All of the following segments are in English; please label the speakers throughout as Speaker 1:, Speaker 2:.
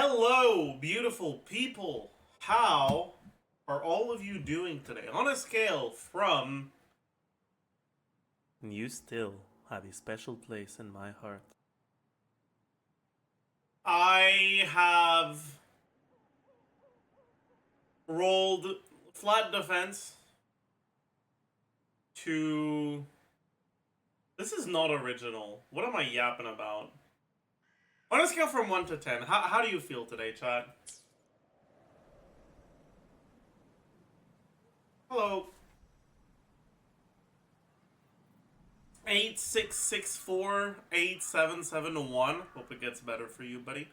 Speaker 1: Hello, beautiful people. How are all of you doing today? On a scale from you still have a special place in my heart. I have rolled flat defense to... This is not original. What am I yapping about? On a scale from 1 to 10, how do you feel today, chat? Hello. 8664-8771. Hope it gets better for you, buddy.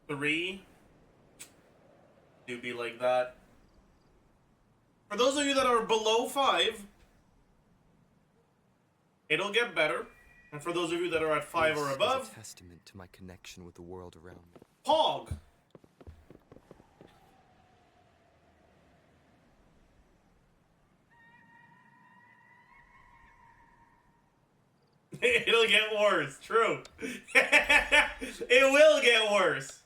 Speaker 1: 3. Do be like that. For those of you that are below 5, it'll get better. And for those of you that are at 5 or above,
Speaker 2: is a testament to my connection with the world around me.
Speaker 1: Pog. It'll get worse. True. It will get worse.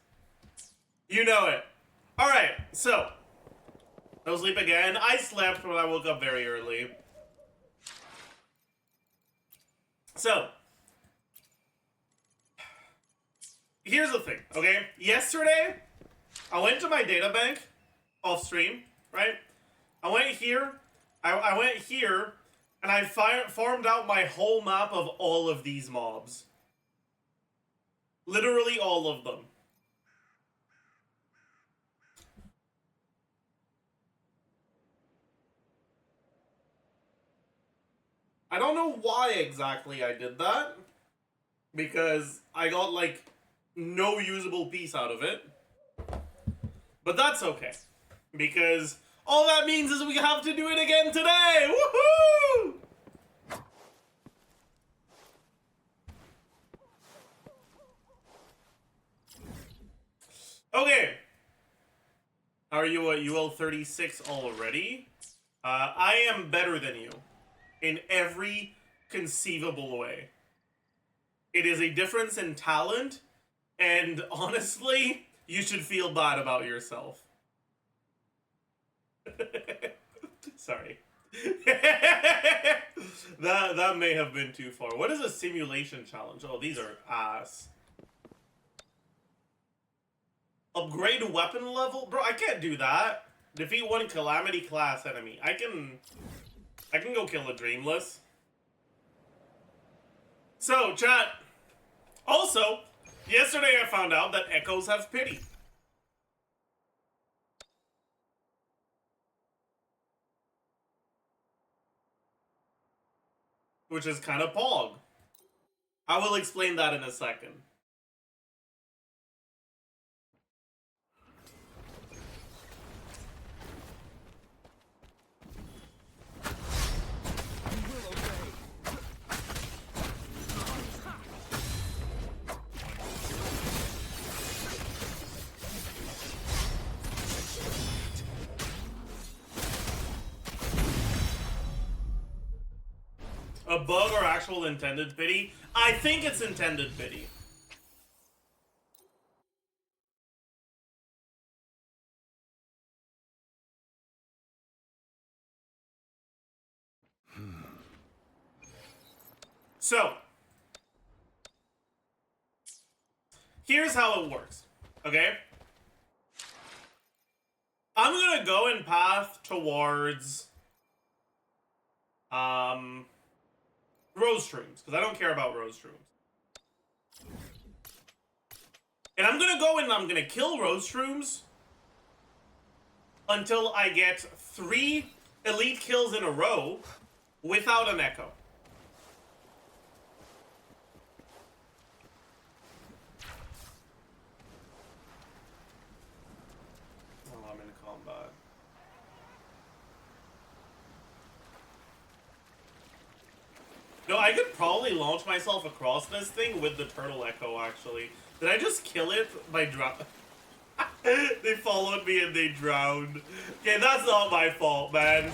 Speaker 1: You know it. Alright, so. No sleep again. I slept when I woke up very early. So. Here's the thing, okay? Yesterday, I went to my data bank off stream, right? I went here. I went here. And I farmed out my whole map of all of these mobs. Literally all of them. I don't know why exactly I did that. Because I got, like, no usable piece out of it. But that's okay. Because all that means is we have to do it again today! Woohoo! Okay. Are you at UL36 already? I am better than you. In every conceivable way. It is a difference in talent, and honestly, you should feel bad about yourself. Sorry. that may have been too far. What is a simulation challenge? Oh, these are ass. Upgrade weapon level? Bro, I can't do that. Defeat one calamity class enemy. I can go kill a Dreamless. So, chat. Also, yesterday I found out that echoes have pity. Which is kind of pog. I will explain that in a second. A bug or actual intended pity? I think it's intended pity. So, here's how it works, okay? I'm gonna go in path towards rose shrooms, because I don't care about rose shrooms. And I'm gonna go and I'm gonna kill rose shrooms until I get 3 elite kills in a row without an echo. Oh, I'm in combat. No, I could probably launch myself across this thing with the turtle echo, actually. Did I just kill it by drop? They followed me and they drowned. Okay, that's not my fault, man.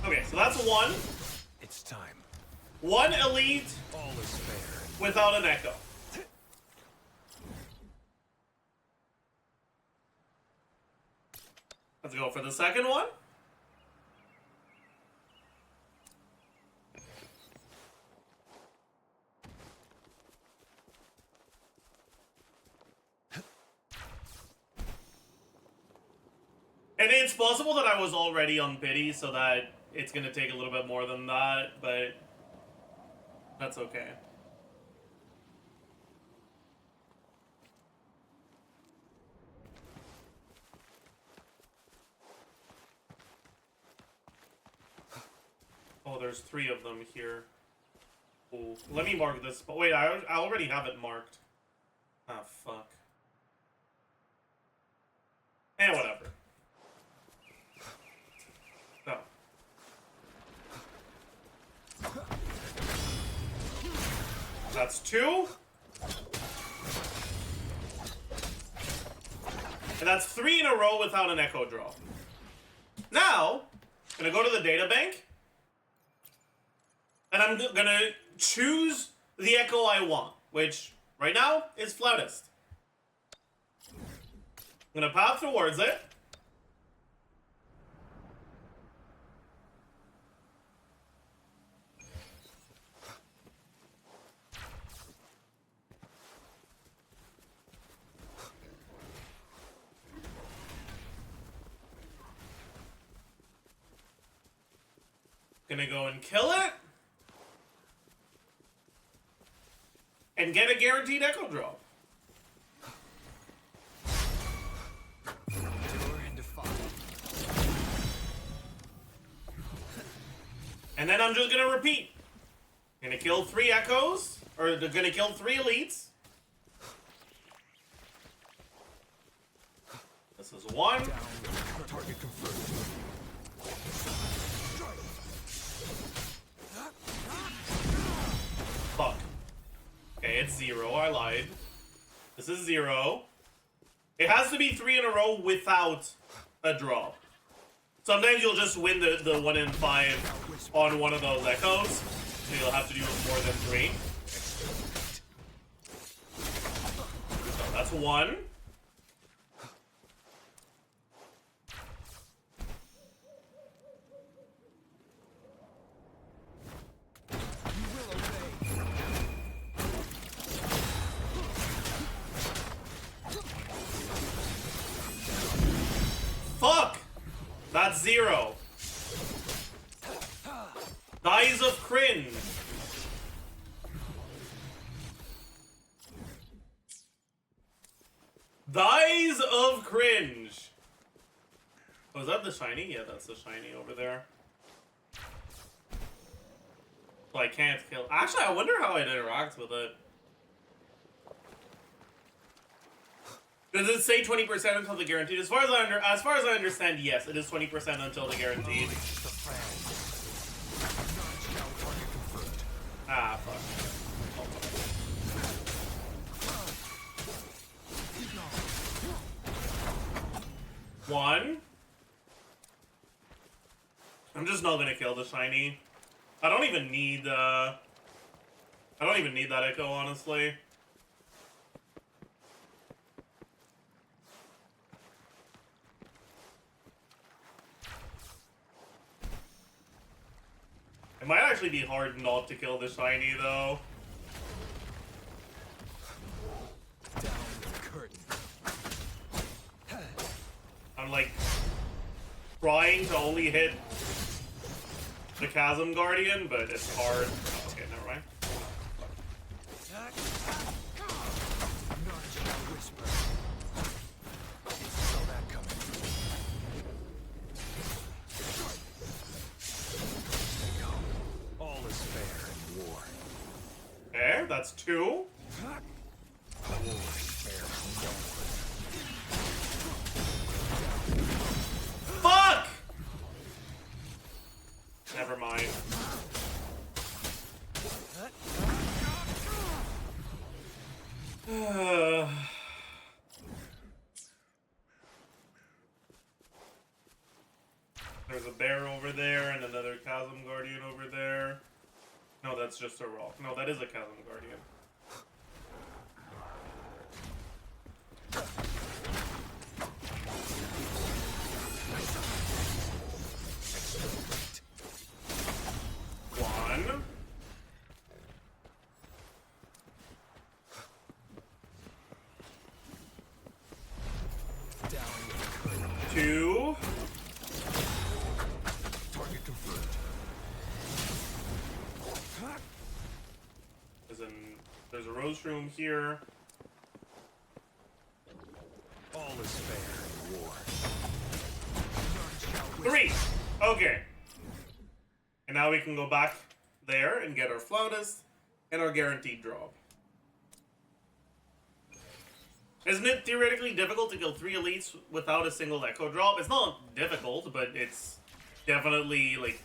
Speaker 1: Okay, so that's 1.
Speaker 2: It's time.
Speaker 1: One elite
Speaker 2: All is fair.
Speaker 1: without an echo. Let's go for the second one. And it's possible that I was already on pity, so that it's gonna take a little bit more than that, but that's okay. Oh, there's 3 of them here. Ooh. Let me mark this. But wait, I already have it marked. Ah, fuck. Eh, whatever. No. That's 2. And that's 3 in a row without an echo draw. Now, I'm gonna go to the data bank. And I'm gonna choose the echo I want, which right now is flautist. I'm gonna path towards it. Gonna go and kill it. And get a guaranteed echo drop. And then I'm just gonna repeat. Gonna kill 3 echoes, or they're gonna kill 3 elites. This is 1.
Speaker 2: Target confirmed.
Speaker 1: Fuck. Okay, it's 0. I lied. This is 0. It has to be 3 in a row without a draw. Sometimes you'll just win the 1 in 5 on one of those echoes. So you'll have to do more than 3. So that's 1. Fuck! That's 0. Dies of cringe. Dies of cringe. Oh, is that the shiny? Yeah, that's the shiny over there. So I can't kill. Actually, I wonder how it interacts with it. Does it say 20% until the guaranteed? As far as I understand, yes, it is 20% until the guaranteed. Ah, fuck. One. I'm just not gonna kill the shiny. I don't even need that echo, honestly. It might actually be hard not to kill the shiny, though.
Speaker 2: Down the curtain.
Speaker 1: I'm like trying to only hit the Chasm Guardian, but it's hard. Oh, okay, never mind. There, that's 2. Fuck! Never mind. There's a bear over there and another Chasm Guardian over there. No, that's that's just a rock. No, that is a chasm guardian. One.
Speaker 2: Down with the curtain.
Speaker 1: Two.
Speaker 2: Target confirmed.
Speaker 1: There's a rose room here.
Speaker 2: All is fair in war.
Speaker 1: Three. Okay. And now we can go back there and get our flautist and our guaranteed drop. Isn't it theoretically difficult to kill 3 elites without a single echo drop? It's not difficult, but it's definitely like,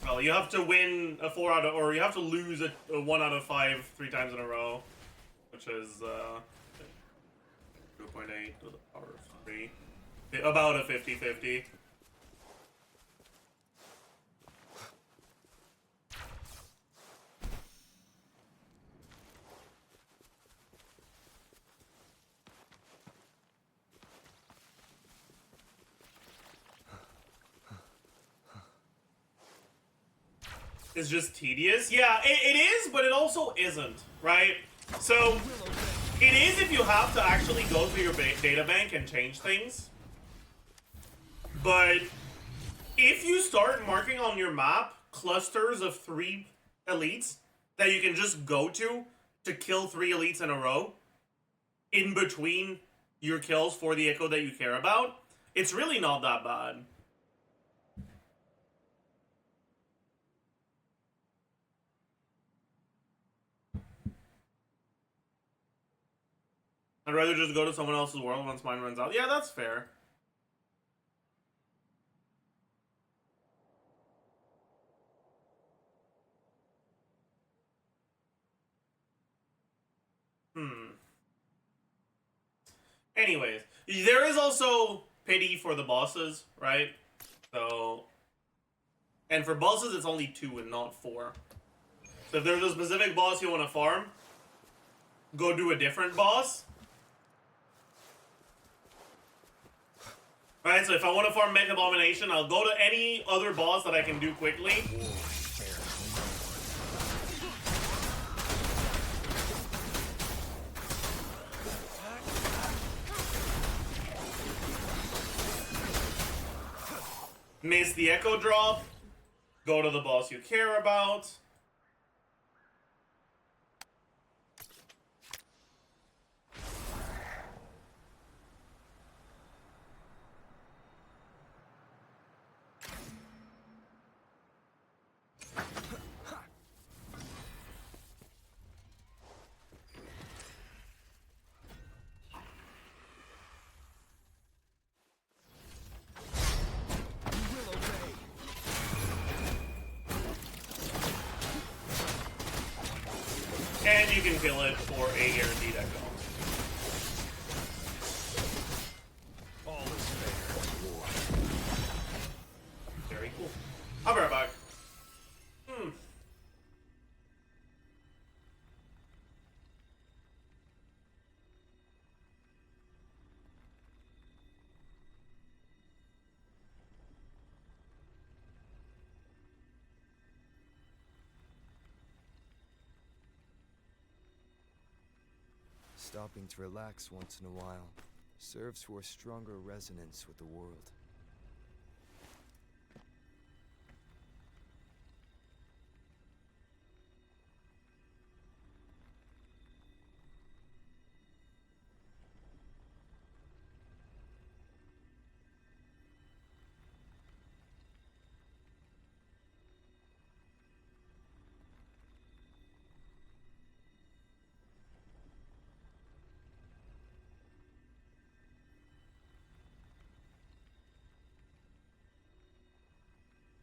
Speaker 1: well, you have to win a 4 out of, or you have to lose a 1 out of 5 3 times in a row, which is 2.8 to the power of 3, about a 50-50. Is just tedious. Yeah, it is, but it also isn't, right? So, it is if you have to actually go through your data bank and change things. But if you start marking on your map clusters of 3 elites that you can just go to kill 3 elites in a row in between your kills for the echo that you care about, it's really not that bad. I'd rather just go to someone else's world once mine runs out. Yeah, that's fair. Anyways, there is also pity for the bosses, right? So, and for bosses, it's only 2 and not 4. So if there's a specific boss you want to farm, go do a different boss. Right, so if I want to farm Mech Abomination, I'll go to any other boss that I can do quickly. Miss the echo drop. Go to the boss you care about. And you can kill it for a guaranteed echo.
Speaker 2: All is fair in war.
Speaker 1: Very cool. I'll be right back.
Speaker 2: Stopping to relax once in a while serves for a stronger resonance with the world.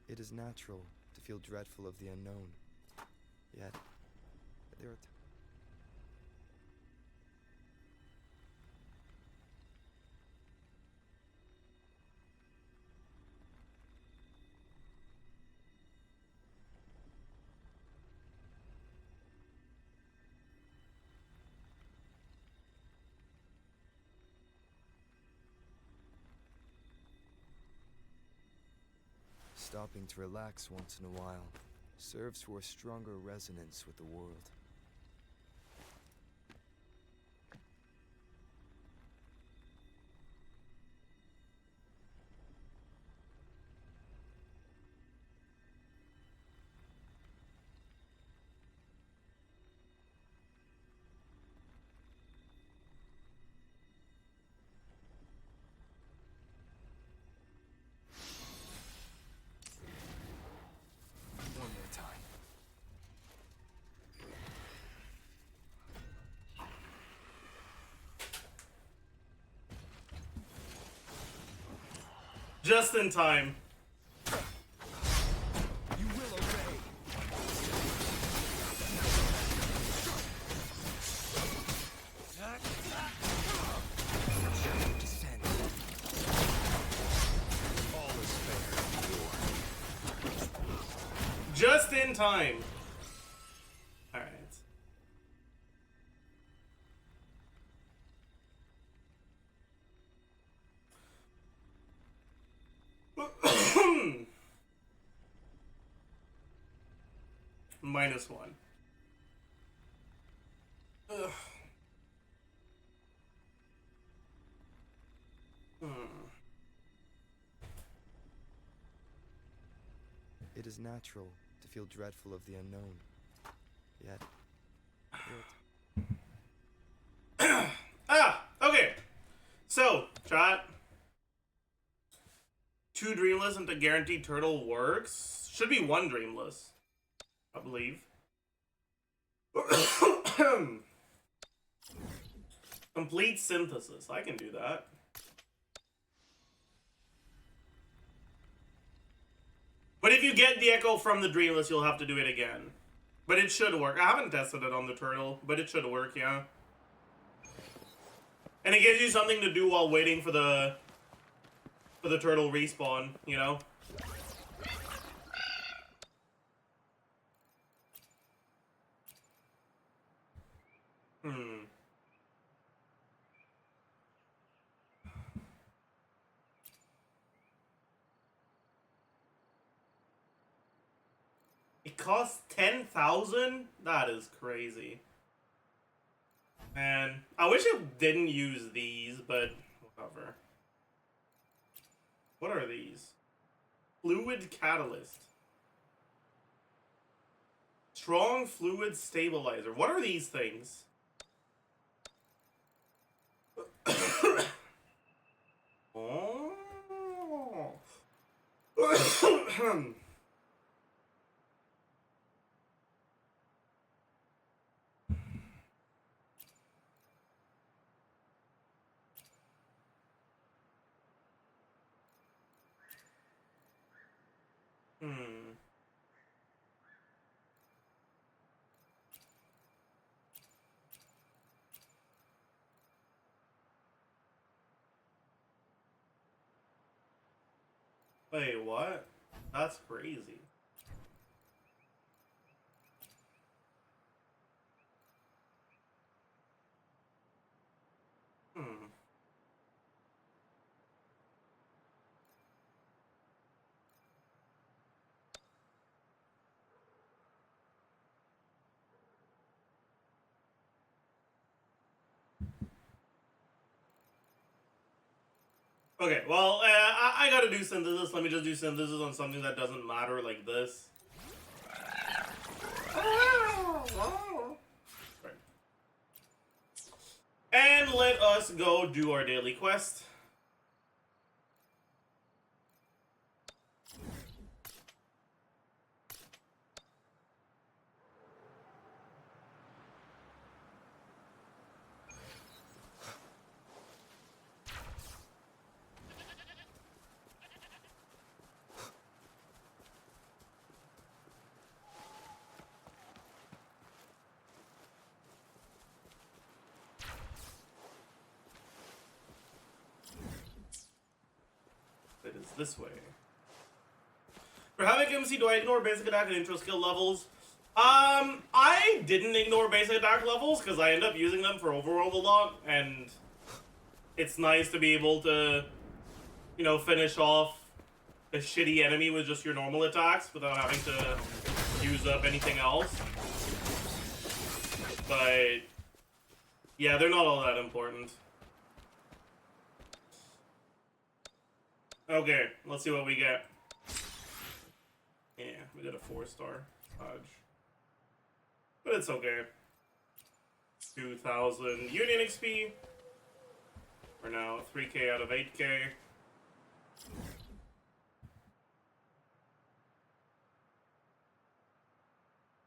Speaker 2: It is natural to feel dreadful of the unknown. Yet, there are Stopping to relax once in a while serves for a stronger resonance with the world. One more time.
Speaker 1: Just in time.
Speaker 2: You will obey. Descend. All is fair in war.
Speaker 1: Just in time. Alright. -1. Ugh.
Speaker 2: It is natural to feel dreadful of the unknown. Yet,
Speaker 1: Okay. So, chat. 2 dreamless into guaranteed turtle works. Should be 1 dreamless, I believe. Complete synthesis. I can do that. But if you get the echo from the dreamless, you'll have to do it again. But it should work. I haven't tested it on the turtle, but it should work, yeah. And it gives you something to do while waiting for the turtle respawn, you know? It costs 10,000? That is crazy. Man, I wish it didn't use these, but whatever. What are these? Fluid catalyst. Strong fluid stabilizer. What are these things? Oh. Wait, what? That's crazy. Okay, well, I gotta do synthesis. Let me just do synthesis on something that doesn't matter like this. And let us go do our daily quest. It is this way. For Havoc MC, do I ignore basic attack and intro skill levels? I didn't ignore basic attack levels because I end up using them for overworld a lot, and it's nice to be able to, you know, finish off a shitty enemy with just your normal attacks without having to use up anything else. But yeah, they're not all that important. Okay, let's see what we get. Yeah, we got a 4-star dodge. But it's okay. 2,000 Union XP. We're now 3k out of 8k.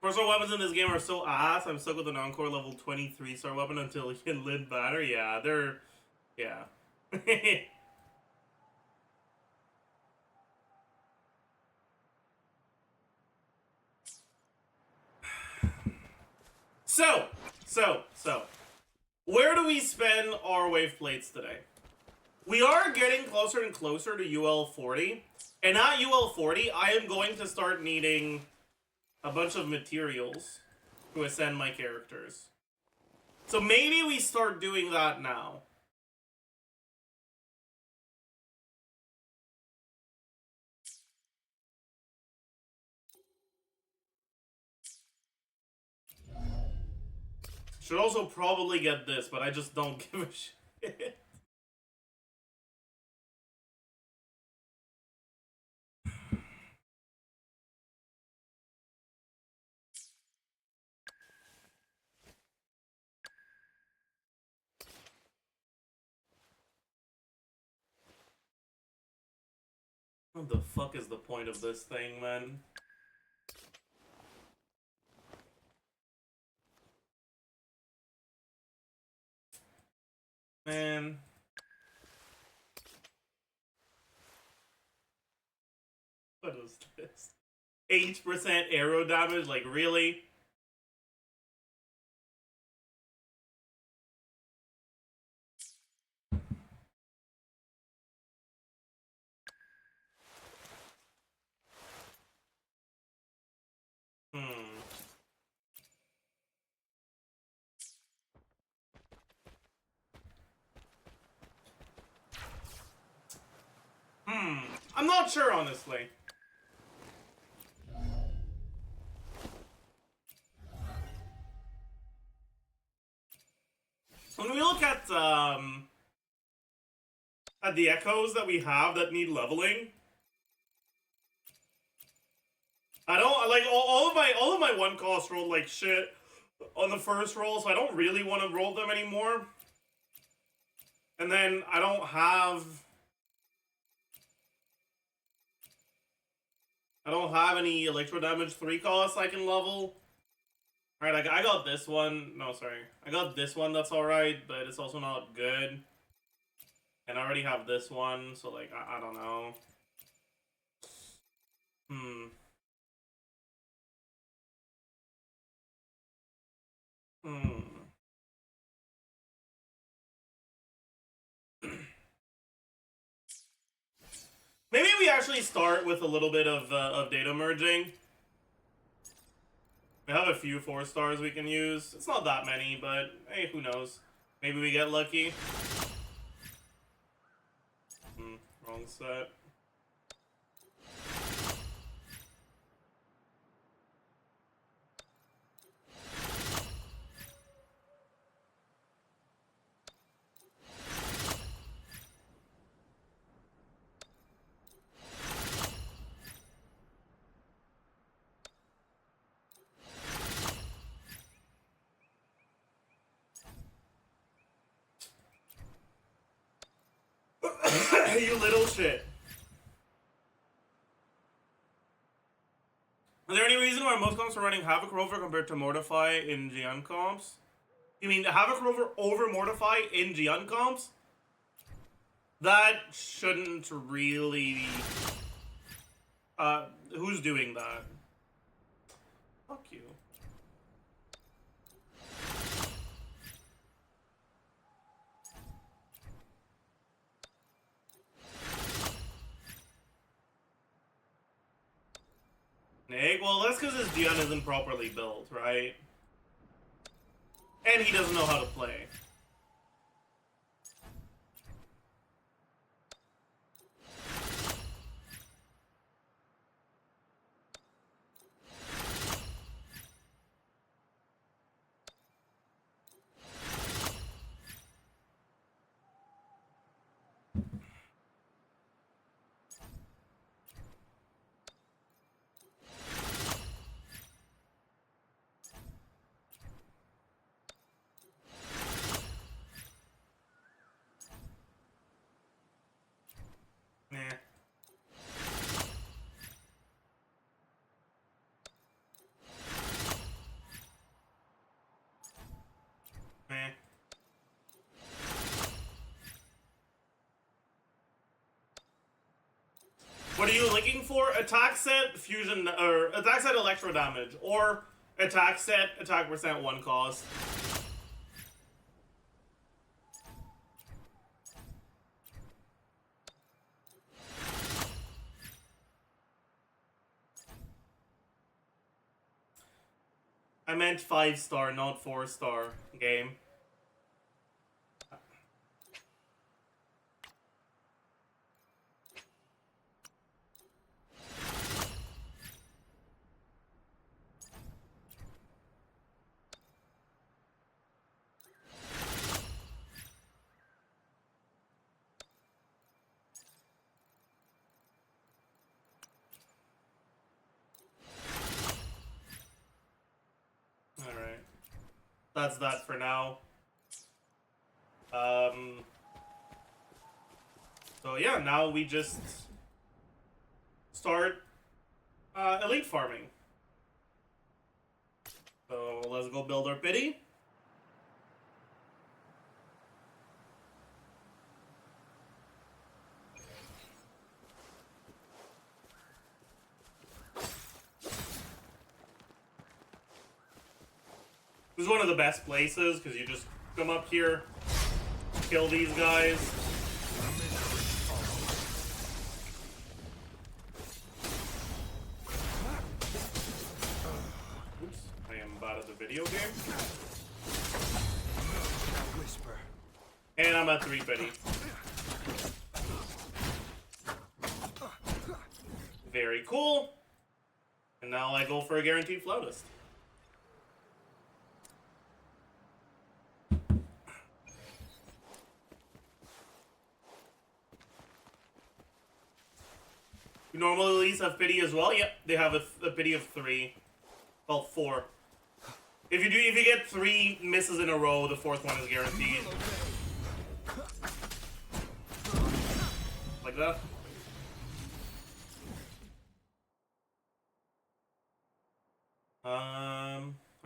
Speaker 1: First-star weapons in this game are so ass. I'm stuck with an Encore level 23-star weapon until you can lid batter. Yeah, they're... Yeah. So, where do we spend our wave plates today? We are getting closer and closer to UL40, and at UL40, I am going to start needing a bunch of materials to ascend my characters. So maybe we start doing that now. Should also probably get this, but I just don't give a shit. What the fuck is the point of this thing, man? Man. What is this? 8% arrow damage? Like, really? I'm not sure, honestly. When we look at the echoes that we have that need leveling, I don't like all of my one cost rolled like shit on the first roll, so I don't really want to roll them anymore. And then I don't have any electro damage 3 costs I can level. Alright, I got this one. No, sorry. I got this one that's alright, but it's also not good. And I already have this one, so like, I don't know. Maybe we actually start with a little bit of data merging. We have a few 4-stars we can use. It's not that many, but hey, who knows? Maybe we get lucky. Wrong set. You little shit. Is there any reason why most comps are running Havoc Rover compared to Mortify in GN comps? You mean Havoc Rover over Mortify in GN comps? That shouldn't really... who's doing that? Fuck you. Nick? Well, that's because his GN isn't properly built, right? And he doesn't know how to play. What are you looking for? Attack set, fusion, or attack set electro damage, or attack set, attack percent 1 cost. I meant 5-star, not 4-star game. Alright. That's that for now. So yeah, now we just start elite farming. So let's go build our pity. This is one of the best places because you just come up here, kill these guys. Oops, I am bad at the video game. And I'm at 350. Very cool. And now I go for a guaranteed flautist. You normally elites have pity as well. Yep, they have a pity of 3. Well, 4. If you get 3 misses in a row, the 4th one is guaranteed. Like that.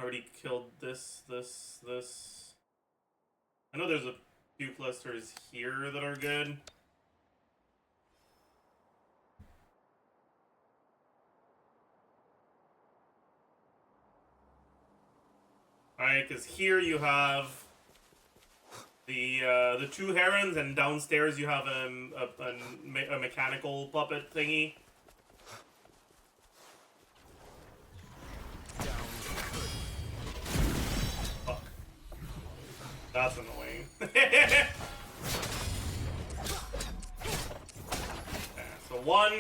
Speaker 1: Already killed this. I know there's a few clusters here that are good. Alright, because here you have the 2 herons, and downstairs you have a mechanical puppet thingy. Fuck. That's annoying. Yeah, so 1.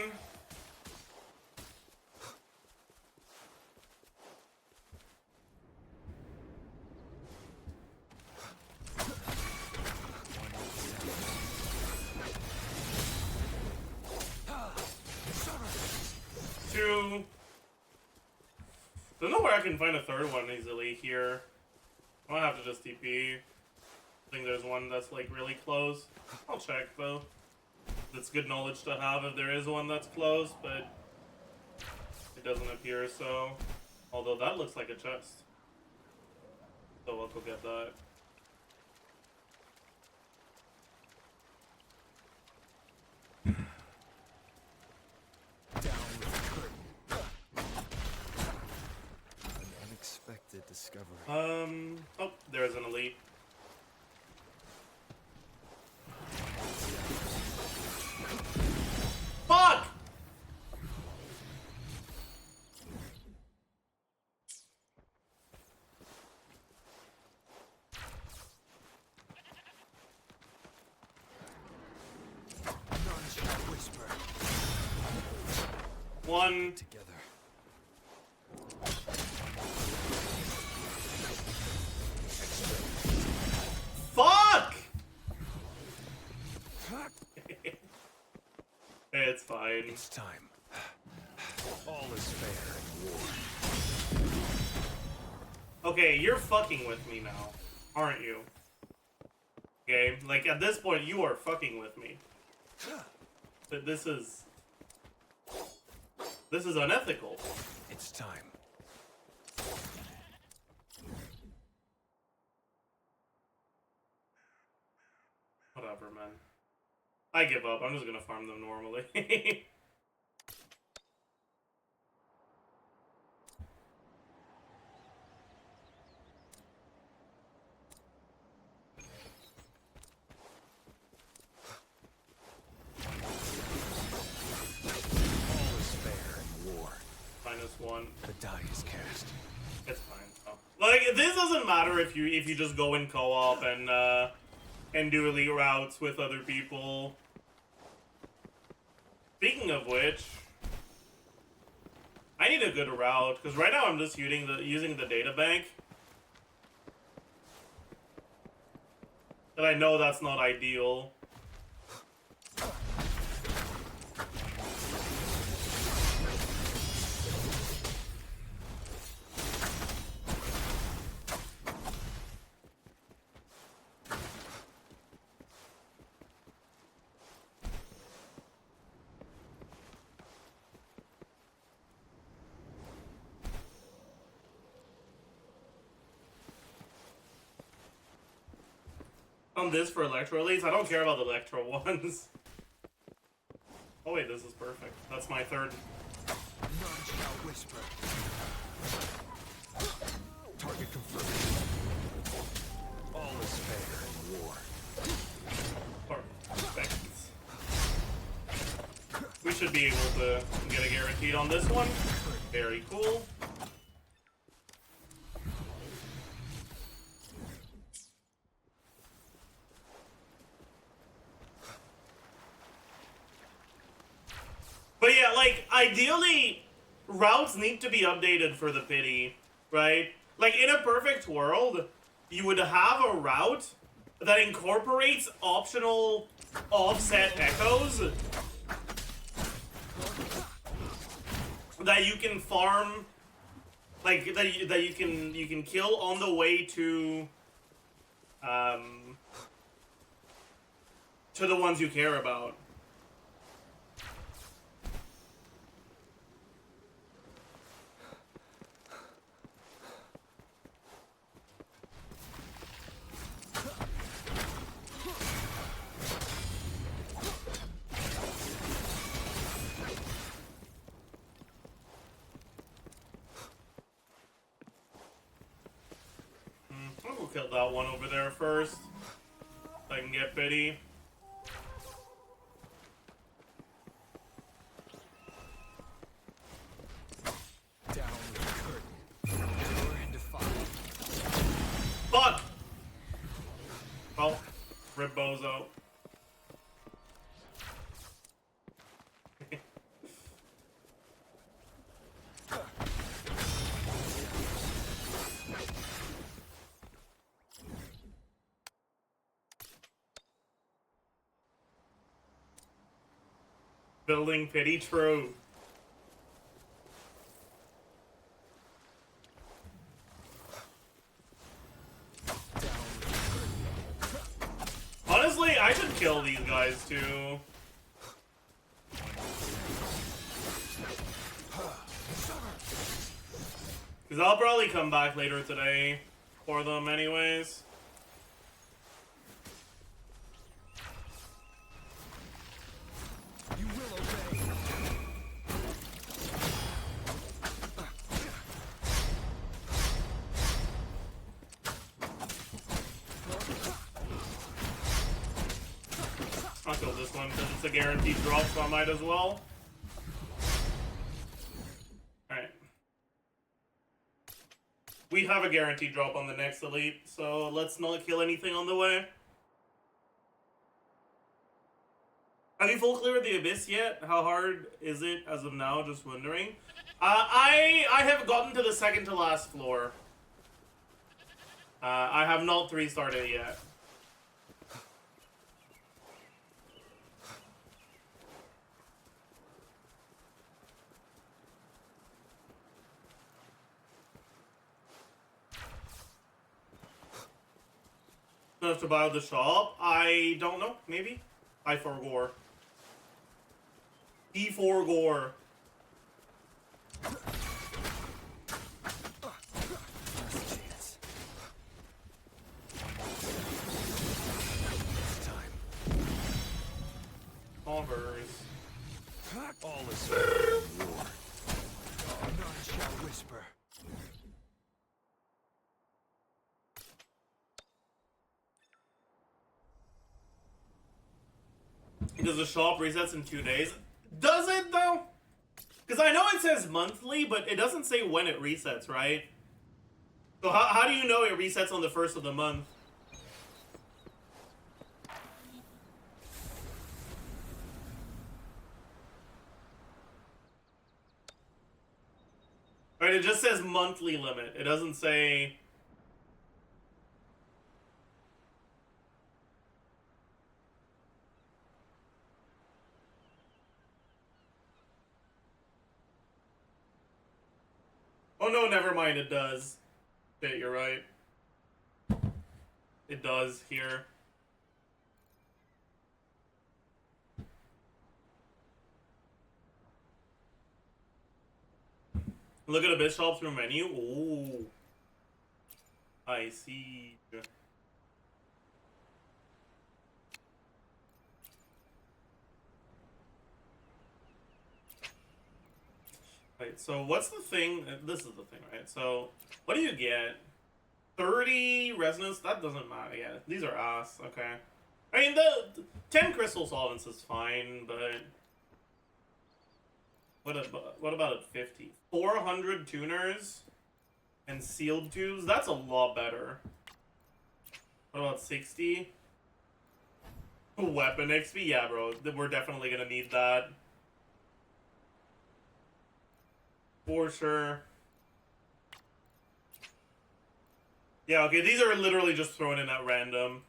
Speaker 1: Don't know where I can find a 3rd one easily here. I might have to just TP. I think there's one that's like really close. I'll check though. It's good knowledge to have if there is one that's close, but it doesn't appear so. Although that looks like a chest. So I'll go get that.
Speaker 2: Discovery.
Speaker 1: Oh, there's an elite. Fuck!
Speaker 2: None shall whisper.
Speaker 1: 1
Speaker 2: Together.
Speaker 1: Fuck! It's fine.
Speaker 2: It's time. All is fair in war.
Speaker 1: Okay, you're fucking with me now, aren't you? Okay, like at this point, you are fucking with me. But this is unethical.
Speaker 2: It's time.
Speaker 1: Whatever, man. I give up. I'm just gonna farm them normally. one.
Speaker 2: The die is cast.
Speaker 1: It's fine. Oh. Like, this doesn't matter if you just go in co-op and do elite routes with other people. Speaking of which, I need a good route, because right now I'm just using the data bank. And I know that's not ideal. On this for Electro Elites, I don't care about the Electro ones. Oh wait, this is perfect. That's my third.
Speaker 2: None shall whisper. Target confirmed. All is fair in war.
Speaker 1: Perfect. We should be able to get a guaranteed on this one. Very cool. But yeah, like, ideally, routes need to be updated for the pity, right? Like, in a perfect world, you would have a route that incorporates optional offset echoes that you can farm, like, that you can kill on the way to the ones you care about. We'll kill that one over there first, so I can get pity.
Speaker 2: Down with the curtain. You're in defiance.
Speaker 1: Fuck! Well, rip bozo. Building pity true. Honestly, I should kill these guys too. Because I'll probably come back later today for them anyways.
Speaker 2: You will obey.
Speaker 1: I'll kill this one because it's a guaranteed drop, so I might as well. Alright. We have a guaranteed drop on the next elite, so let's not kill anything on the way. Have you full cleared the Abyss yet? How hard is it as of now? Just wondering. I have gotten to the second to last floor. I have not 3-starred it yet. Enough to buy the shop? I don't know. Maybe. I forgore. He forgore.
Speaker 2: Last chance. It's time.
Speaker 1: Converse.
Speaker 2: All is fair in war. None shall whisper.
Speaker 1: Because the shop resets in 2 days. Does it though? Because I know it says monthly, but it doesn't say when it resets, right? So how do you know it resets on the 1st of the month? Right, it just says monthly limit. It doesn't say... Oh no, never mind, it does. Okay, you're right. It does here. Look at a bishop through menu. Ooh. I see. Right, so what's the thing? This is the thing, right? So, what do you get? 30 resonance? That doesn't matter. Yeah, these are ass. Okay. I mean, the 10 crystal solvents is fine, but... What about at 50? 400 tuners and sealed tubes? That's a lot better. What about 60? Weapon XP? Yeah, bro. We're definitely gonna need that. For sure. Yeah, okay, these are literally just thrown in at random.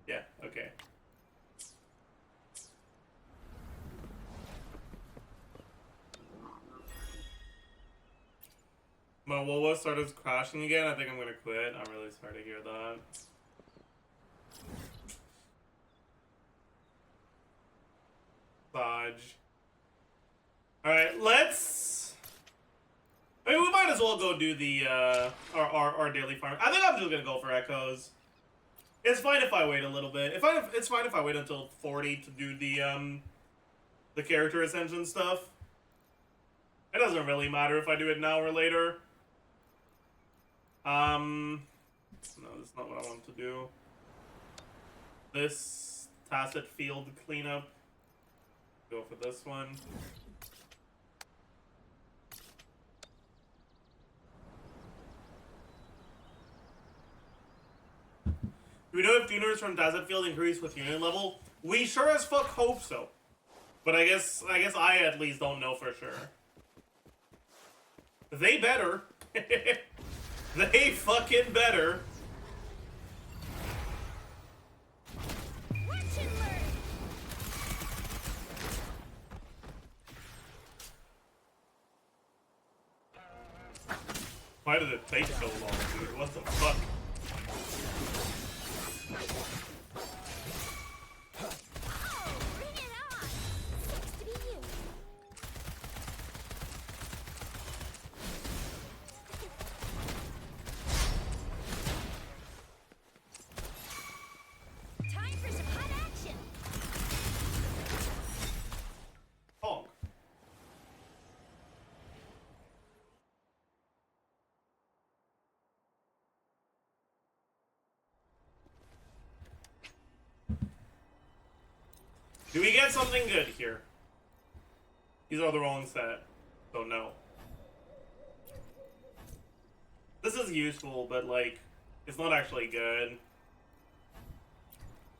Speaker 1: Yeah, okay. My Wawa started crashing again. I think I'm gonna quit. I'm really sorry to hear that. Dodge. Alright, let's... I mean, we might as well go do the, our daily farm. I think I'm just gonna go for echoes. It's fine if I wait a little bit. It's fine if I wait until 40 to do the character ascension stuff. It doesn't really matter if I do it now or later. No, that's not what I want to do. This tacit field cleanup. Go for this one. Do we know if tuners from tacit field increase with unit level? We sure as fuck hope so. But I guess I at least don't know for sure. They better. They fucking better. Why did it take so long, dude? What the fuck? Do we get something good here? These are the wrong set, so no. This is useful, but like, it's not actually good.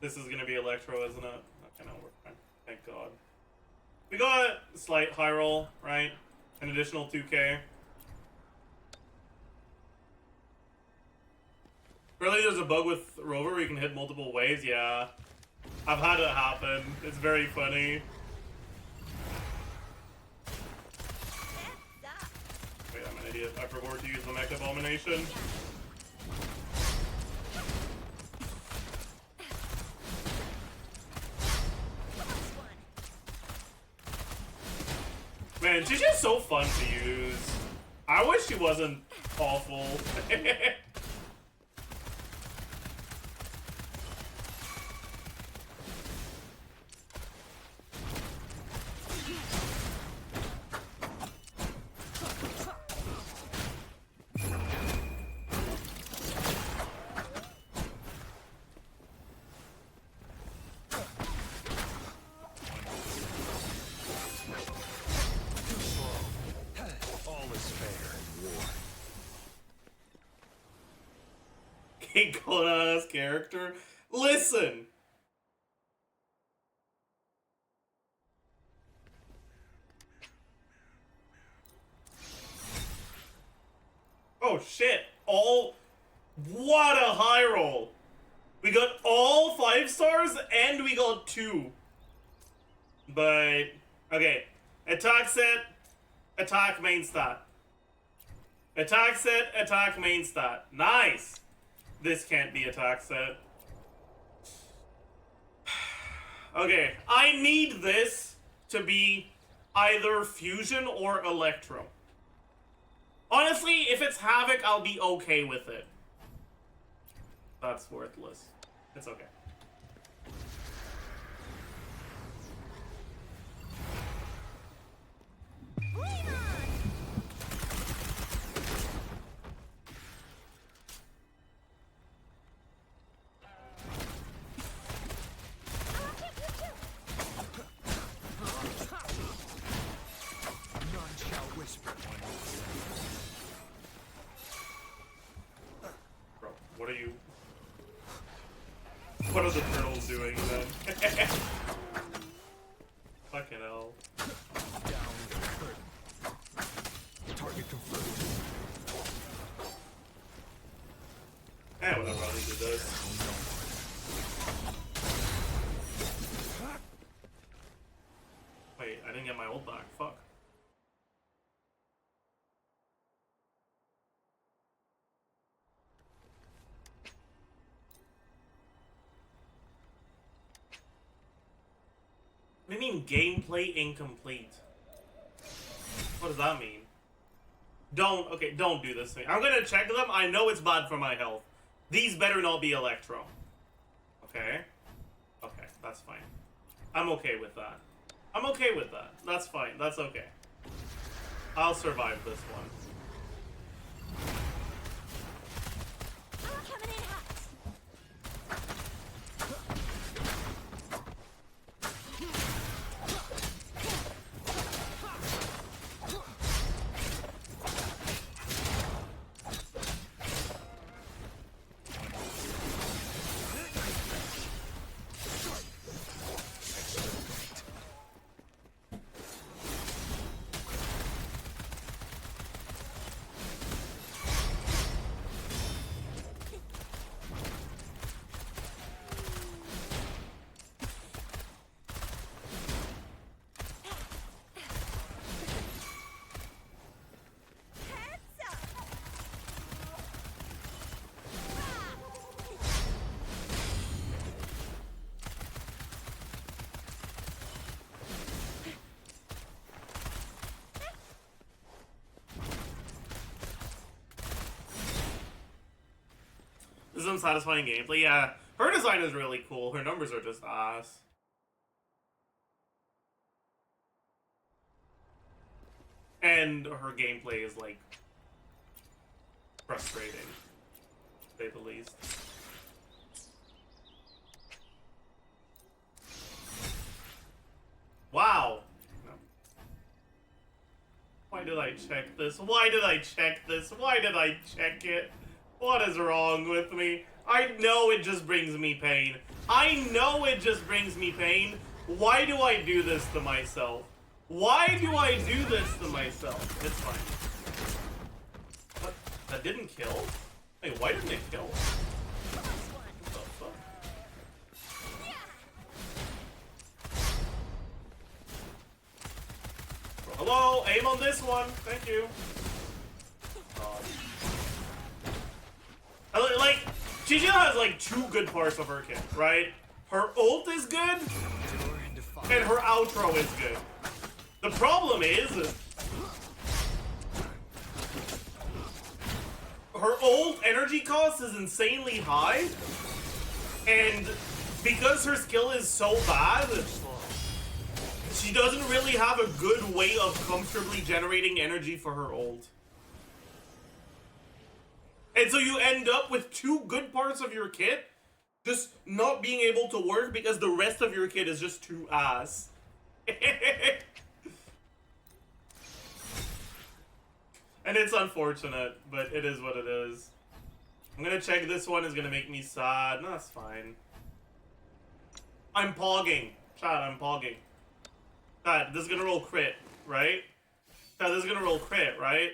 Speaker 1: This is gonna be Electro, isn't it? Okay, no, we're fine. Thank God. We got a slight high roll, right? An additional 2k. Really, there's a bug with Rover where you can hit multiple waves? Yeah. I've had it happen. It's very funny. Wait, I'm an idiot. I forgot to use the Mech Abomination. Man, she's just so fun to use. I wish she wasn't awful. hate Konana's character. Listen. Oh shit. What a high roll. We got all 5 stars and we got 2. But, okay. Attack set, attack main stat. Attack set, attack main stat. Nice! This can't be attack set. Okay, I need this to be either fusion or electro. Honestly, if it's Havoc, I'll be okay with it. That's worthless. It's okay. Bro, what are you... What are the turtles doing then? Fucking hell.
Speaker 2: Target confirmed.
Speaker 1: Eh, whatever, I'll leave it this. Wait, I didn't get my ult back. Fuck. What do you mean gameplay incomplete? What does that mean? Don't do this to me. I'm gonna check them. I know it's bad for my health. These better not be electro. Okay? Okay, that's fine. I'm okay with that. I'm okay with that. That's fine. That's okay. I'll survive this one. This is unsatisfying gameplay. Yeah, her design is really cool. Her numbers are just ass. And her gameplay is, like, frustrating, to say the least. Wow. No. Why did I check this? Why did I check this? Why did I check it? What is wrong with me? I know it just brings me pain. I know it just brings me pain. Why do I do this to myself? Why do I do this to myself? It's fine. What? That didn't kill? Wait, why didn't it kill? What the fuck? Hello? Aim on this one. Thank you. Like, Chichi has like 2 good parts of her kit, right? Her ult is good, and her outro is good. The problem is, her ult energy cost is insanely high, and because her skill is so bad, she doesn't really have a good way of comfortably generating energy for her ult. And so you end up with 2 good parts of your kit just not being able to work because the rest of your kit is just too ass. And it's unfortunate, but it is what it is. I'm gonna check this one is gonna make me sad. No, that's fine. I'm pogging. Chat, I'm pogging. Chat, this is gonna roll crit, right? Chat, this is gonna roll crit, right?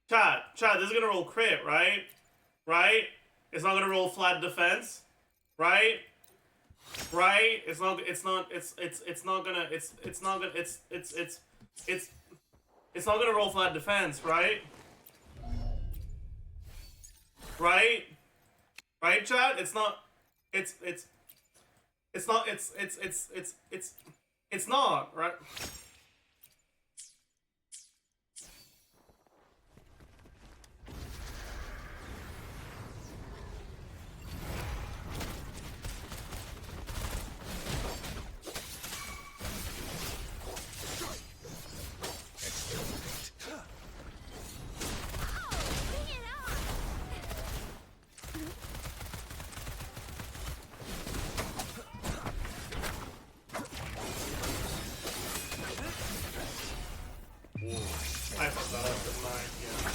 Speaker 1: Chat, this is gonna roll crit, right? Right? It's not gonna roll flat defense, right? Right? It's not gonna roll flat defense, right? Right? Right, chat? It's not, right? I fucked that up, didn't I? Yeah.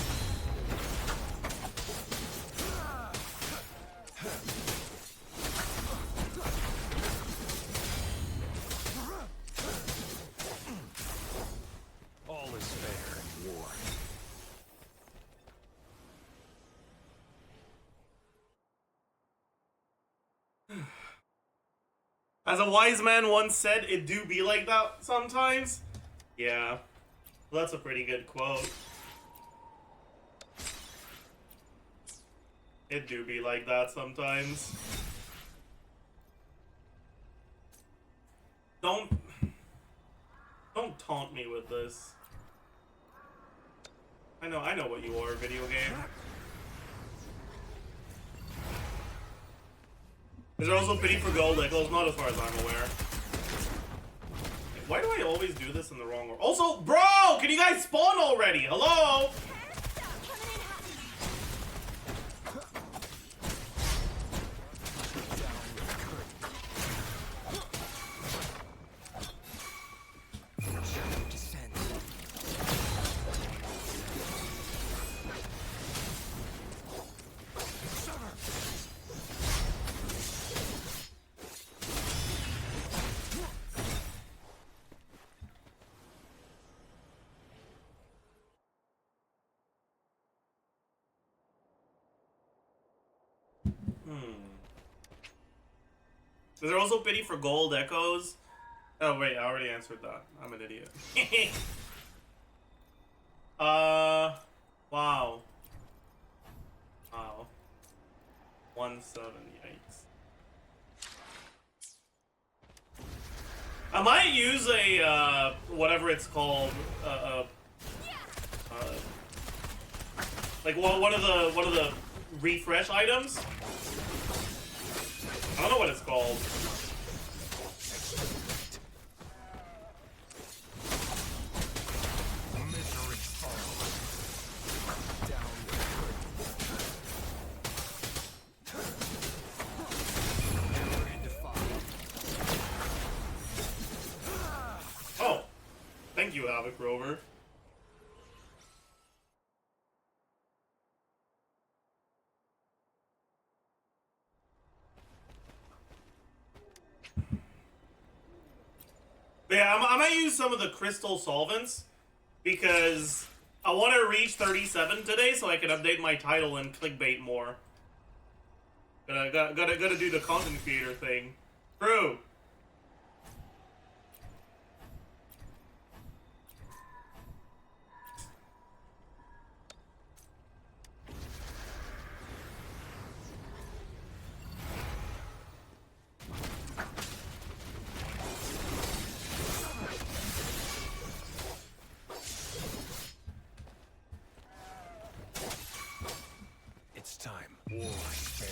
Speaker 2: All is fair in war.
Speaker 1: As a wise man once said, it do be like that sometimes. Yeah. Well, that's a pretty good quote. It do be like that sometimes. Don't taunt me with this. I know what you are, video game. Is there also pity for gold echoes? Not as far as I'm aware. Why do I always do this in the wrong order? Also, bro, can you guys spawn already? Hello? Is there also pity for gold echoes? Oh wait, I already answered that. I'm an idiot. Wow. Wow. 1-7, yikes. I might use a, whatever it's called, like one of the refresh items. I don't know what it's called. Oh, thank you, Havoc Rover. Yeah, I might use some of the crystal solvents because I want to reach 37 today so I can update my title and clickbait more. Gotta do the content creator thing. True.
Speaker 2: It's time. War is fair.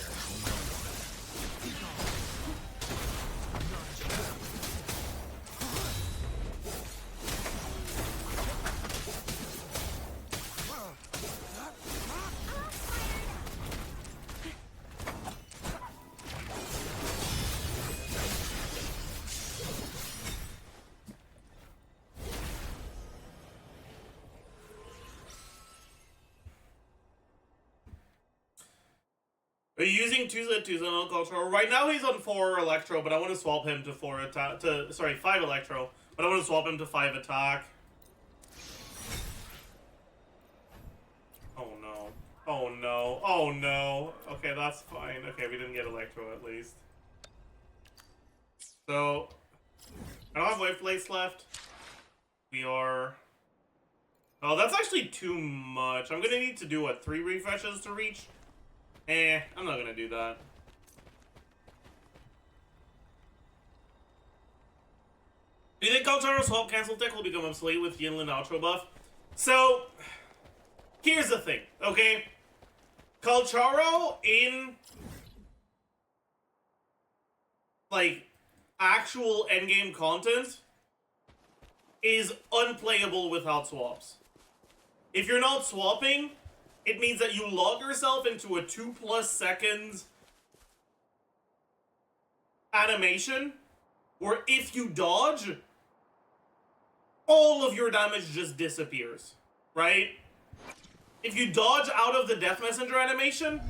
Speaker 1: Are you using 2Z2 on Cultural? Right now he's on 4 Electro, but I want to swap him to 5 Electro, but I want to swap him to 5 attack. Oh no. Oh no. Oh no. Okay, that's fine. Okay, we didn't get Electro at least. So, I don't have Wave Plates left. We are... Oh, that's actually too much. I'm gonna need to do, what, 3 refreshes to reach? I'm not gonna do that. Do you think Kalcharo's swap cancel tech will become obsolete with Yinlin outro buff? So, here's the thing, okay? Kalcharo in, like, actual endgame content is unplayable without swaps. If you're not swapping, it means that you log yourself into a 2+ seconds animation where if you dodge, all of your damage just disappears, right? If you dodge out of the Death Messenger animation,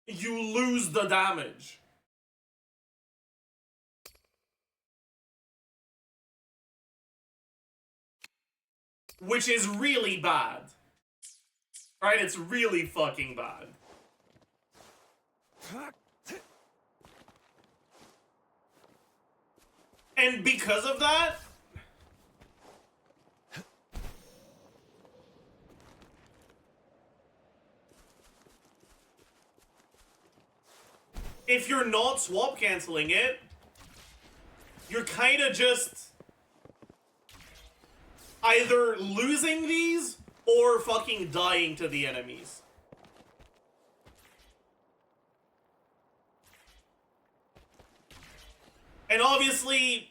Speaker 1: you lose the damage. Which is really bad. Right? It's really fucking bad. And because of that, if you're not swap canceling it, you're kind of just either losing these or fucking dying to the enemies. And obviously,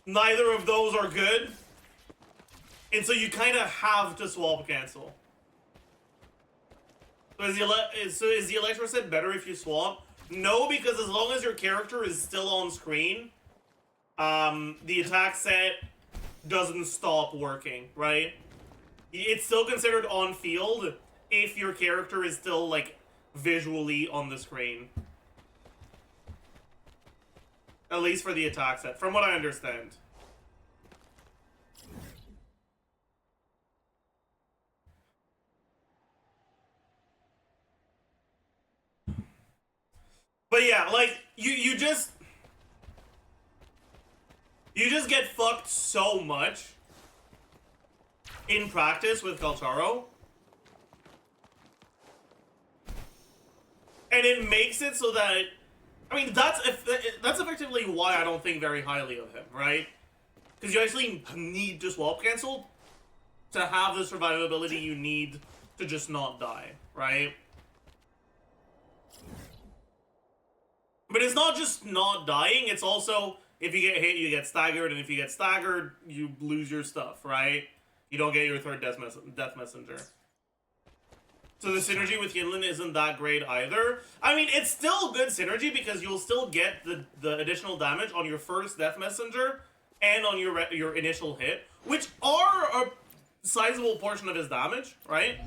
Speaker 1: neither of those are good. And so you kind of have to swap cancel. So is the Electro set better if you swap? No, because as long as your character is still on screen, the attack set doesn't stop working, right? It's still considered on field if your character is still, like, visually on the screen. At least for the attack set, from what I understand. But yeah, like, you just get fucked so much in practice with Kalcharo. And it makes it so that, I mean, that's effectively why I don't think very highly of him, right? Because you actually need to swap cancel to have the survivability you need to just not die, right? But it's not just not dying, it's also, if you get hit, you get staggered, and if you get staggered, you lose your stuff, right? You don't get your third Death Messenger. So the synergy with Yinlin isn't that great either. I mean, it's still good synergy because you'll still get the additional damage on your first Death Messenger and on your initial hit, which are a sizable portion of his damage, right?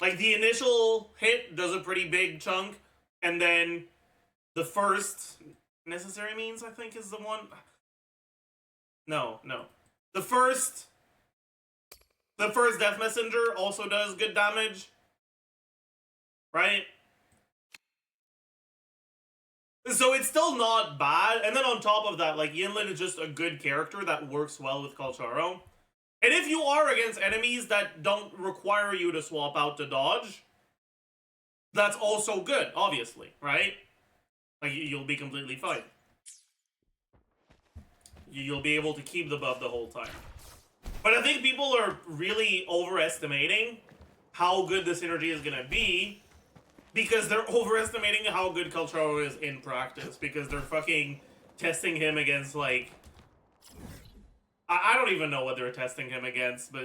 Speaker 1: Like, the initial hit does a pretty big chunk, and then the first necessary means, I think, is the one. No. The first Death Messenger also does good damage, right? So it's still not bad. And then on top of that, like, Yinlin is just a good character that works well with Kalcharo. And if you are against enemies that don't require you to swap out to dodge, that's also good, obviously, right? Like, you'll be completely fine. You'll be able to keep the buff the whole time. But I think people are really overestimating how good the synergy is going to be because they're overestimating how good Kalcharo is in practice because they're fucking testing him against, like... I don't even know what they're testing him against, but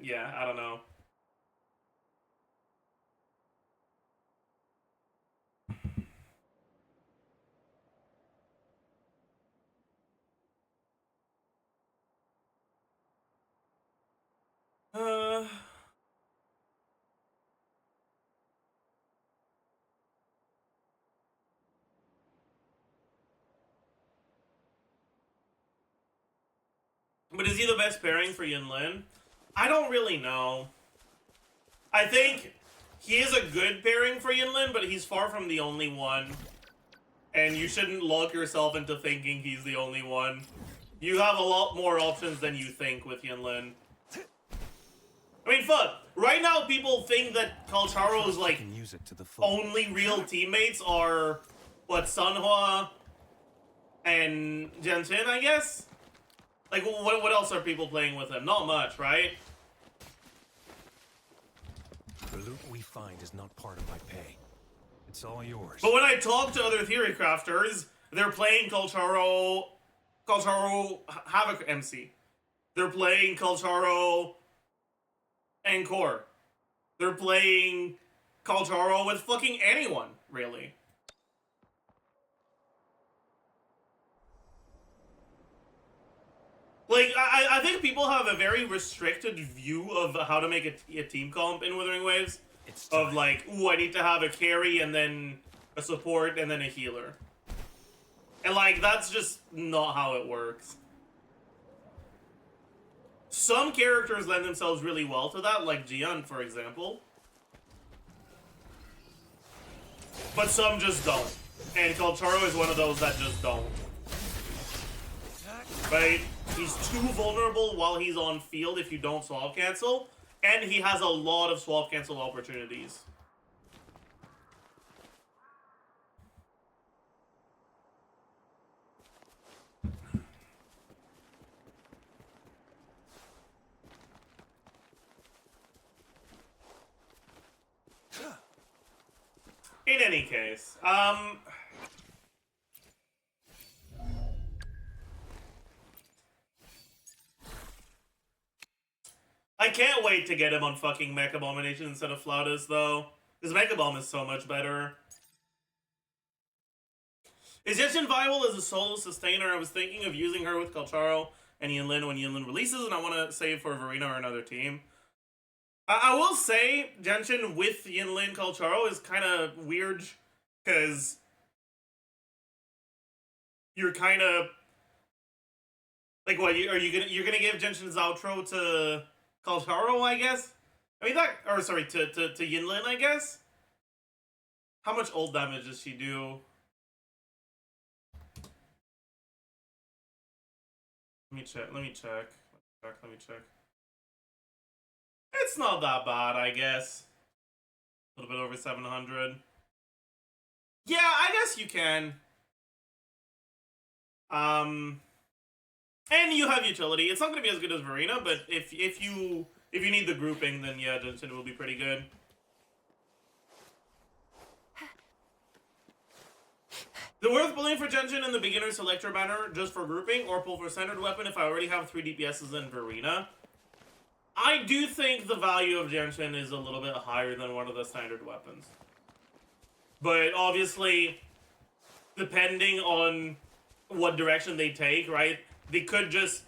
Speaker 1: yeah, I don't know. But is he the best pairing for Yinlin? I don't really know. I think he is a good pairing for Yinlin, but he's far from the only one. And you shouldn't lock yourself into thinking he's the only one. You have a lot more options than you think with Yinlin. I mean, fuck. Right now, people think that Kalcharo's, like, only real teammates are, what, Sunhwa and Genshin, I guess? Like, what else are people playing with him? Not much, right?
Speaker 3: The loot we find is not part of my pay. It's all yours.
Speaker 1: But when I talk to other theory crafters, they're playing Kalcharo Havoc MC. They're playing Kalcharo Encore. They're playing Kalcharo with fucking anyone, really. Like, I think people have a very restricted view of how to make a team comp in Withering Waves. Of like, ooh, I need to have a carry and then a support and then a healer. And like, that's just not how it works. Some characters lend themselves really well to that, like Jian, for example. But some just don't. And Kalcharo is one of those that just don't. Right? He's too vulnerable while he's on field if you don't swap cancel. And he has a lot of swap cancel opportunities. In any case, I can't wait to get him on fucking Mech Abomination instead of Flautus, though. Because Mech Abom is so much better. Is Genshin viable as a solo sustainer? I was thinking of using her with Kalcharo and Yinlin when Yinlin releases, and I want to save for Verena or another team. I will say, Genshin with Yinlin Kalcharo is kind of weird, because you're kind of... Like, what, you're gonna give Genshin's outro to Kalcharo, I guess? I mean, that... Or, sorry, to Yinlin, I guess? How much ult damage does she do? Let me check. It's not that bad, I guess. A little bit over 700. Yeah, I guess you can. And you have utility. It's not going to be as good as Verena, but if you need the grouping, then yeah, Genshin will be pretty good. Is it worth pulling for Genshin in the beginner selector banner just for grouping, or pull for standard weapon if I already have 3 DPSs in Verena? I do think the value of Genshin is a little bit higher than one of the standard weapons. But obviously, depending on what direction they take, right? They could just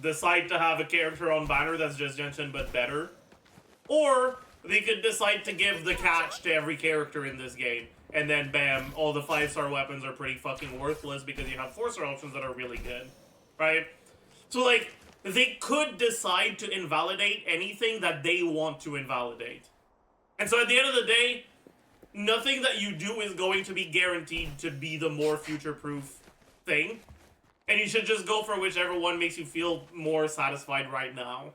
Speaker 1: decide to have a character on banner that's just Genshin but better. Or they could decide to give the catch to every character in this game. And then bam, all the 5-star weapons are pretty fucking worthless because you have 4-star options that are really good. Right? So like, they could decide to invalidate anything that they want to invalidate. And so at the end of the day, nothing that you do is going to be guaranteed to be the more future-proof thing. And you should just go for whichever one makes you feel more satisfied right now.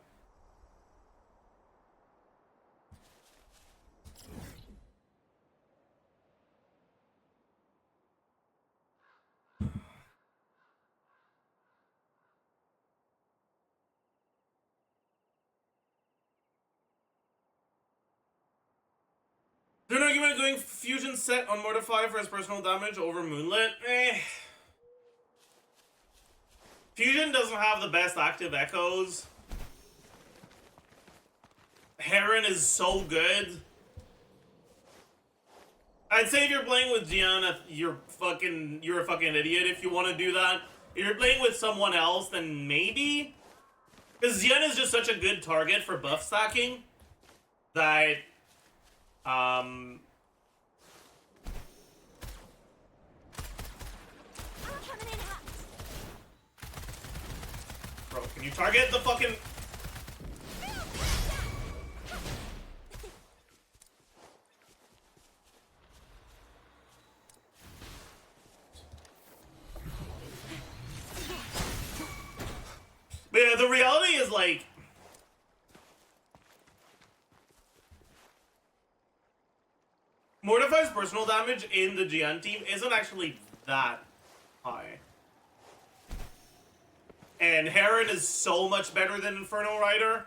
Speaker 1: There's an argument going fusion set on Mortify for his personal damage over Moonlit. Fusion doesn't have the best active echoes. Heron is so good. I'd say if you're playing with Gianna, you're a fucking idiot if you want to do that. If you're playing with someone else, then maybe. Because Gianna is just such a good target for buff stacking that Bro, can you target the fucking... But yeah, the reality is, like... Mortify's personal damage in the GN team isn't actually that high. And Heron is so much better than Inferno Rider.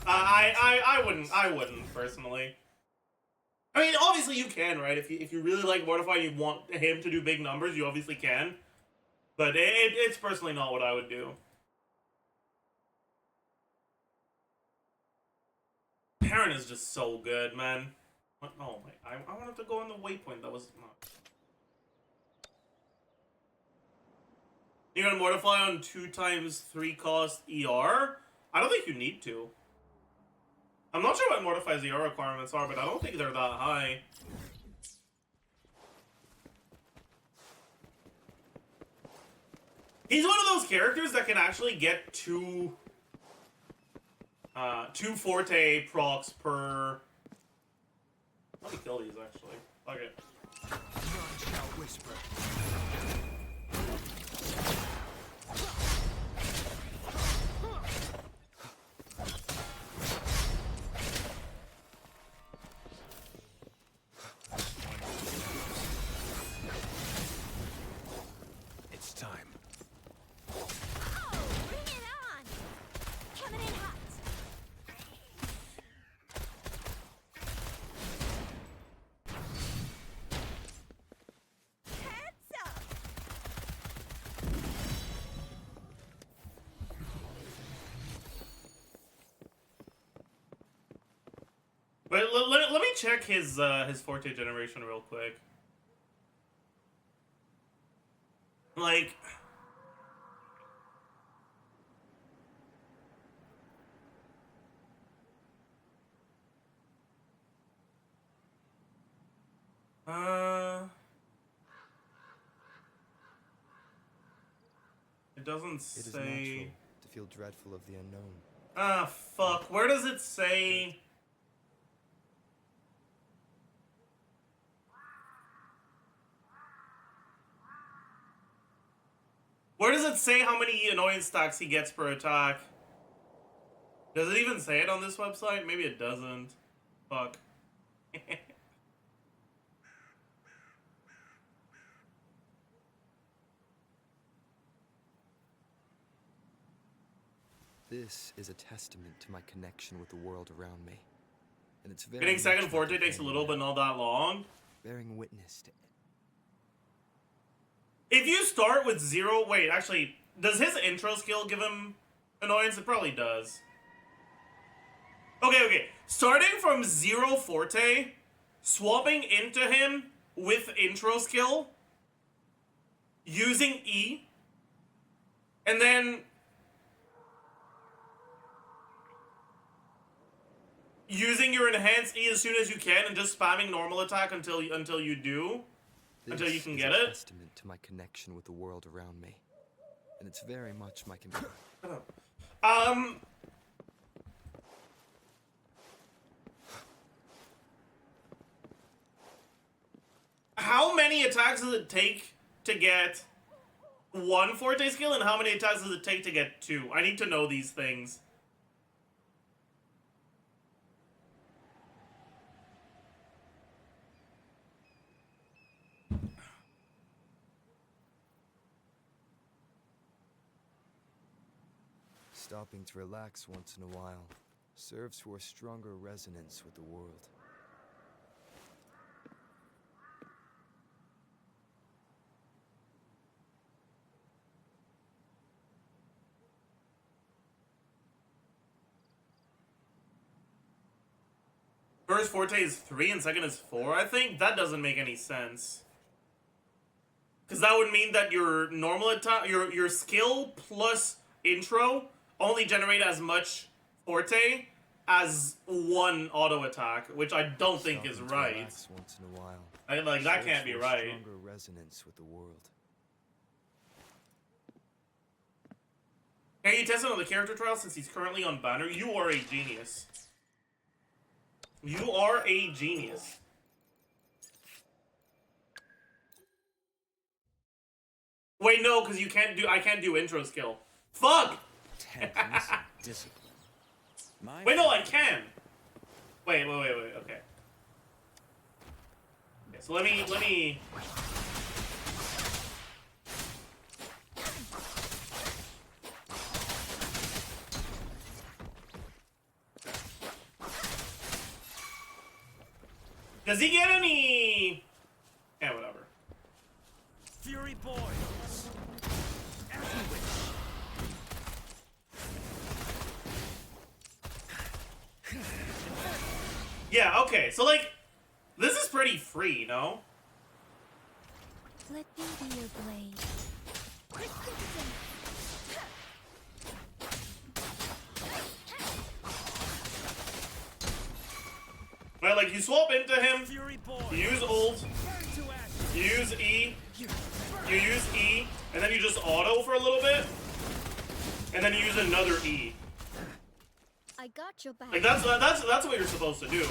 Speaker 1: I wouldn't personally. I mean, obviously you can, right? If you really like Mortify and you want him to do big numbers, you obviously can. But it's personally not what I would do. Heron is just so good, man. What? Oh my! I wanted to go on the waypoint. That was not. You're gonna Mortify on 2x3 cost ER? I don't think you need to. I'm not sure what Mortify's ER requirements are, but I don't think they're that high. He's one of those characters that can actually get two Forte procs per... Let me kill these, actually. Fuck it.
Speaker 2: None shall whisper.
Speaker 3: It's time.
Speaker 4: Oh, bring it on! Coming in hot. Heads up!
Speaker 1: Wait, let me check his Forte generation real quick. Like... It doesn't
Speaker 2: It is
Speaker 1: say...
Speaker 2: natural to feel dreadful of the unknown.
Speaker 1: Ah, fuck. Where does it say... Where does it say how many annoyance stacks he gets per attack? Does it even say it on this website? Maybe it doesn't. Fuck.
Speaker 2: This is a testament to my connection with the world around me. And it's very
Speaker 1: Getting second
Speaker 2: much
Speaker 1: Forte
Speaker 2: like
Speaker 1: takes a little but not that long.
Speaker 2: bearing witness to
Speaker 1: If you start with 0... Wait, actually, does his intro skill give him annoyance? It probably does. Okay. Starting from 0 Forte, swapping into him with intro skill, using E, and then using your enhanced E as soon as you can and just spamming normal attack until you do. Until you can get
Speaker 2: a
Speaker 1: it.
Speaker 2: testament to my connection with the world around me. And it's very much my
Speaker 1: How many attacks does it take to get 1 Forte skill, and how many attacks does it take to get 2? I need to know these things.
Speaker 2: Stopping to relax once in a while serves for a stronger resonance with the world.
Speaker 1: First Forte is 3 and second is 4, I think? That doesn't make any sense. Because that would mean that your normal attack, your skill plus intro only generate as much Forte as 1 auto attack, which I don't think is
Speaker 2: Stopping to
Speaker 1: right.
Speaker 2: relax once in a while
Speaker 1: Like that
Speaker 2: serves
Speaker 1: can't be
Speaker 2: for a
Speaker 1: right.
Speaker 2: stronger resonance with the world.
Speaker 1: Can you test him on the character trial since he's currently on banner? You are a genius. You are a genius. Wait, no, because you can't do. I can't do intro skill. Fuck.
Speaker 2: Temperance and discipline. My
Speaker 1: Wait, no, I can. Wait. Okay. Okay, so let me. Does he get any? Yeah, whatever.
Speaker 3: Fury boils. As you wish.
Speaker 1: Yeah, okay, so like, this is pretty free, no?
Speaker 4: Let me be your blade. Persistent.
Speaker 1: Right, like you swap into him,
Speaker 3: Fury boils.
Speaker 1: you use ult,
Speaker 3: Burn to ashes.
Speaker 1: you use E, you use E, and then you just auto for a little bit, and then you use another E.
Speaker 4: I got your back.
Speaker 1: Like that's what you're supposed to do.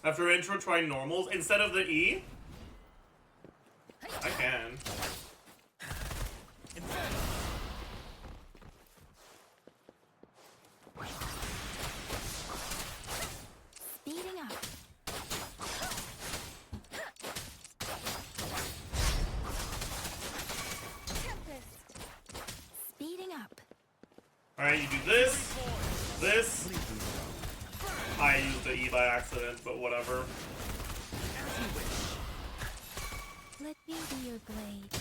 Speaker 1: After intro, try normals instead of the E. I can.
Speaker 4: Speeding up. Tempest. Speeding up.
Speaker 1: All right, you do this, this. I used the E by accident, but whatever.
Speaker 4: Let me be your blade.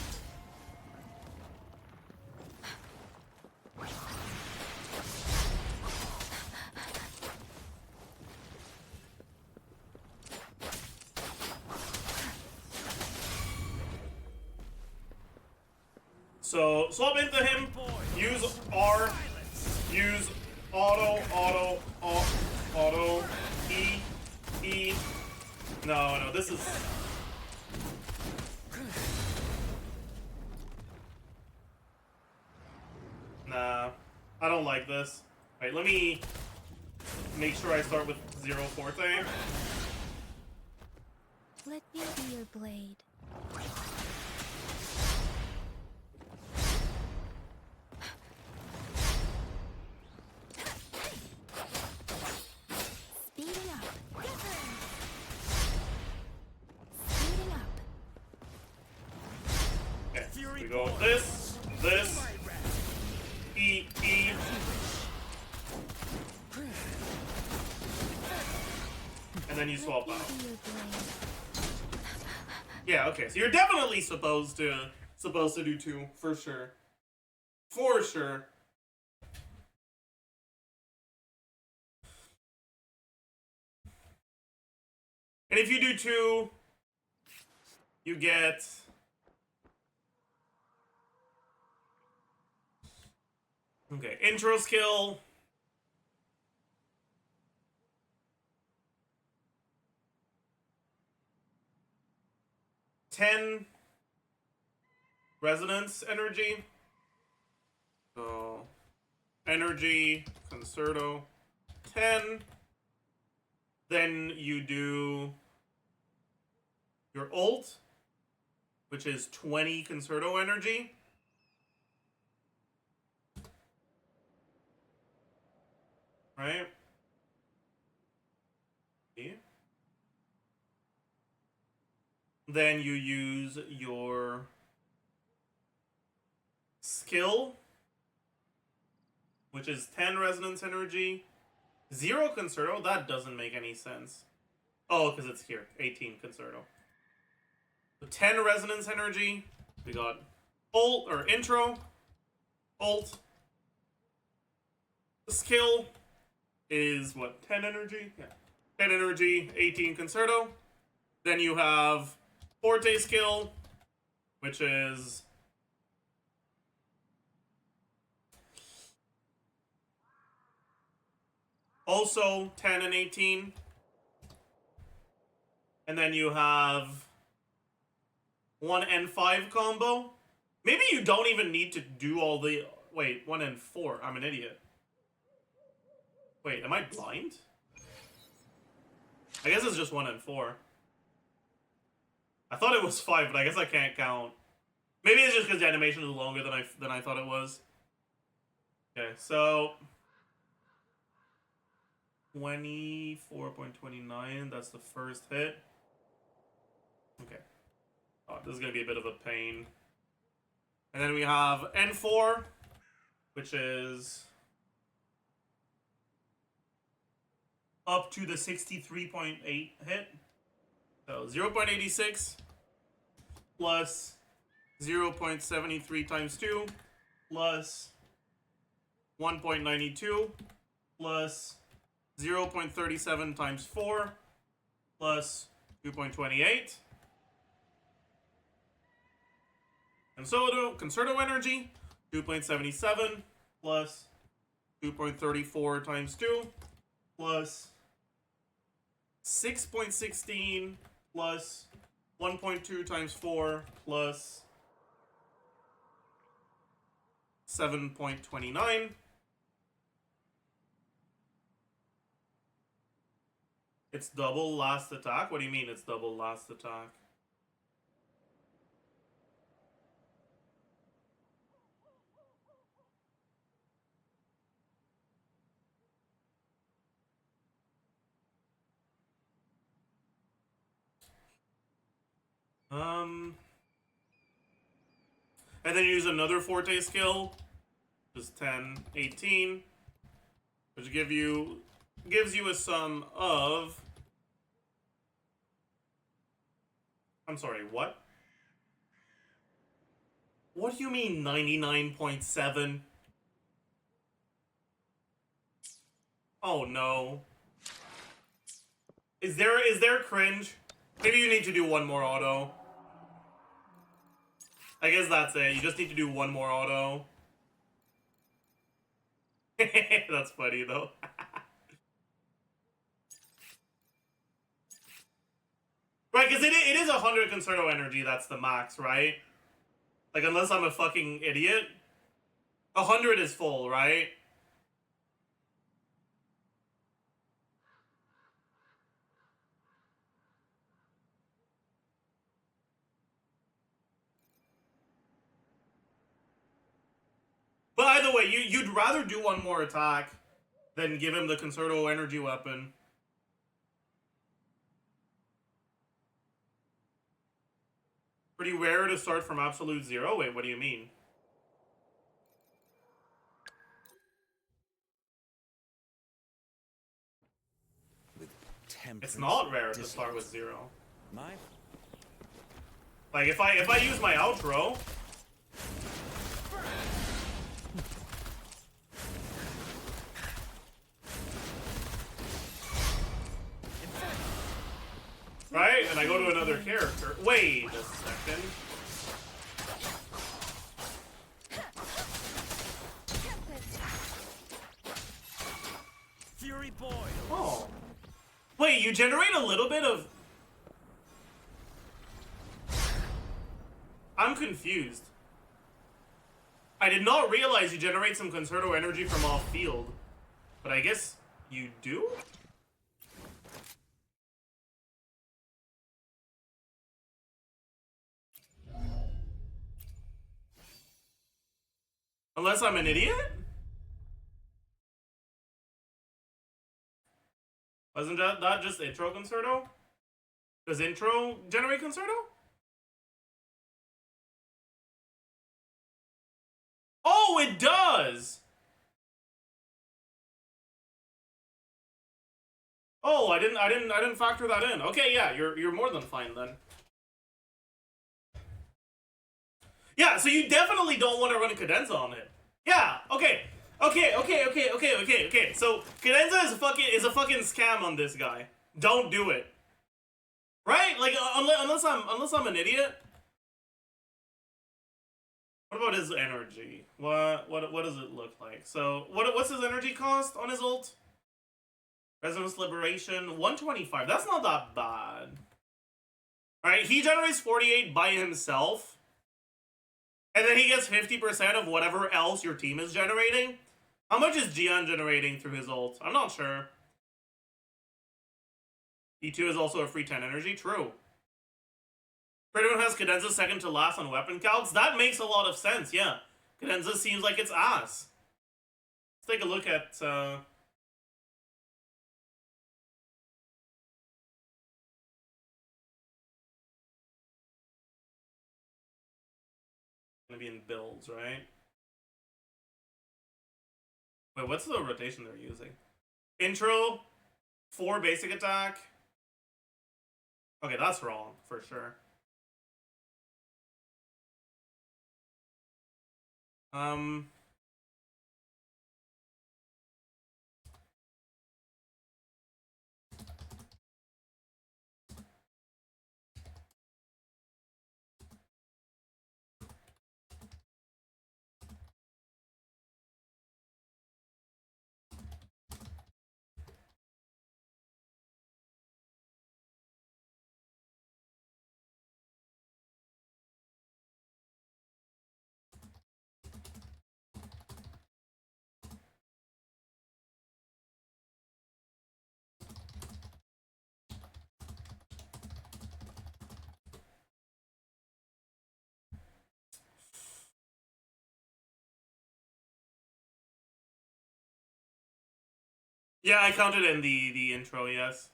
Speaker 1: So swap into him, use R, use auto, E. No, this is. Nah, I don't like this. Wait, let me make sure I start with 0 Forte.
Speaker 4: Let me be your blade. Speeding up. Speeding up.
Speaker 1: Okay, so we go this, E. And then you swap
Speaker 4: Let
Speaker 1: out.
Speaker 4: me be your blade.
Speaker 1: Yeah, okay, so you're definitely supposed to do 2, for sure. For sure. And if you do 2, you get okay, intro skill. Ten resonance energy. So energy, concerto, 10. Then you do your ult, which is 20 concerto energy. Right? Yeah. Then you use your skill, which is 10 resonance energy. 0 concerto? That doesn't make any sense. Oh, because it's here. 18 concerto. So 10 resonance energy. We got ult, or intro. Ult. The skill is, what, 10 energy? Yeah. 10 energy, 18 concerto. Then you have Forte skill, which is Also 10 and 18. And then you have 1 and 5 combo. Maybe you don't even need to do all the... Wait, 1 and 4. I'm an idiot. Wait, am I blind? I guess it's just 1 and 4. I thought it was 5, but I guess I can't count. Maybe it's just because the animation is longer than I thought it was. Okay, so 24.29. That's the first hit. Okay. Oh, this is gonna be a bit of a pain. And then we have N4, which is up to the 63.8 hit. So 0.86 plus 0.73 times 2 plus 1.92 plus 0.37 times 4 plus 2.28. Concerto energy, 2.77 plus 2.34 times 2 plus 6.16 plus 1.2 times 4 plus 7.29. It's double last attack? What do you mean it's double last attack? And then you use another Forte skill, which is 10, 18, which gives you a sum of... I'm sorry, what? What do you mean 99.7? Oh no. Is there cringe? Maybe you need to do one more auto. I guess that's it. You just need to do one more auto. That's funny though. Right, because it is 100 Concerto energy, that's the max, right? Like, unless I'm a fucking idiot. 100 is full, right? But either way, you'd rather do one more attack than give him the Concerto energy weapon. Pretty rare to start from absolute zero? Wait, what do you mean? It's not rare to start with zero. Like if I use my outro, right? And I go to another character. Wait a second.
Speaker 3: Fury boy.
Speaker 1: Oh. Wait, you generate a little bit of... I'm confused. I did not realize you generate some Concerto energy from off field. But I guess you do? Unless I'm an idiot? Wasn't that just intro Concerto? Does intro generate Concerto? Oh, it does! Oh, I didn't factor that in. Okay, yeah, you're more than fine then. Yeah, so you definitely don't want to run a cadenza on it. Yeah, okay. Okay. So cadenza is a fucking scam on this guy. Don't do it. Right? Like unless I'm an idiot. What about his energy? What does it look like? So what's his energy cost on his ult? Resonance Liberation, 125. That's not that bad. Alright, he generates 48 by himself. And then he gets 50% of whatever else your team is generating. How much is Gian generating through his ult? I'm not sure. E2 is also a free 10 energy. True. Pretty one has Cadenza second to last on weapon counts. That makes a lot of sense, yeah. Cadenza seems like it's ass. Let's take a look at... Gonna be in builds, right? Wait, what's the rotation they're using? Intro, 4 basic attack. Okay, that's wrong, for sure. Yeah, I counted in the intro, yes.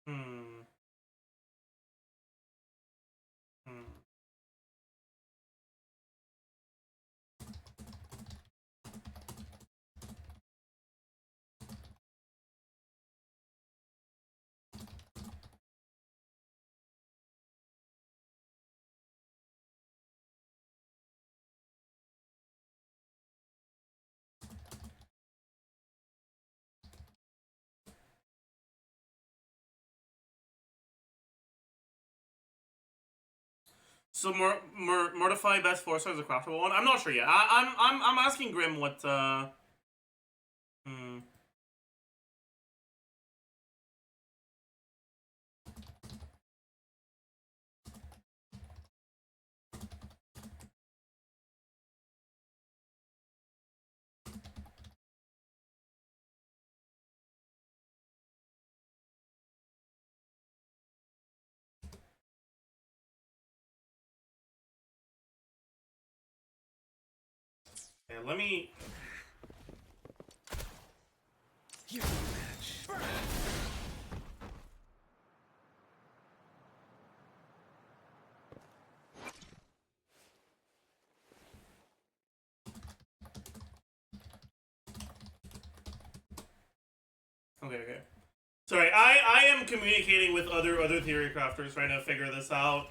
Speaker 1: Hmm. So Mortify best 4-star is a craftable one. I'm not sure yet. I'm asking Grim what hmm. Yeah, let me. Okay. Sorry, I am communicating with other theory crafters trying to figure this out.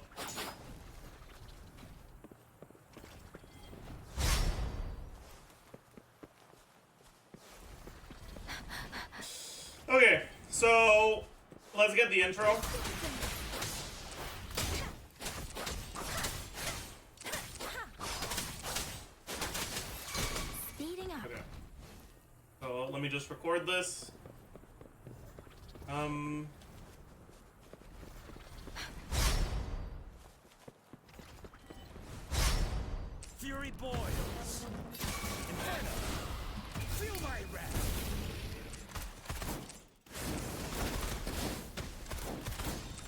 Speaker 1: Okay, so let's get the intro.
Speaker 4: Speeding up.
Speaker 1: Okay. So let me just record this.
Speaker 3: Fury boils. Inferno. Feel my wrath.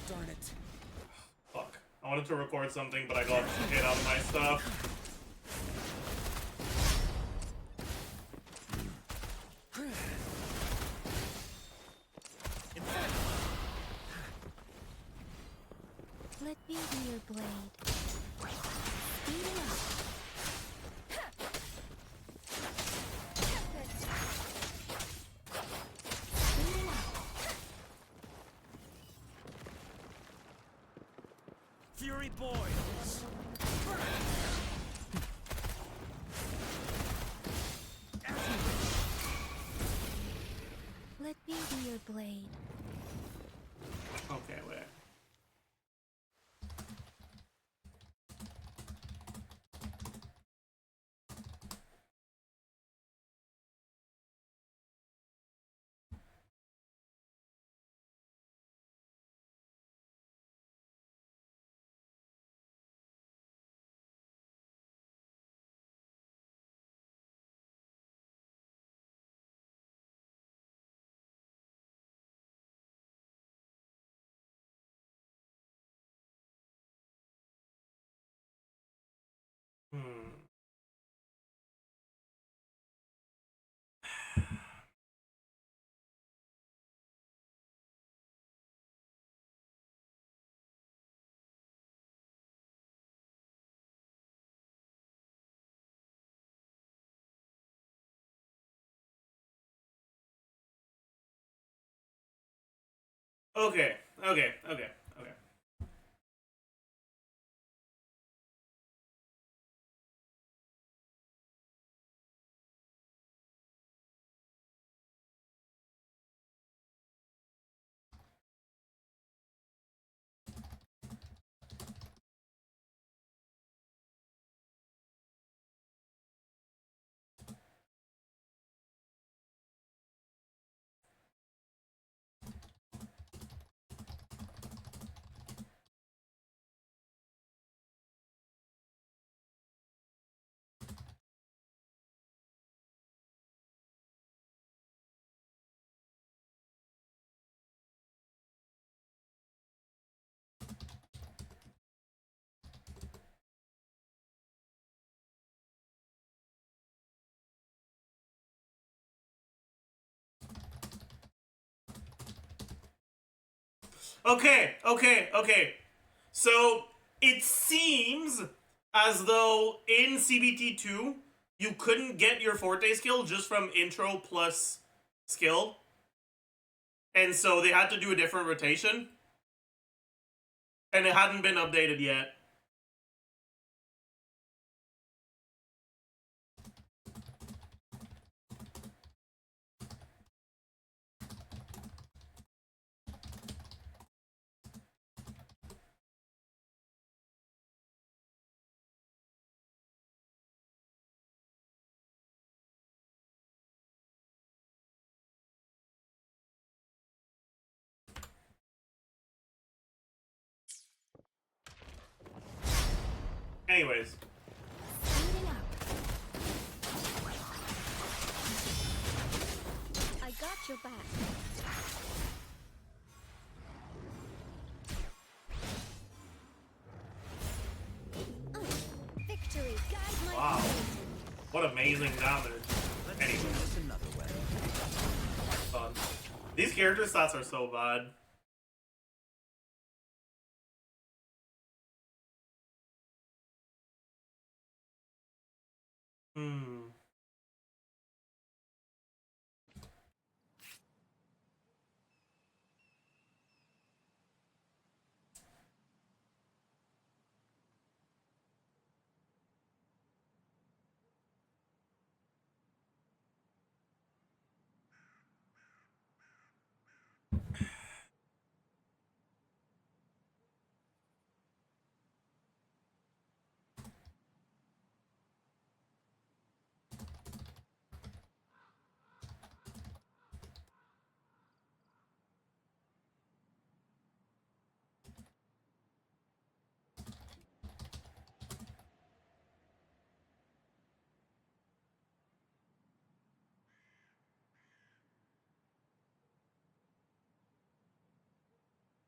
Speaker 3: Darn it.
Speaker 1: Fuck. I wanted to record something, but I got hit on my stuff.
Speaker 4: Let me be your blade. Speeding up. Speeding up.
Speaker 3: Fury boils.
Speaker 4: Let me be your blade.
Speaker 1: Okay, wait. Okay. Okay. So it seems as though in CBT2 you couldn't get your Forte skill just from intro plus skill. And so they had to do a different rotation. And it hadn't been updated yet. Anyways.
Speaker 4: Speeding up. I got your back. Victory, guide my
Speaker 1: Wow.
Speaker 4: blade.
Speaker 1: What amazing damage. Anyways.
Speaker 3: Another way.
Speaker 1: Fun. These character stats are so bad.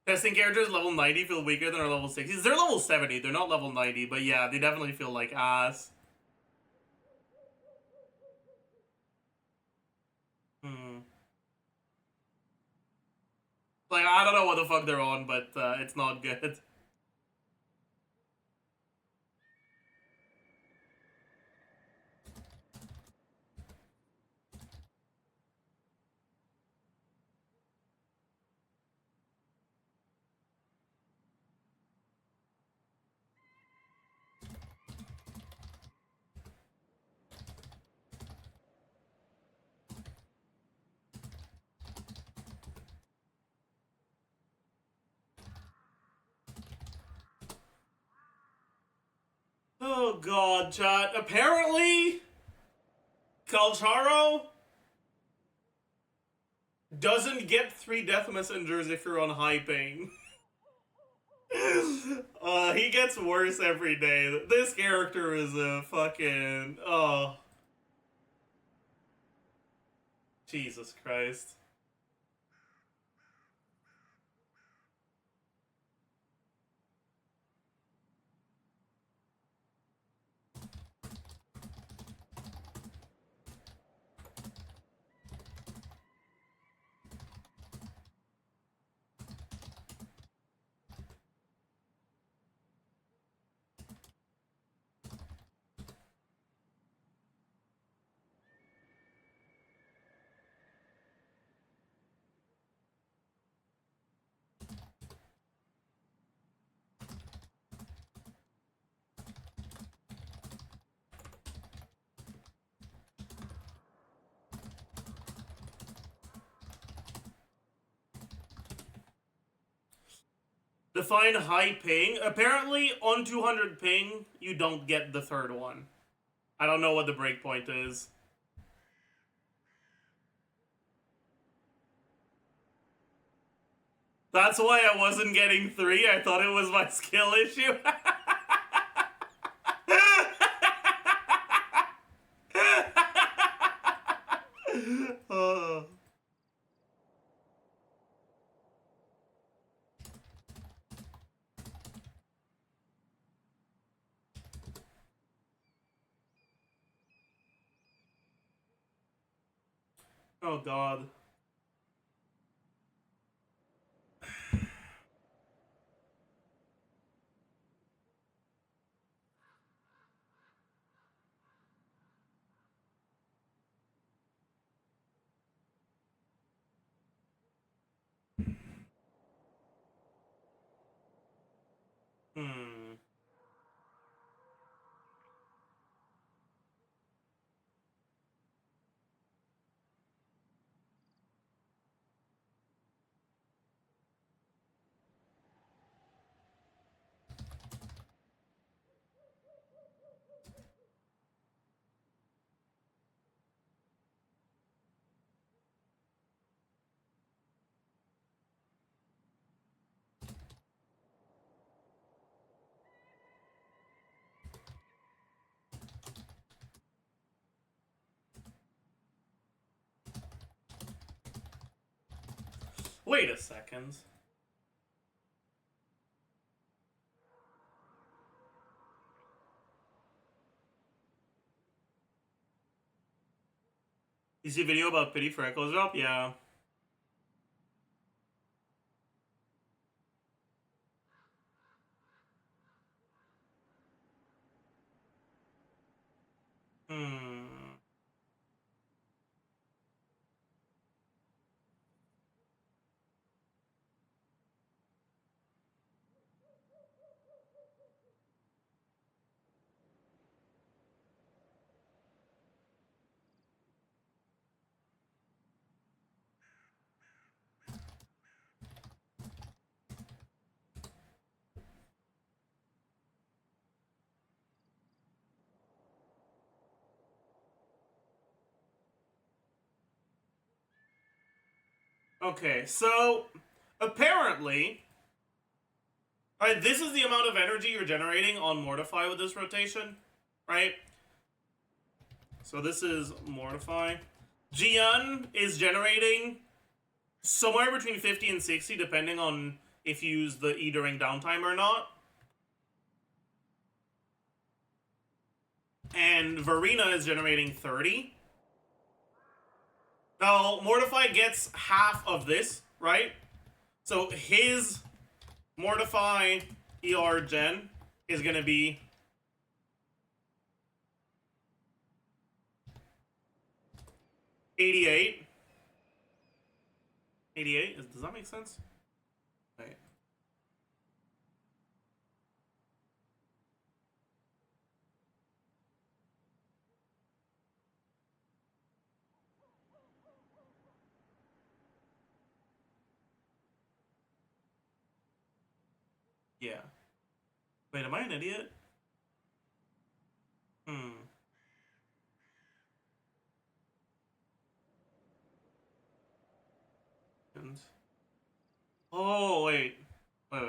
Speaker 1: Testing characters level 90 feel weaker than our level 60s. They're level 70. They're not level 90, but yeah, they definitely feel like ass. Like, I don't know what the fuck they're on, but it's not good. Oh god, chat. Apparently, Calcharo doesn't get 3 death messengers if you're on high ping. He gets worse every day. This character is a fucking... Oh. Jesus Christ. Define high ping. Apparently, on 200 ping, you don't get the third one. I don't know what the breakpoint is. That's why I wasn't getting 3. I thought it was my skill issue. Oh. Oh god. Hmm. Wait a second. You see a video about pity for Echo's drop? Yeah. Hmm. Okay, so apparently, alright, this is the amount of energy you're generating on Mortify with this rotation, right? So this is Mortify. Jian is generating somewhere between 50 and 60, depending on if you use the E during downtime or not. And Verena is generating 30. Now, Mortify gets half of this, right? So his Mortify ER gen is going to be 88. 88? Does that make sense? Wait. Yeah. Wait, am I an idiot? And... Oh, wait. Wait.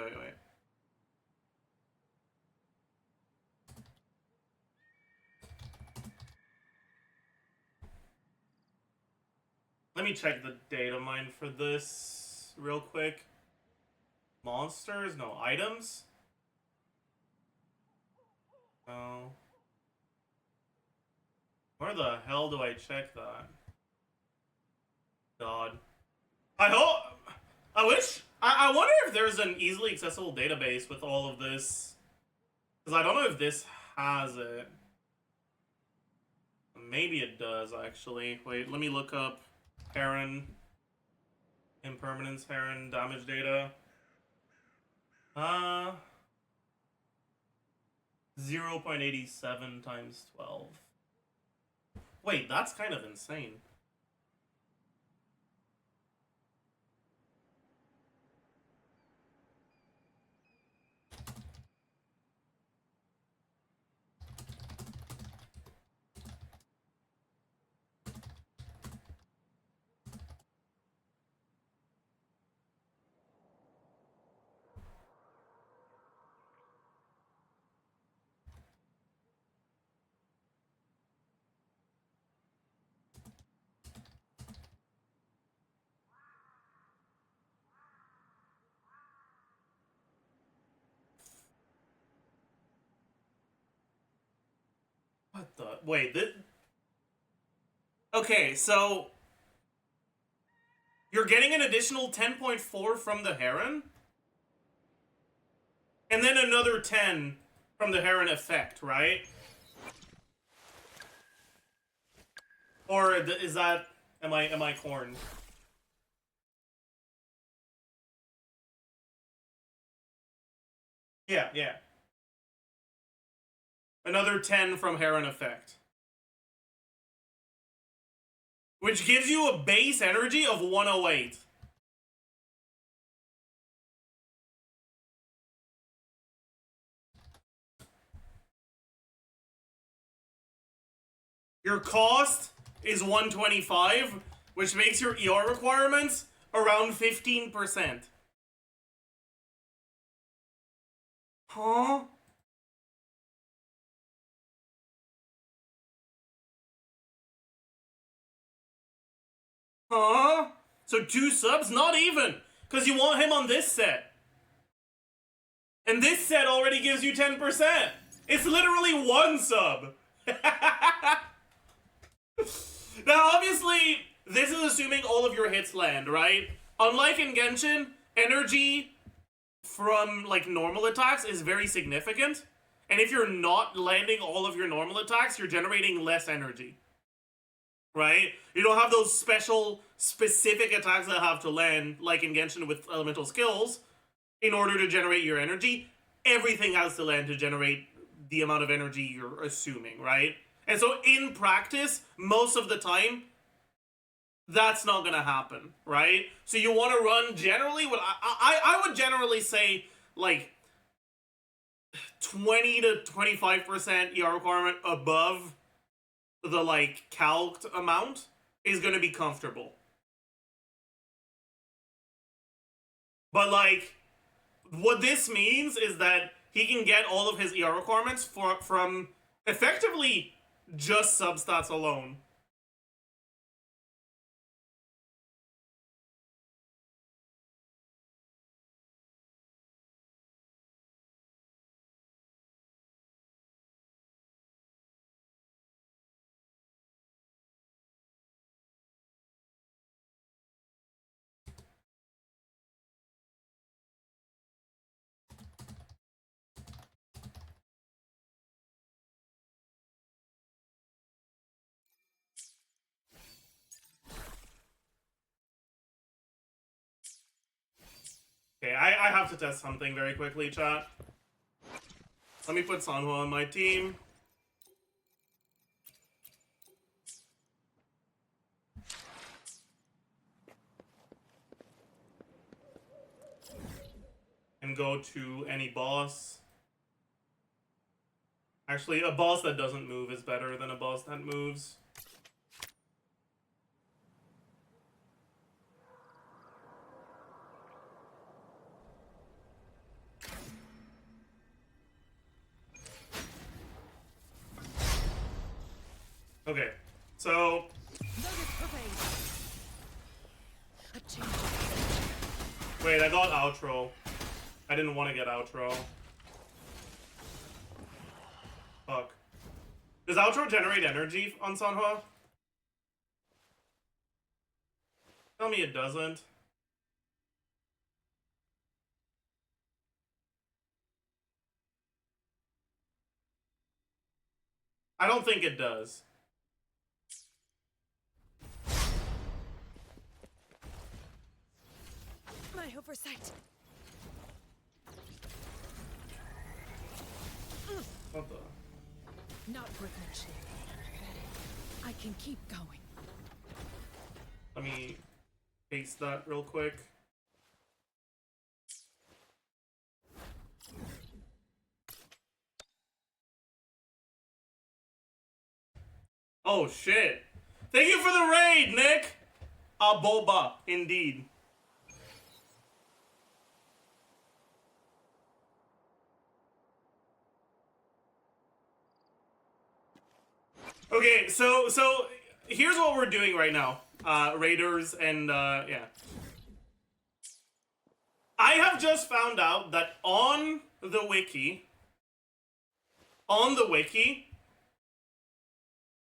Speaker 1: Let me check the data mine for this real quick. Monsters? No. Items? No. Where the hell do I check that? God. I wonder if there's an easily accessible database with all of this. Because I don't know if this has it. Maybe it does, actually. Wait, let me look up Heron. Impermanence Heron damage data. 0.87 times 12. Wait, that's kind of insane. What the? Wait, this... Okay, so... You're getting an additional 10.4 from the Heron? And then another 10 from the Heron effect, right? Or is that... Am I corned? Yeah. Another 10 from Heron effect. Which gives you a base energy of 108. Your cost is 125, which makes your ER requirements around 15%. Huh? Huh? So 2 subs? Not even! Because you want him on this set. And this set already gives you 10%! It's literally 1 sub! Now, obviously, this is assuming all of your hits land, right? Unlike in Genshin, energy from, like, normal attacks is very significant. And if you're not landing all of your normal attacks, you're generating less energy. Right? You don't have those special, specific attacks that have to land, like in Genshin with elemental skills, in order to generate your energy. Everything has to land to generate the amount of energy you're assuming, right? And so in practice, most of the time, that's not gonna happen, right? So you want to run generally, what I would generally say, like, 20 to 25% ER requirement above the, like, calced amount is gonna be comfortable. But, like, what this means is that he can get all of his ER requirements from effectively just substats alone. Okay, I have to test something very quickly, chat. Let me put Sanhua on my team. And go to any boss. Actually, a boss that doesn't move is better than a boss that moves. Okay, so wait, I got outro. I didn't want to get outro. Fuck. Does outro generate energy on Sanhua? Tell me it doesn't. I don't think it does.
Speaker 5: My oversight.
Speaker 1: What the?
Speaker 5: Not workmanship. I can keep going.
Speaker 1: Let me paste that real quick. Oh shit. Thank you for the raid, Nick! Boba, indeed. Okay, so here's what we're doing right now, Raiders and yeah. I have just found out that on the wiki,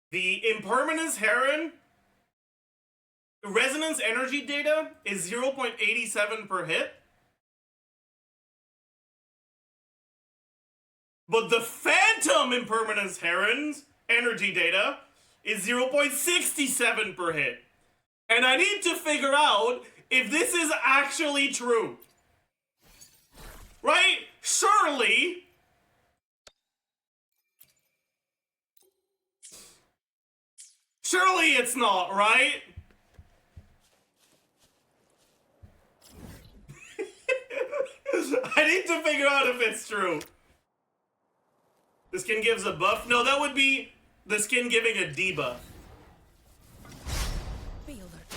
Speaker 1: the Impermanence Heron resonance energy data is 0.87 per hit. But the Phantom Impermanence Heron's energy data is 0.67 per hit. And I need to figure out if this is actually true. Right? Surely it's not, right? I need to figure out if it's true. The skin gives a buff? No, that would be the skin giving a debuff.
Speaker 5: Be alert.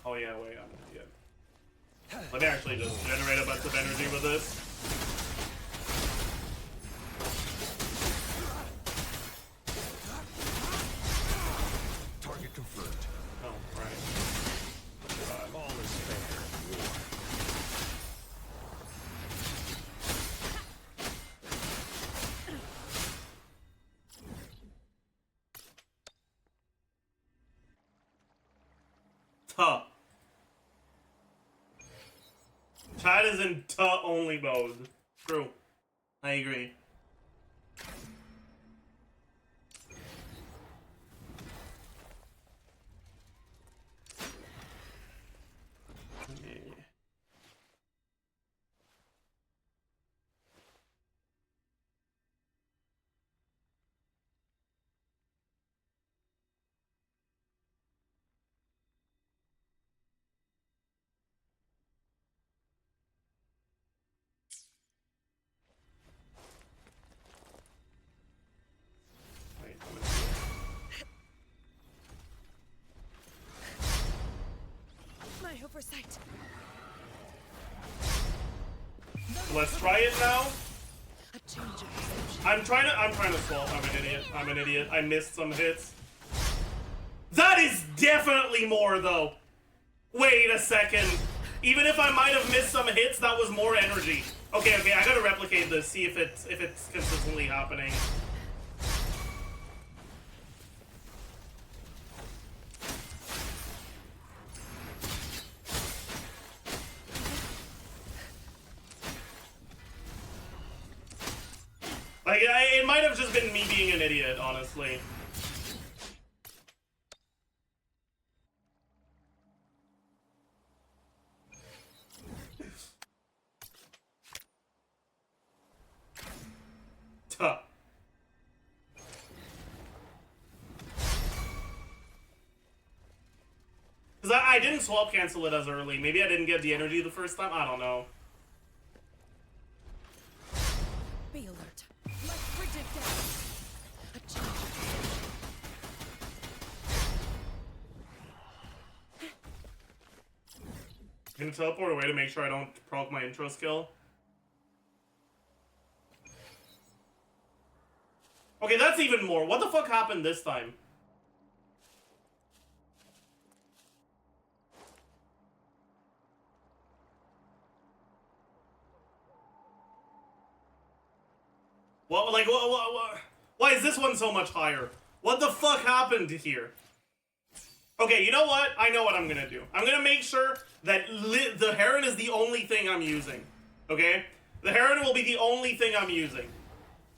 Speaker 1: Oh yeah, wait, I'm an idiot. Let me actually just generate a bunch of energy with this.
Speaker 3: Target confirmed.
Speaker 1: Oh, right.
Speaker 3: All is fair.
Speaker 1: Tuh. Chat is in tuh only mode. True. I agree. Wait, I'm gonna see
Speaker 5: My oversight.
Speaker 1: it. Let's try it now.
Speaker 5: A change of perception.
Speaker 1: I'm trying to swallow. I'm an idiot. I missed some hits. That is definitely more though. Wait a second. Even if I might have missed some hits, that was more energy. Okay, I gotta replicate this, see if it's consistently happening. Like, it might have just been me being an idiot, honestly. Huh. Because I didn't swap cancel it as early. Maybe I didn't get the energy the first time. I don't know.
Speaker 5: Be alert. Like predicted. A change of perception.
Speaker 1: I'm gonna teleport away to make sure I don't proc my intro skill. Okay, that's even more. What the fuck happened this time? What, like, what, why is this one so much higher? What the fuck happened here? Okay, you know what? I know what I'm gonna do. I'm gonna make sure that the heron is the only thing I'm using. Okay? The heron will be the only thing I'm using.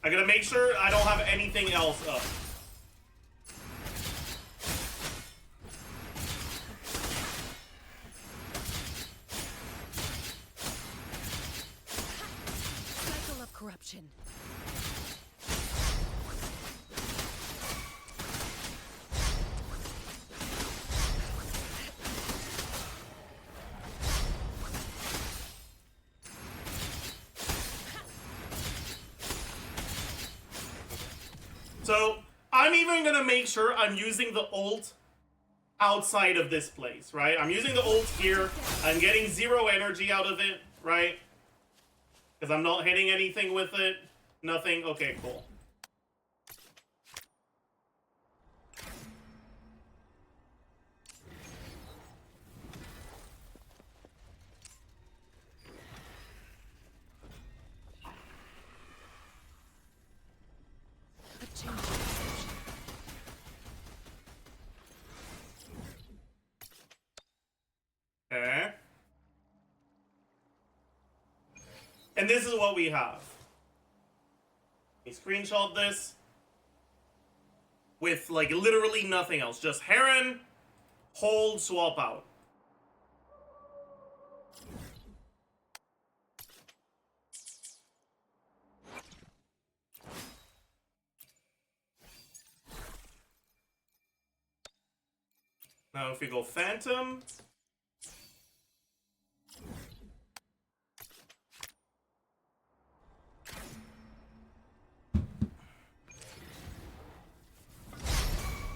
Speaker 1: I gotta make sure I don't have anything else up.
Speaker 5: Cycle of corruption.
Speaker 1: So, I'm even gonna make sure I'm using the ult outside of this place, right? I'm using the ult here. I'm getting 0 energy out of it, right? Because I'm not hitting anything with it. Nothing. Okay, cool.
Speaker 5: A change of perception.
Speaker 1: Okay. And this is what we have. We screenshot this with, like, literally nothing else. Just heron, hold, swap out. Now if we go phantom.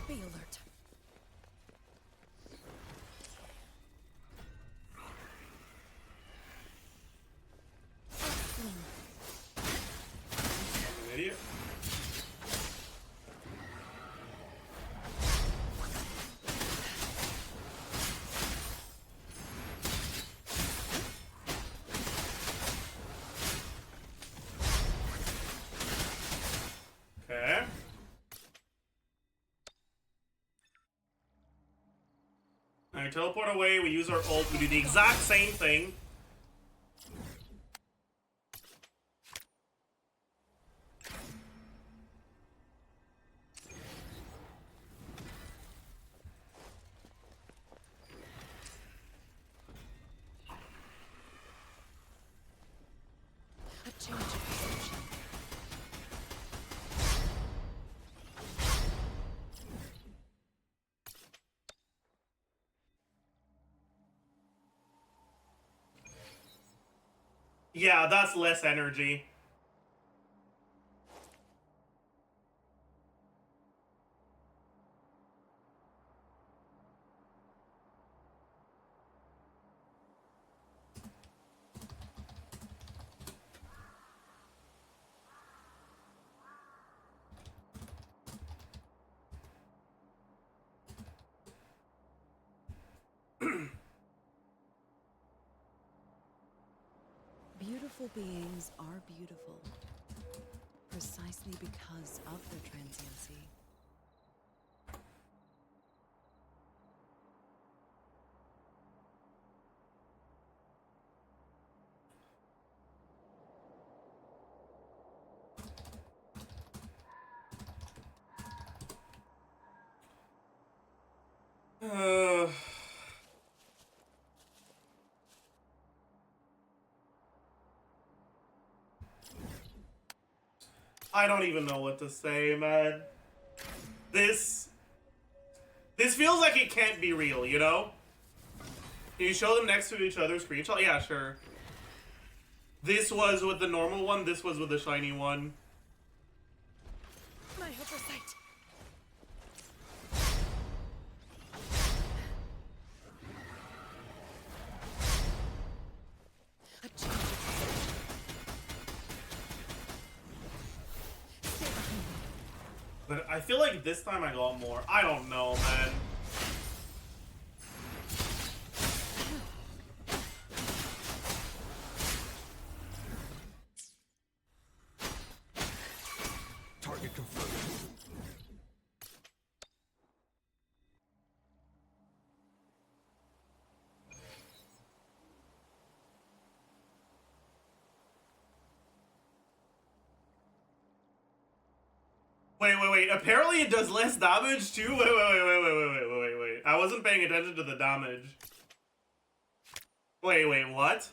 Speaker 5: Be alert.
Speaker 1: I'm an idiot. Okay. Now we teleport away, we use our ult, we do the exact same thing.
Speaker 5: A change of perception.
Speaker 1: Yeah, that's less energy.
Speaker 5: Beautiful beings are beautiful, precisely because of their transiency.
Speaker 1: Uh, I don't even know what to say, man. This feels like it can't be real, you know? Can you show them next to each other screenshot? Yeah, sure. This was with the normal one, this was with the shiny one.
Speaker 5: My oversight. A change of Stay behind me.
Speaker 1: But I feel like this time I got more. I don't know, man.
Speaker 3: Target confirmed.
Speaker 1: Wait. Apparently it does less damage too? Wait. I wasn't paying attention to the damage. Wait, what?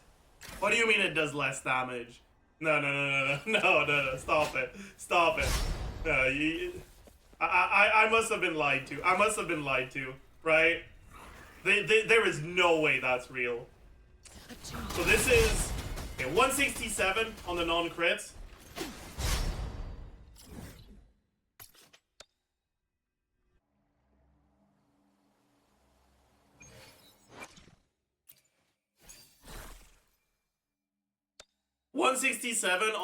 Speaker 1: What do you mean it does less damage? No. Stop it. I must have been lied to. Right? There is no way that's real.
Speaker 5: A change.
Speaker 1: So this is 167 on the non-crits. $167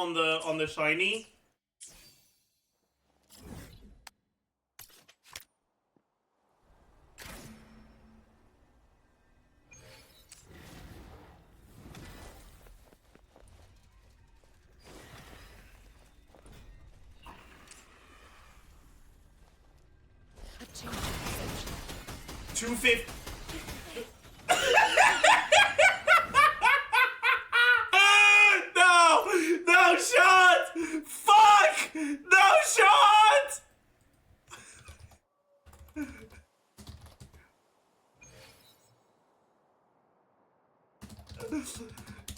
Speaker 1: on the shiny.
Speaker 5: A change of perception.
Speaker 1: 250. No shot! Fuck! No shot!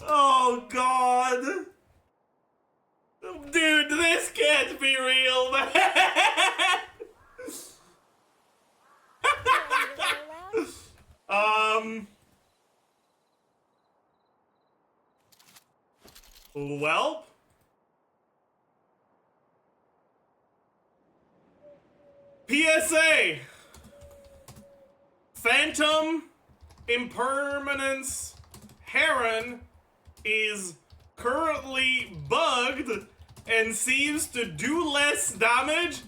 Speaker 1: Oh god! Dude, this can't be real, man! Well, PSA Phantom Impermanence Heron is currently bugged and seems to do less damage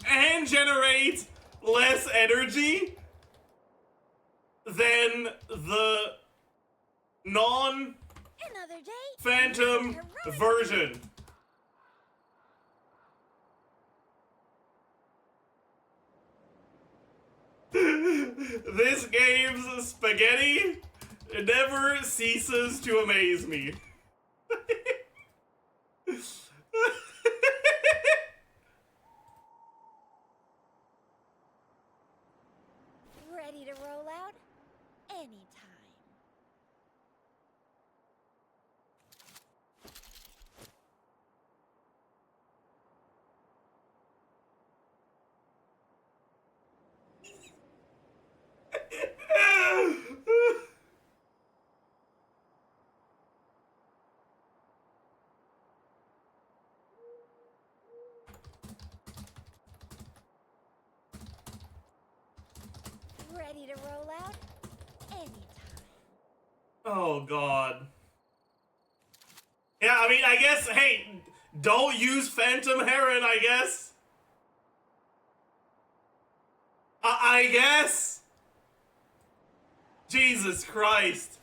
Speaker 1: and generate less energy than the non
Speaker 4: Another day.
Speaker 1: Phantom version. This game's spaghetti never ceases to amaze me.
Speaker 4: Ready to roll out? Anytime. Ready to roll out? Anytime.
Speaker 1: Oh god. Yeah, I mean, I guess, hey, don't use Phantom Heron, I guess. I guess. Jesus Christ.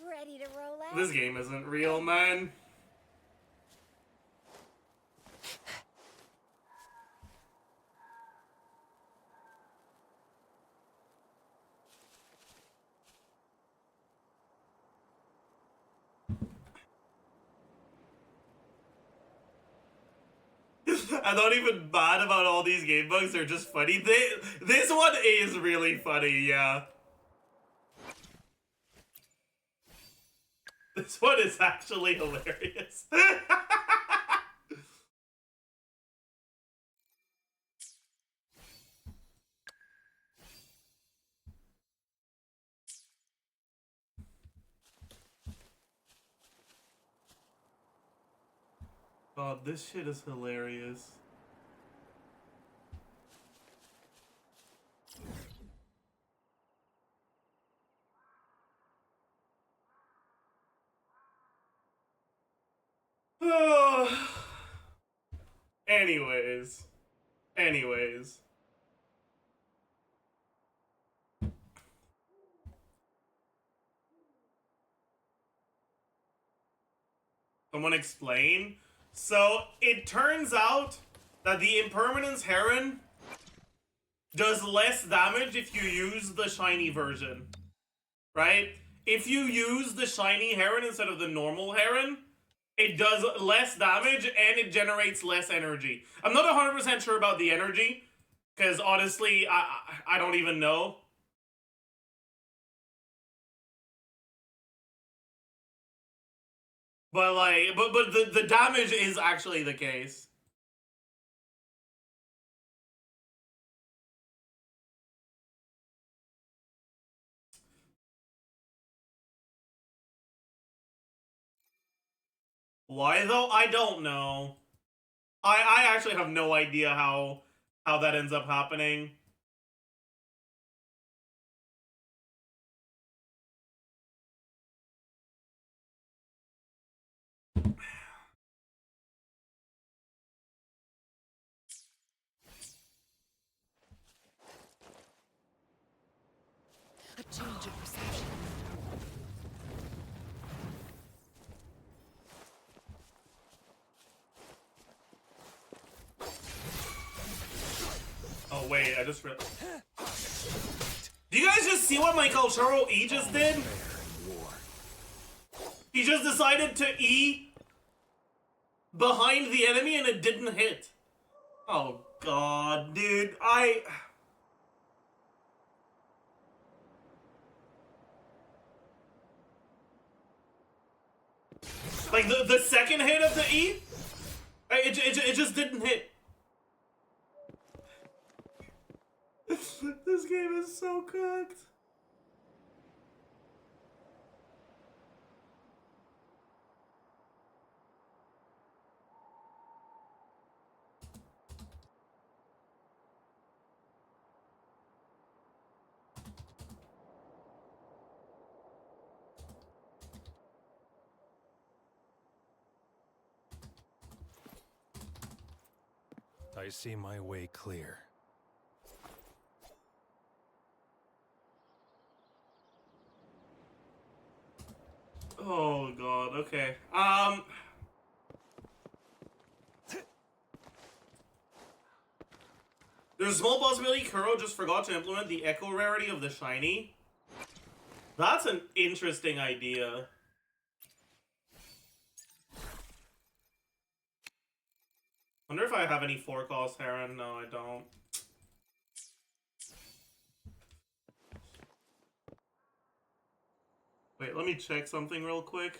Speaker 4: Ready to roll out?
Speaker 1: This game isn't real, man. I'm not even mad about all these game bugs. They're just funny. This one is really funny, yeah. This one is actually hilarious. God, this shit is hilarious. Anyways. Someone explain? So, it turns out that the Impermanence Heron does less damage if you use the shiny version. Right? If you use the shiny Heron instead of the normal Heron, it does less damage and it generates less energy. I'm not 100% sure about the energy, because honestly, I don't even know. But like, but the damage is actually the case. Why though? I don't know. I actually have no idea how that ends up happening.
Speaker 5: A change of perception.
Speaker 1: Oh wait, I just realized. Do you guys just see what my Cultural E just did? He just decided to E behind the enemy and it didn't hit. Oh god, dude, like the second hit of the E, it just didn't hit. This game is so cooked.
Speaker 3: I see my way clear.
Speaker 1: Oh god, okay. There's a small possibility Kuro just forgot to implement the echo rarity of the shiny. That's an interesting idea. Wonder if I have any 4-cost Heron. No, I don't. Wait, let me check something real quick.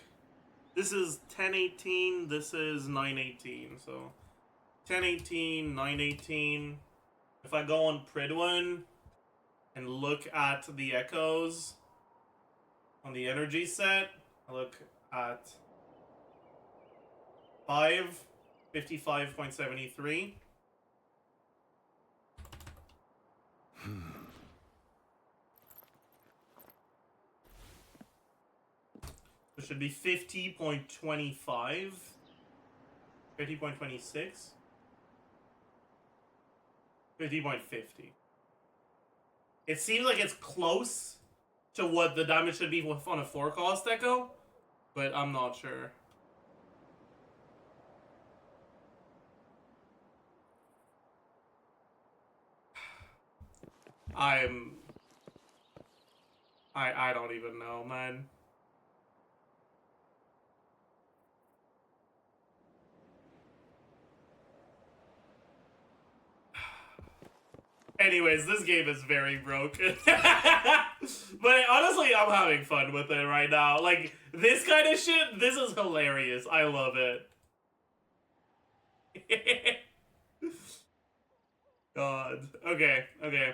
Speaker 1: This is 1018, this is 918, so 1018, 918. If I go on Pridwin and look at the echoes on the energy set, I look at 55.73. It should be 50.25, 50.26, 50.50. It seems like it's close to what the damage should be on a 4-cost echo, but I'm not sure. I don't even know, man. Anyways, this game is very broken. But honestly, I'm having fun with it right now. Like, this kind of shit, this is hilarious. I love it. God. Okay, okay.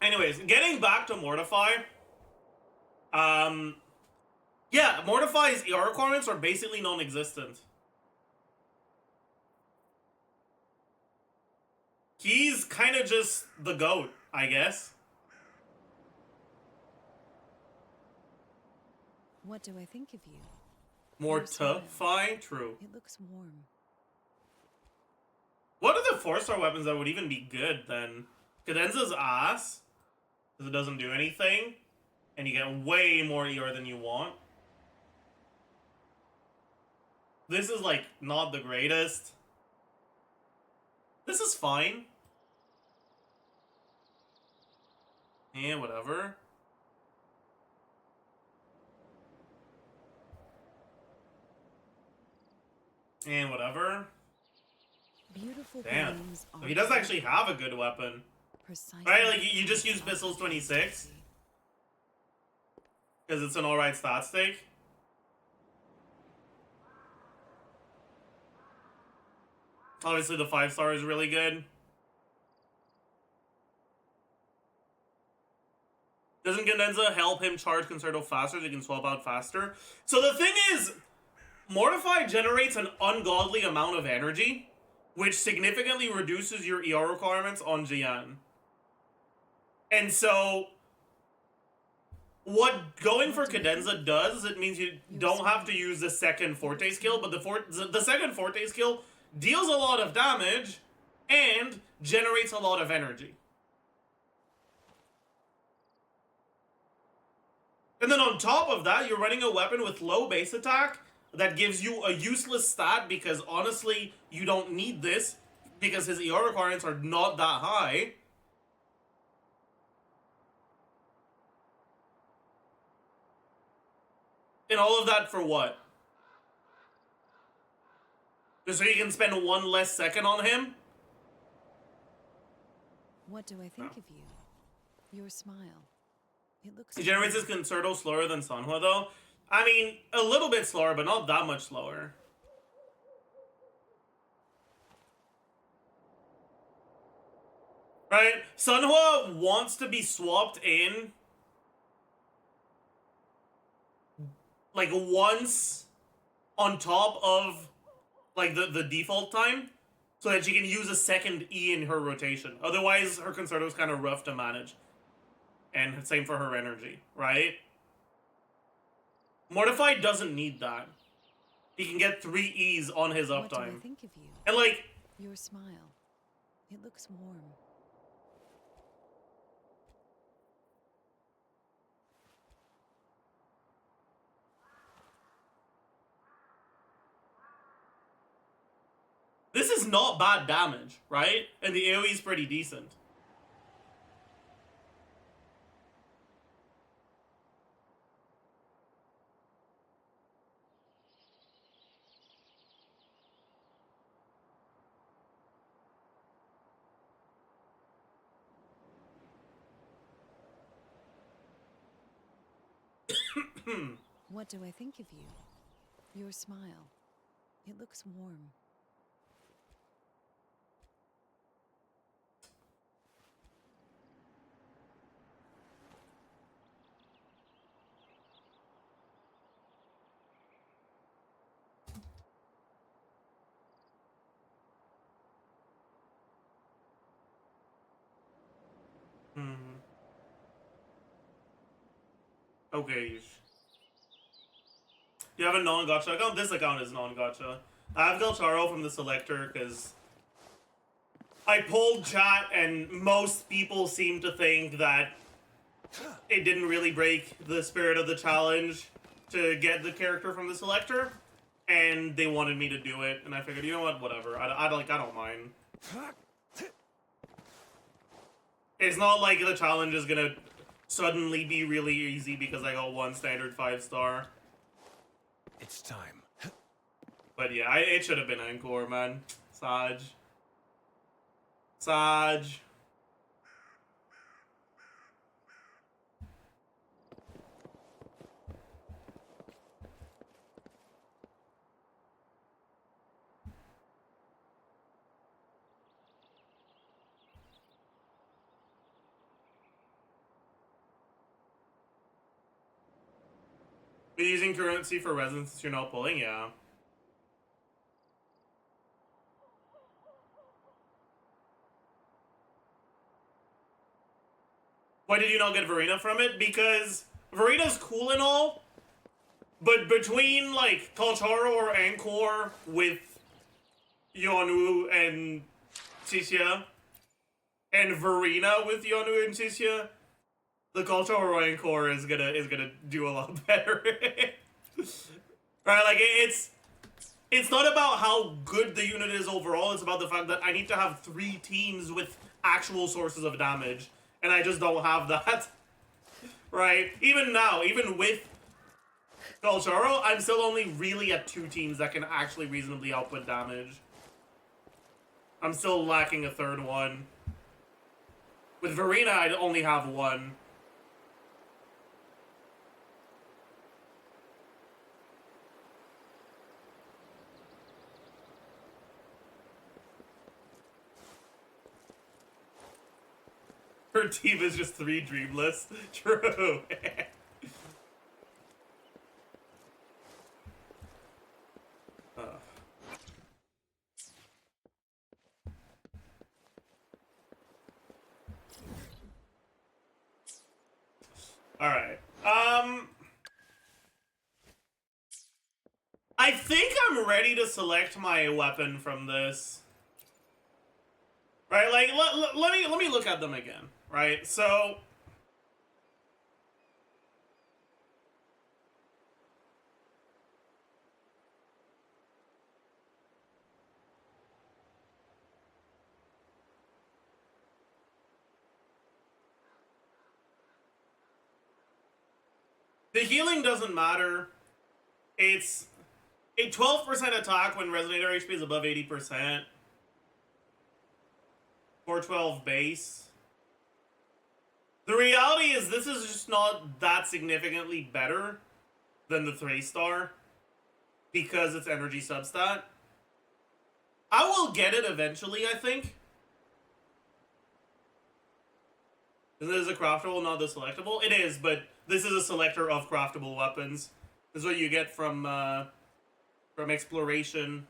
Speaker 1: Anyways, getting back to Mortify. Yeah, Mortify's ER requirements are basically non-existent. He's kind of just the GOAT, I guess.
Speaker 5: What do I think of you?
Speaker 1: Mortify? True.
Speaker 5: It looks warm.
Speaker 1: What are the 4-star weapons that would even be good, then? Cadenza's ass, because it doesn't do anything, and you get way more ER than you want. This is, like, not the greatest. This is fine. Yeah, whatever. And whatever.
Speaker 5: Beautiful
Speaker 1: Damn.
Speaker 5: beings
Speaker 1: So he does actually have a good weapon.
Speaker 5: precisely
Speaker 1: Right, like, you just use Pistols 26? Because it's an alright stat stake. Obviously the 5-star is really good. Doesn't Cadenza help him charge Concerto faster so he can swap out faster? So the thing is, Mortify generates an ungodly amount of energy, which significantly reduces your ER requirements on GN. And so, what going for Cadenza does, it means you don't have to use the second Forte skill, but the second Forte skill deals a lot of damage and generates a lot of energy. And then on top of that, you're running a weapon with low base attack that gives you a useless stat because honestly, you don't need this because his ER requirements are not that high. And all of that for what? Just so you can spend one less second on him?
Speaker 5: What do I think of you? Your smile. It looks
Speaker 1: He generates his Concerto slower than Sanhua though. I mean, a little bit slower, but not that much slower. Right? Sanhua wants to be swapped in like once on top of like the default time so that she can use a second E in her rotation. Otherwise, her Concerto is kind of rough to manage. And same for her energy, right? Mortify doesn't need that. He can get 3 E's on his
Speaker 5: What do I
Speaker 1: uptime.
Speaker 5: think of you?
Speaker 1: And like,
Speaker 5: Your smile. It looks warm.
Speaker 1: this is not bad damage, right? And the AoE is pretty decent.
Speaker 5: What do I think of you? Your smile. It looks warm.
Speaker 1: Okay. You have a non-gacha account? This account is non-gacha. I have Galcharo from the selector because I polled chat and most people seem to think that it didn't really break the spirit of the challenge to get the character from the selector, and they wanted me to do it, and I figured, you know what, whatever. I don't mind. It's not like the challenge is gonna suddenly be really easy because I got 1 standard 5-star.
Speaker 3: It's time.
Speaker 1: But yeah, it should have been Encore, man. Saj. Saj. Be using currency for residents you're not pulling, yeah. Why did you not get Verena from it? Because Verena's cool and all, but between like Kalcharo or Encore with Yonu and Cisia, and Verena with Yonu and Cisia, the Kalcharo Encore is gonna do a lot better. Right, like it's not about how good the unit is overall, it's about the fact that I need to have 3 teams with actual sources of damage, and I just don't have that. Right? Even now, even with Kalcharo, I'm still only really at 2 teams that can actually reasonably output damage. I'm still lacking a 3rd one. With Verena, I only have 1. Her team is just 3 Dreamless. True. Alright. I think I'm ready to select my weapon from this. Right, like, let me look at them again. Right, so the healing doesn't matter. It's a 12% attack when Resonator HP is above 80%. 412 base. The reality is this is just not that significantly better than the 3-star because it's energy substat. I will get it eventually, I think. This is a craftable, not the selectable. It is, but this is a selector of craftable weapons. This is what you get from exploration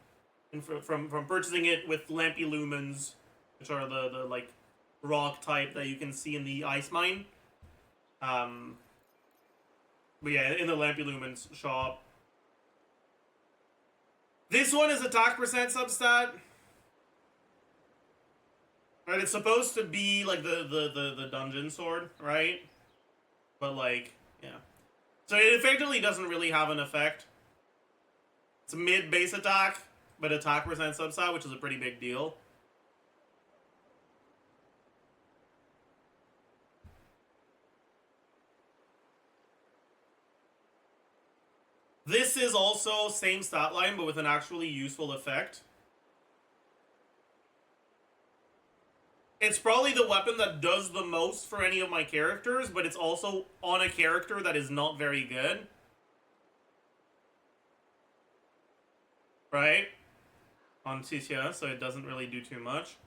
Speaker 1: and from purchasing it with Lampy Lumens, which are the like rock type that you can see in the ice mine. But yeah, in the Lampy Lumens shop. This one is attack percent substat. Right, it's supposed to be like the dungeon sword, right? But like, yeah. So it effectively doesn't really have an effect. It's a mid-base attack, but attack percent substat, which is a pretty big deal. This is also same stat line, but with an actually useful effect. It's probably the weapon that does the most for any of my characters, but it's also on a character that is not very good. Right? On Cisia, so it doesn't really do too much.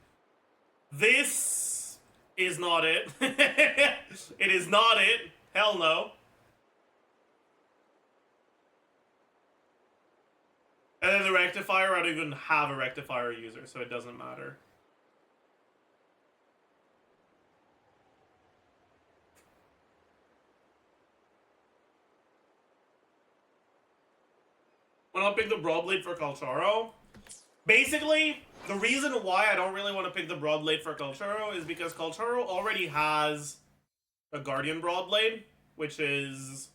Speaker 1: This is not it. It is not it. Hell no. And then the rectifier, I don't even have a rectifier user, so it doesn't matter. When I'll pick the Broadblade for Kalcharo, basically, the reason why I don't really want to pick the Broadblade for Kalcharo is because Kalcharo already has a Guardian Broadblade, which is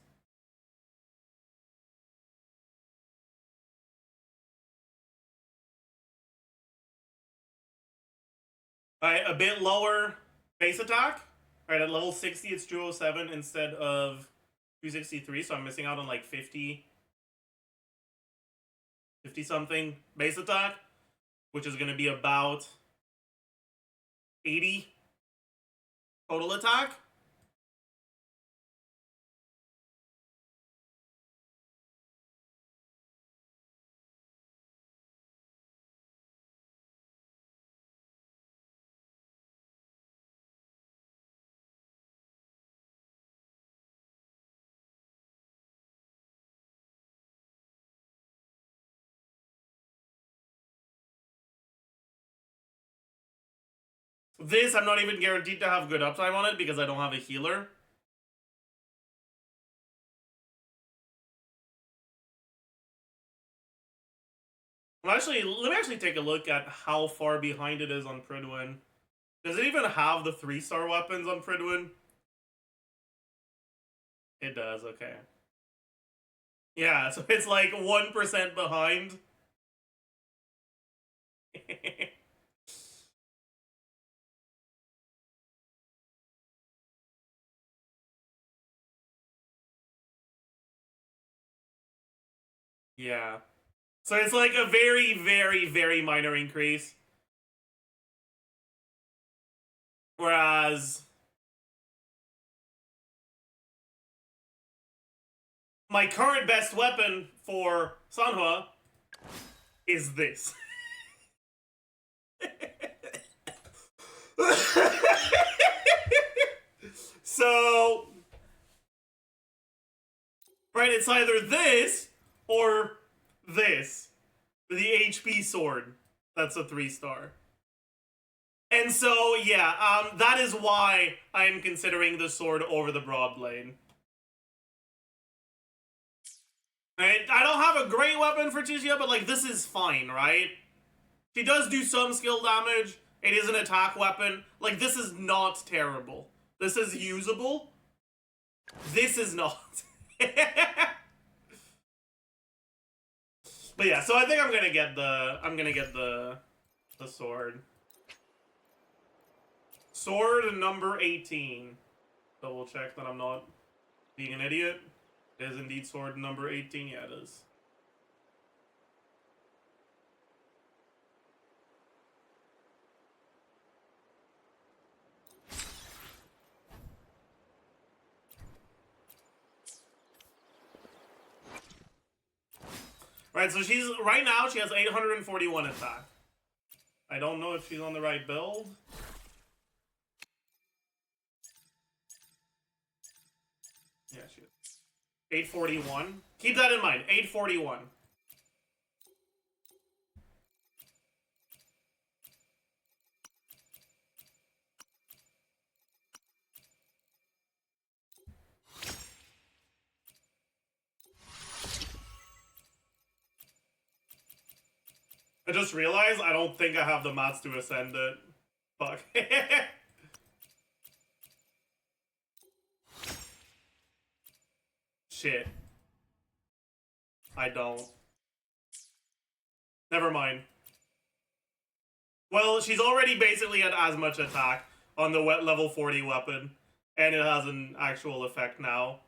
Speaker 1: a bit lower base attack. Right, at level 60 it's 207 instead of 263, so I'm missing out on like 50 50 something base attack, which is going to be about 80 total attack. This, I'm not even guaranteed to have good uptime on it because I don't have a healer. Actually, let me actually take a look at how far behind it is on Pridwin. Does it even have the 3-star weapons on Pridwin? It does, okay. Yeah, so it's like 1% behind. Yeah. So it's like a very, very, very minor increase. Whereas my current best weapon for Sanhua is this. So, right, it's either this or this. The HP sword. That's a 3-star. And so, yeah, that is why I am considering the sword over the Broadblade. Right? I don't have a great weapon for Tishia, but, like, this is fine, right? She does do some skill damage. It is an attack weapon. Like, this is not terrible. This is usable. This is not. But yeah, so I think I'm gonna get the sword. Sword number 18. Double check that I'm not being an idiot. It is indeed sword number 18. Yeah, it is. Right, so right now she has 841 attack. I don't know if she's on the right build. Yeah, she is. 841. Keep that in mind. 841. I just realized I don't think I have the mats to ascend it. Fuck. Shit. I don't. Never mind. Well, she's already basically at as much attack on the level 40 weapon, and it has an actual effect now.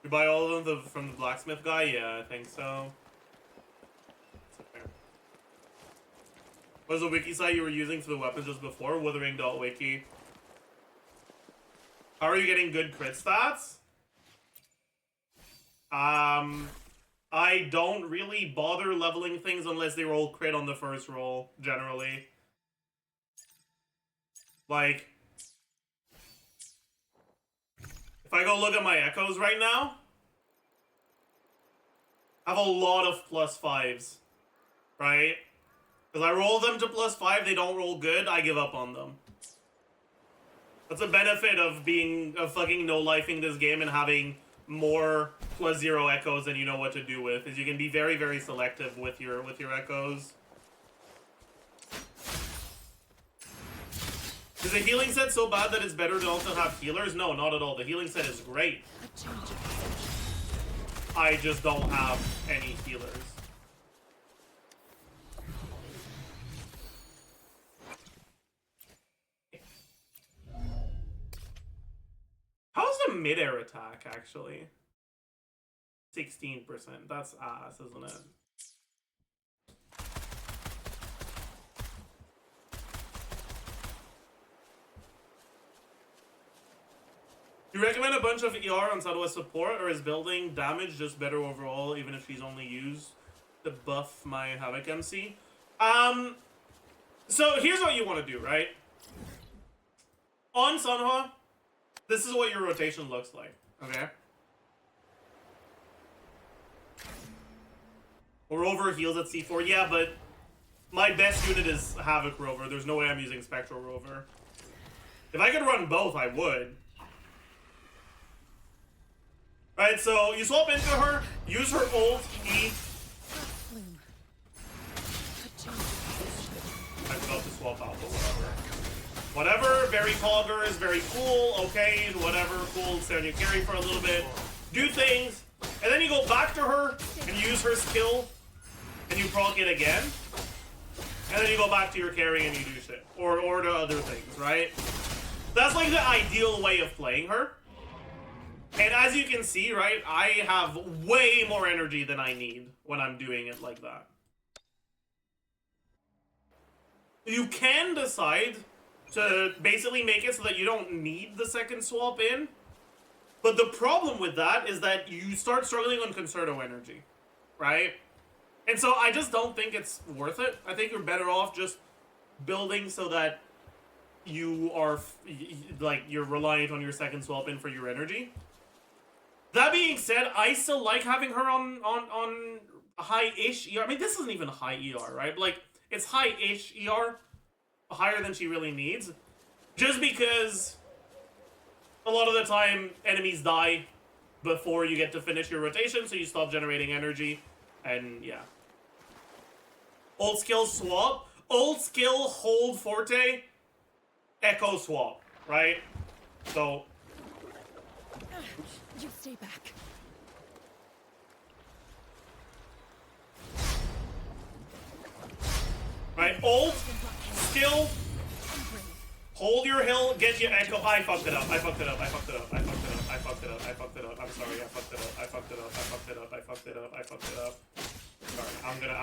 Speaker 1: You buy all of them from the blacksmith guy? Yeah, I think so. What was the wiki site you were using for the weapons just before? Withering.wiki. How are you getting good crit stats? I don't really bother leveling things unless they roll crit on the first roll, generally. Like, if I go look at my echoes right now, I have a lot of +5s, right? Because I roll them to +5, they don't roll good, I give up on them. That's a benefit of being fucking no-lifing this game and having more +0 echoes than you know what to do with, is you can be very, very selective with your echoes. Is the healing set so bad that it's better to also have healers? No, not at all. The healing set is great. I just don't have any healers. mid-air attack, actually. 16%. That's ass, isn't it? Do you recommend a bunch of ER on Southwest support, or is building damage just better overall, even if she's only used to buff my Havoc MC? So here's what you want to do, right? On Sunhwa, this is what your rotation looks like, okay? Rover heals at C4, yeah, but my best unit is Havoc Rover. There's no way I'm using Spectral Rover. If I could run both, I would. Right, so you swap into her, use her ult, E. I forgot to swap out, but whatever. Whatever, very poggers, very cool, okay, whatever, cool, stand your carry for a little bit. Do things, and then you go back to her, and use her skill, and you proc it again. And then you go back to your carry and you do shit. Or to other things, right? That's like the ideal way of playing her. And as you can see, right, I have way more energy than I need when I'm doing it like that. You can decide to basically make it so that you don't need the second swap in. But the problem with that is that you start struggling on Concerto energy, right? And so I just don't think it's worth it. I think you're better off just building so that you are, like, you're reliant on your second swap in for your energy. That being said, I still like having her on high-ish ER. I mean, this isn't even high ER, right? But, like, it's high-ish ER. Higher than she really needs. Just because a lot of the time, enemies die before you get to finish your rotation, so you stop generating energy. And, yeah. Ult skill swap. Ult skill hold forte. Echo swap, right? So...
Speaker 5: You stay back.
Speaker 1: Right, ult, skill, hold your hill, get your echo. I fucked it up, I fucked it up, I fucked it up, I fucked it up, I fucked it up, I fucked it up, I'm sorry, I fucked it up, I fucked it up, I fucked it up, I fucked it up, I fucked it up. Sorry, I'm gonna...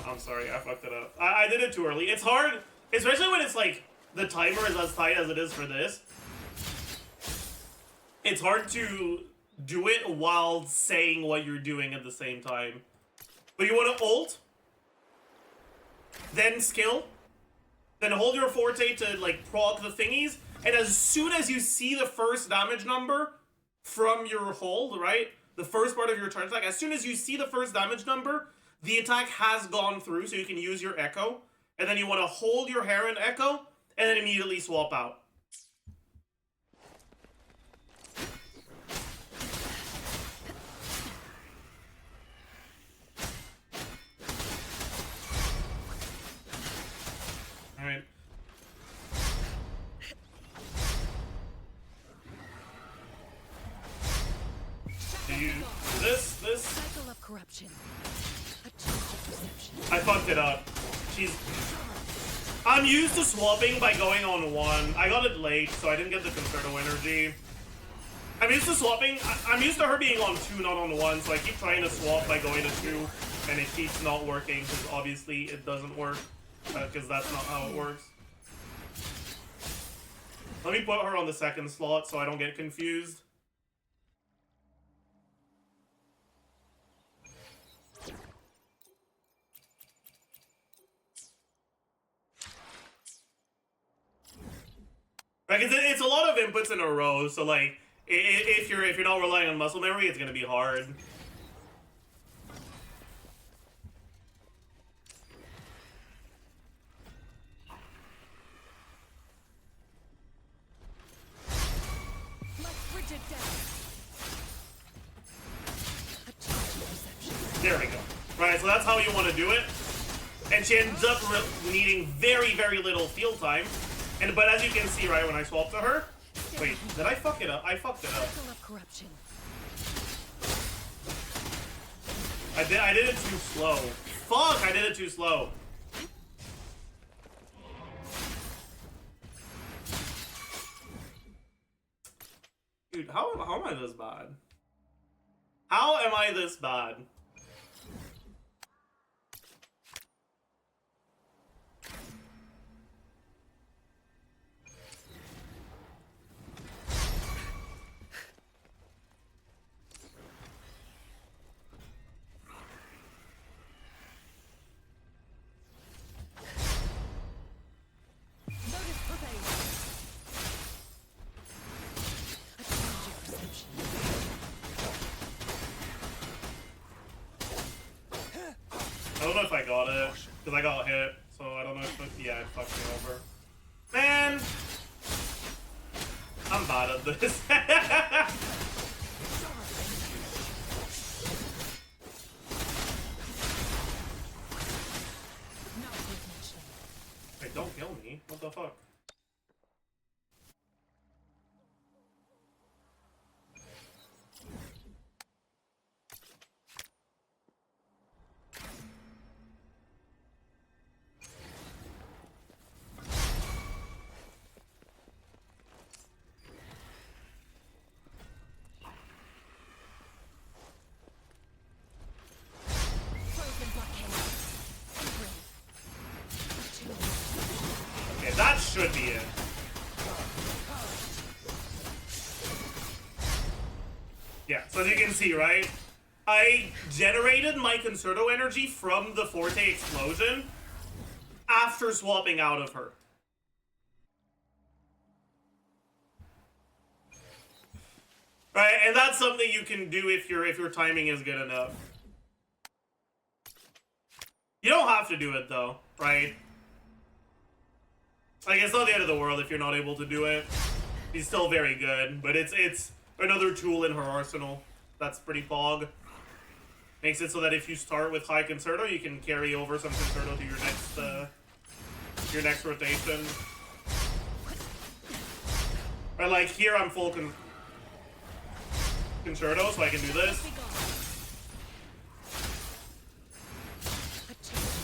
Speaker 1: I'm sorry, I fucked it up. I did it too early. It's hard, especially when it's like, the timer is as tight as it is for this. It's hard to do it while saying what you're doing at the same time. But you want to ult, then skill, then hold your forte to like proc the thingies, and as soon as you see the first damage number from your hold, right? The first part of your charge attack, as soon as you see the first damage number, the attack has gone through, so you can use your echo, and then you want to hold your Heron echo, and then immediately swap out. Alright. Do you do this?
Speaker 5: Cycle of corruption. A change of perception.
Speaker 1: I fucked it up. I'm used to swapping by going on 1. I got it late, so I didn't get the Concerto energy. I'm used to swapping. I'm used to her being on 2, not on 1, so I keep trying to swap by going to 2, and it keeps not working, because obviously it doesn't work, because that's not how it works. Let me put her on the second slot so I don't get confused. Like it's a lot of inputs in a row, so like if you're not relying on muscle memory, it's gonna be hard. There we go. Right, so that's how you want to do it. And she ends up needing very, very little field time. But as you can see, right, when I swap to her... Wait, did I fuck it up? I fucked it up. I did it too slow. Fuck, I did it too slow. Dude, how am I this bad? How am I this bad?
Speaker 5: Notice prepared. A change of perception.
Speaker 1: I don't know if I got it, because I got hit, so I don't know if it, yeah, it fucked me over. Man! I'm bad at this.
Speaker 5: Not worth mentioning.
Speaker 1: Hey, don't kill me. What the fuck?
Speaker 5: Frozen blockade. Entering.
Speaker 1: Okay, that should be it. Yeah, so as you can see, right? I generated my Concerto energy from the Forte explosion after swapping out of her. Right, and that's something you can do if your timing is good enough. You don't have to do it though, right? Like, it's not the end of the world if you're not able to do it. He's still very good, but it's another tool in her arsenal. That's pretty pog. Makes it so that if you start with high Concerto, you can carry over some Concerto to your next rotation. But like here, I'm full Concerto, so I can do this.
Speaker 5: Be gone. A change of perception.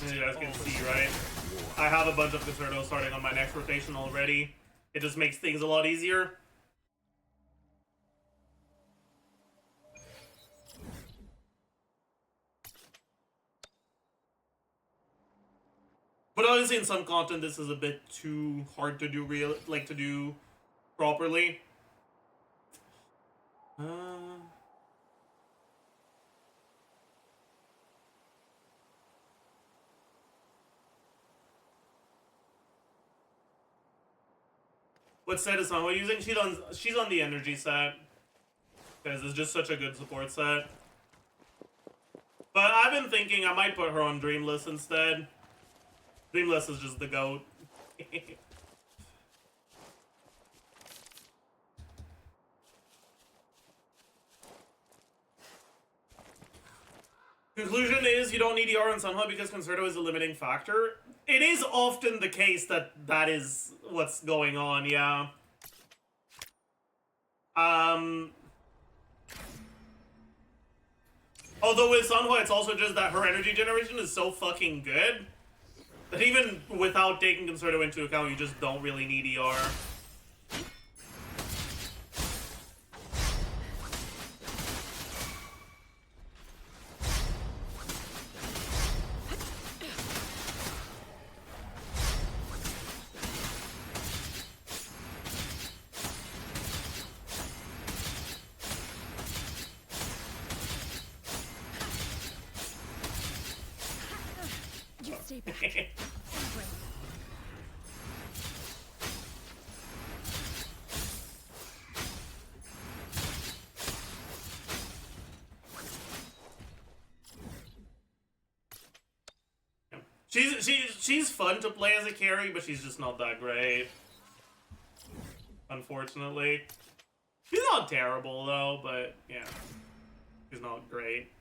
Speaker 1: As you guys can see, right? I have a bunch of Concertos starting on my next rotation already. It just makes things a lot easier. But obviously in some content this is a bit too hard to do to do properly. What set is Sanhua using? She's on the energy set. Because it's just such a good support set. But I've been thinking I might put her on Dreamless instead. Dreamless is just the GOAT. Conclusion is you don't need ER on Sanhua because Concerto is a limiting factor. It is often the case that that is what's going on, yeah. Although with Sanhua, it's also just that her energy generation is so fucking good that even without taking Concerto into account, you just don't really need ER.
Speaker 5: You stay back. Entering.
Speaker 1: She's fun to play as a carry, but she's just not that great. Unfortunately. She's not terrible though, but yeah. She's not great.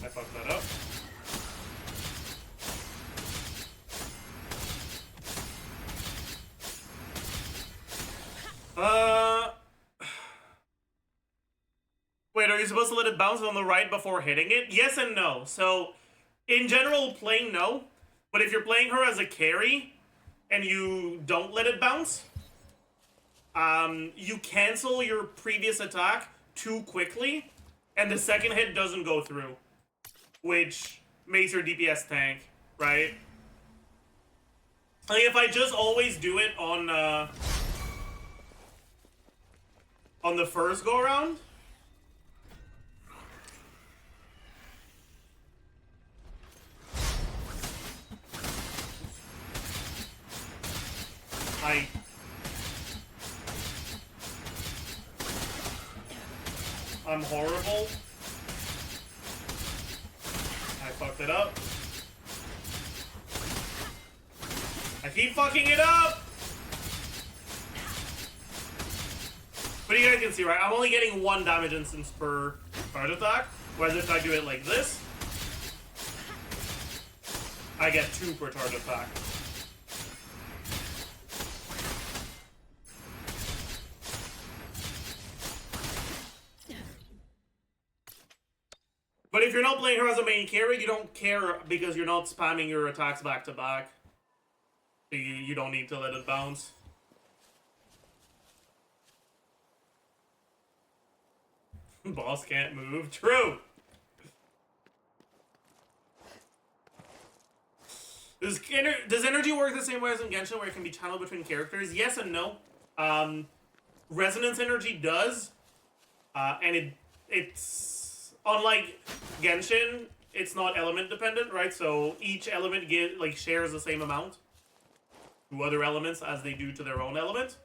Speaker 1: I fucked fuck that up. Wait, are you supposed to let it bounce on the right before hitting it? Yes and no. So, in general, playing no. But if you're playing her as a carry, and you don't let it bounce, you cancel your previous attack too quickly, and the second hit doesn't go through. Which makes your DPS tank, right? Like, if I just always do it on the first go-around, I'm horrible. I fucked it up. I keep fucking it up! But you guys can see, right? I'm only getting 1 damage instance per charge attack. Whereas if I do it like this, I get 2 per charge attack. But if you're not playing her as a main carry, you don't care because you're not spamming your attacks back to back. You don't need to let it bounce. Boss can't move. True! Does energy work the same way as in Genshin, where it can be channeled between characters? Yes and no. Resonance energy does, and it's unlike Genshin. It's not element dependent, right? So each element shares the same amount to other elements as they do to their own element.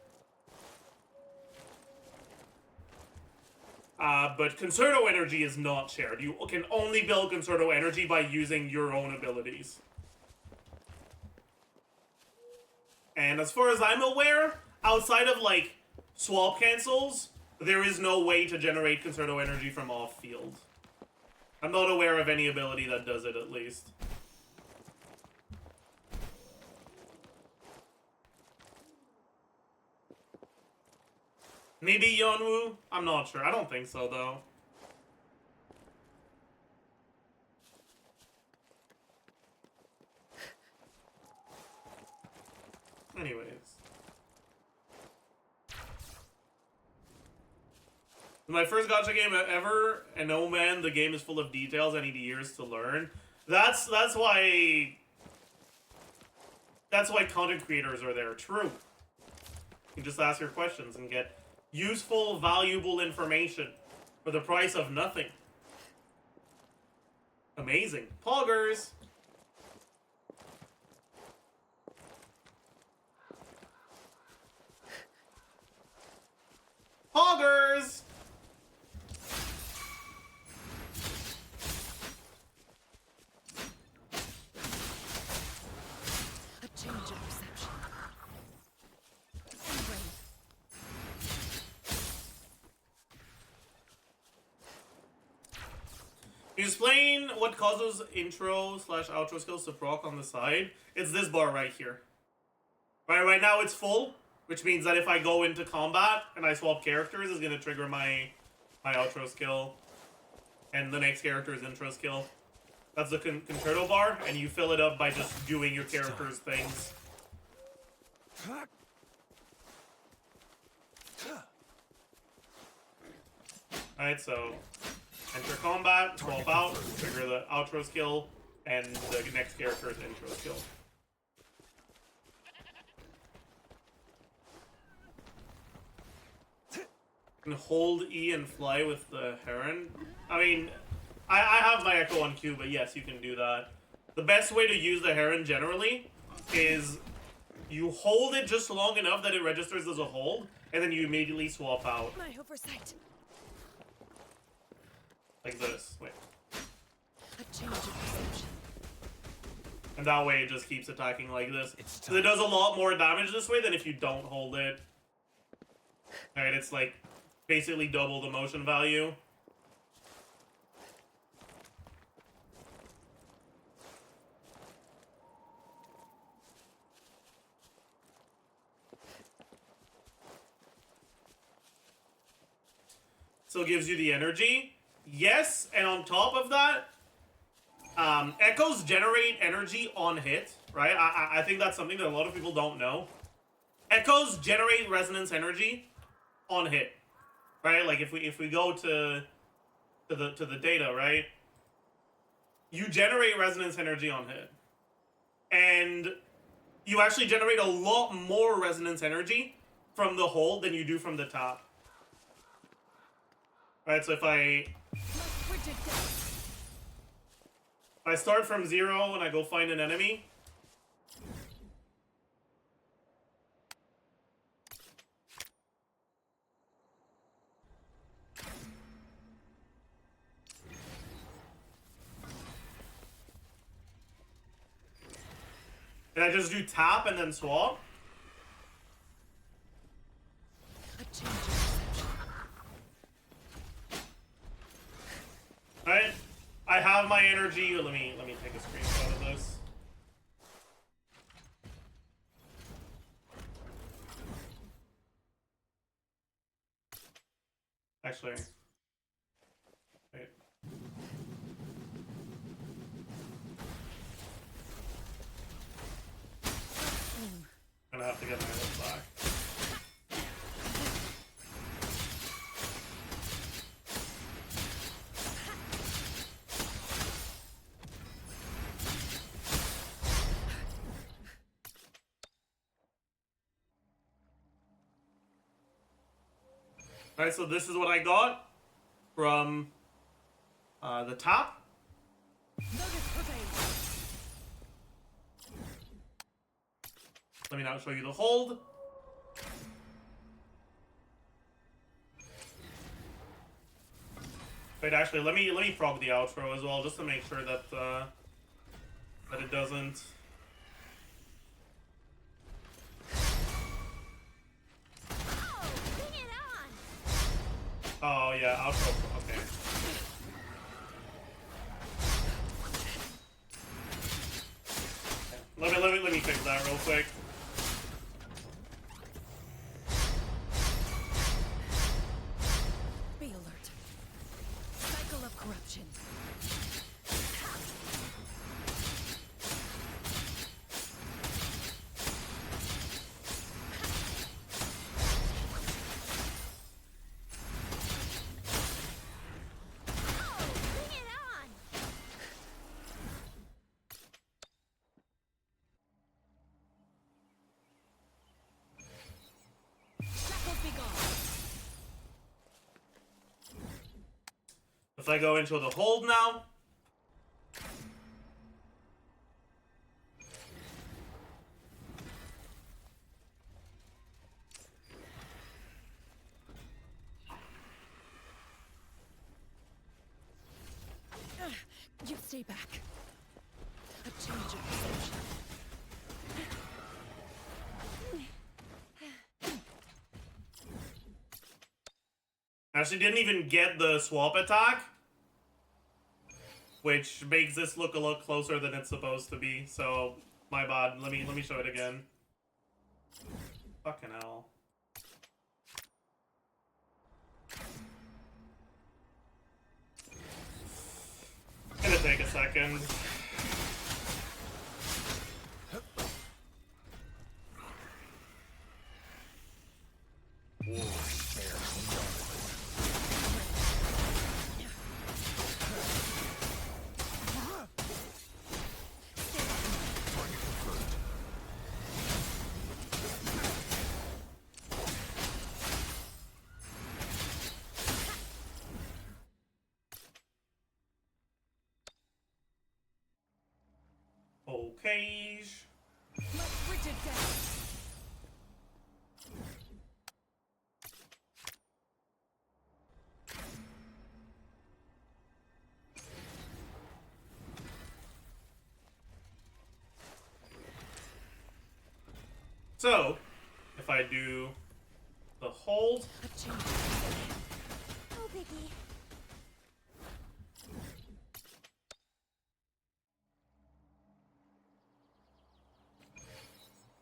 Speaker 1: But Concerto energy is not shared. You can only build Concerto energy by using your own abilities. And as far as I'm aware, outside of, like, swap cancels, there is no way to generate Concerto energy from off-field. I'm not aware of any ability that does it, at least. Maybe Yonwoo? I'm not sure. I don't think so, though. Anyways. My first gacha game ever, and oh man, the game is full of details I need years to learn. That's why content creators are there. True. You can just ask your questions and get useful, valuable information for the price of nothing. Amazing. Poggers! Poggers!
Speaker 5: A change of perception. Anyway.
Speaker 1: Explain what causes intro/outro skills to proc on the side. It's this bar right here. Right now it's full, which means that if I go into combat and I swap characters, it's gonna trigger my outro skill, and the next character's intro skill. That's the concerto bar, and you fill it up by just doing your character's things. Alright, so enter combat, swap out, trigger the outro skill, and the next character's intro skill. And hold E and fly with the Heron. I mean, I have my Echo on Q, but yes, you can do that. The best way to use the Heron generally is you hold it just long enough that it registers as a hold, and then you immediately swap out.
Speaker 5: My oversight.
Speaker 1: Like this. Wait.
Speaker 5: A change of perception.
Speaker 1: And that way it just keeps attacking like this. So it does a lot more damage this way than if you don't hold it. Alright, it's like basically double the motion value. still gives you the energy. Yes, and on top of that, echoes generate energy on hit, right? I think that's something that a lot of people don't know. Echoes generate resonance energy on hit, right? Like if we go to the data, right? You generate resonance energy on hit, and you actually generate a lot more resonance energy from the hold than you do from the top. Right, so if I start from 0 and I go find an enemy, and I just do tap and then swap,
Speaker 5: A change of perception.
Speaker 1: right? I have my energy. Let me take a screenshot of this. Actually, wait. I'm gonna have to get my health back. Alright, so this is what I got from the top.
Speaker 5: Notice prevails.
Speaker 1: Let me now show you the hold. Wait, actually, let me prog the outro as well, just to make sure that that it doesn't.
Speaker 4: Oh, bring it on!
Speaker 1: Oh yeah, outro. Okay. Let me fix that real quick.
Speaker 5: Be alert. Cycle of corruption.
Speaker 4: Oh, bring it on!
Speaker 5: Shackles be gone.
Speaker 1: If I go into the hold now.
Speaker 5: You stay back. A change of perception.
Speaker 1: Actually, didn't even get the swap attack, which makes this look a lot closer than it's supposed to be. So my bad. Let me show it again. Fucking hell. Gonna take a second. Okay.
Speaker 5: Like frigid death.
Speaker 1: So, if I do the hold,
Speaker 5: A change of perception.
Speaker 4: Oh, Biggie.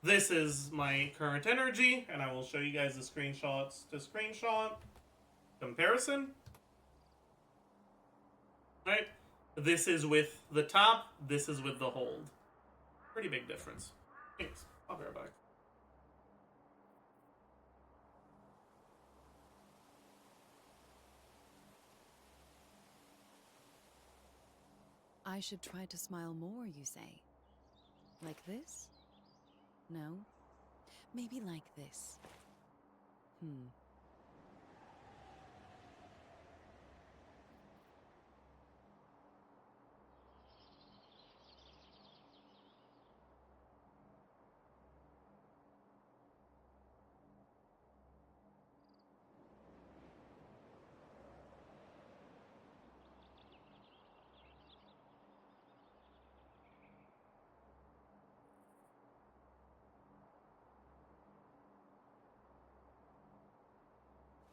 Speaker 1: this is my current energy, and I will show you guys the screenshots to screenshot. comparison. Right? This is with the top, this is with the hold. Pretty big difference. Thanks. I'll be right back.
Speaker 5: I should try to smile more, you say? Like this? No? Maybe like this.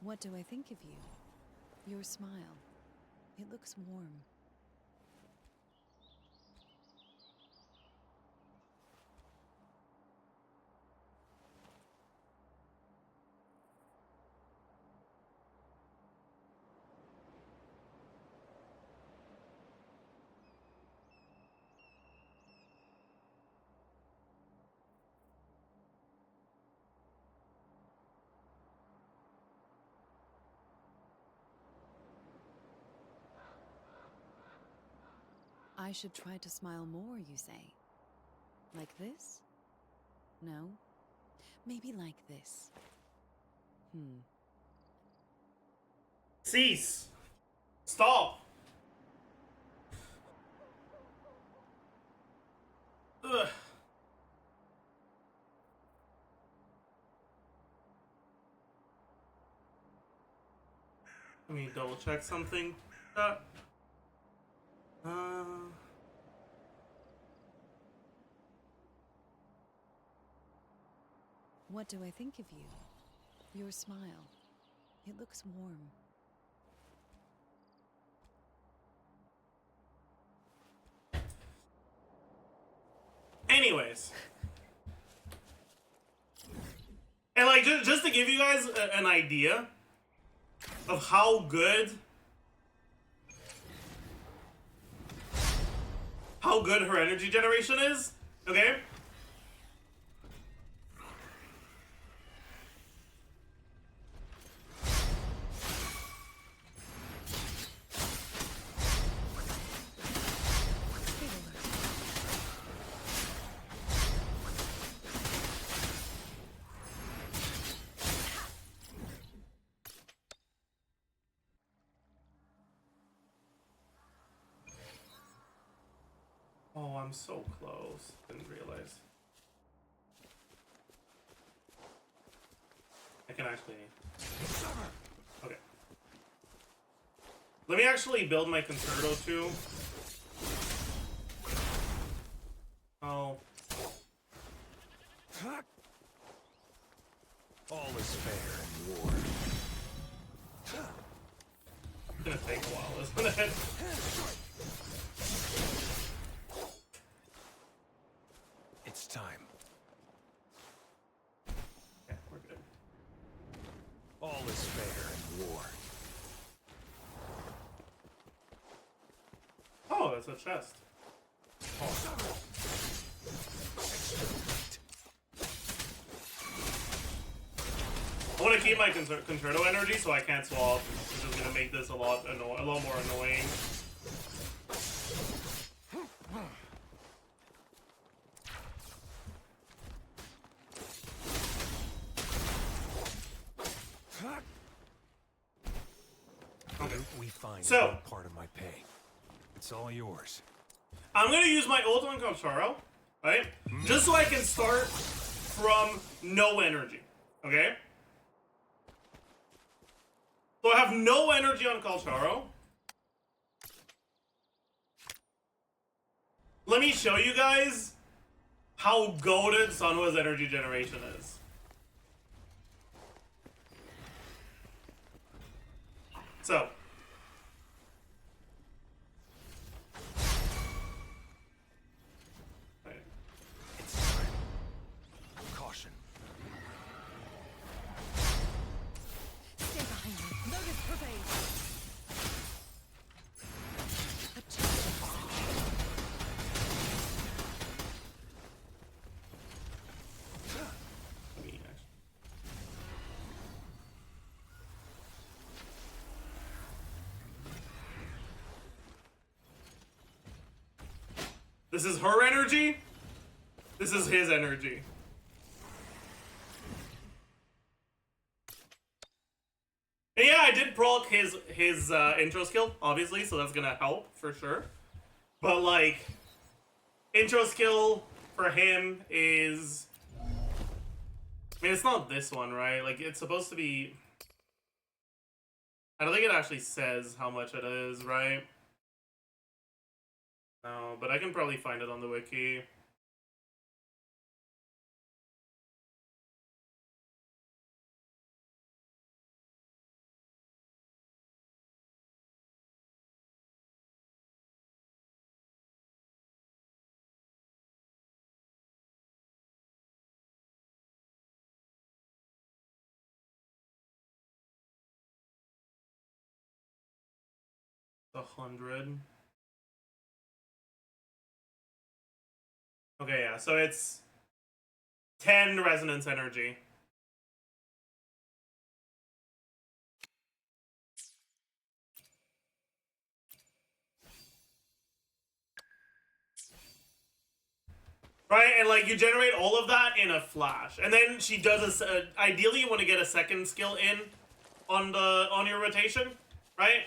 Speaker 5: What do I think of you? Your smile. It looks warm. I should try to smile more, you say? Like this? No? Maybe like this.
Speaker 1: Cease! Stop! Ugh. Let me double check something.
Speaker 5: What do I think of you? Your smile. It looks warm.
Speaker 1: Anyways. And like, just to give you guys an idea of how good her energy generation is, okay? Oh, I'm so close. Didn't realize. I can actually... Okay. Let me actually build my concerto too. Oh.
Speaker 3: All is fair in war.
Speaker 1: It's gonna take a while, isn't it?
Speaker 3: It's time.
Speaker 1: Yeah, we're good.
Speaker 3: All is fair in war.
Speaker 1: Oh, that's a chest. Oh. I want to keep my concerto energy, so I can't swap, which is gonna make this a lot more annoying.
Speaker 3: Okay. We find
Speaker 1: So-
Speaker 3: is not part of my pay. It's all yours.
Speaker 1: I'm gonna use my ult on Kalcharo, right? Just so I can start from no energy, okay? So I have no energy on Kalcharo. Let me show you guys how goated Sunwa's energy generation is. So. Right.
Speaker 3: It's time. Caution.
Speaker 5: Stay behind me. Load is perfect.
Speaker 1: This is her energy. This is his energy. And yeah, I did proc his intro skill, obviously, so that's gonna help for sure. But like, intro skill for him is, I mean, it's not this one, right? Like, it's supposed to be. I don't think it actually says how much it is, right? No, but I can probably find it on the wiki. The 100. Okay, yeah, so it's 10 resonance energy. Right, and like you generate all of that in a flash, and then she does a. Ideally, you want to get a second skill in on your rotation, right?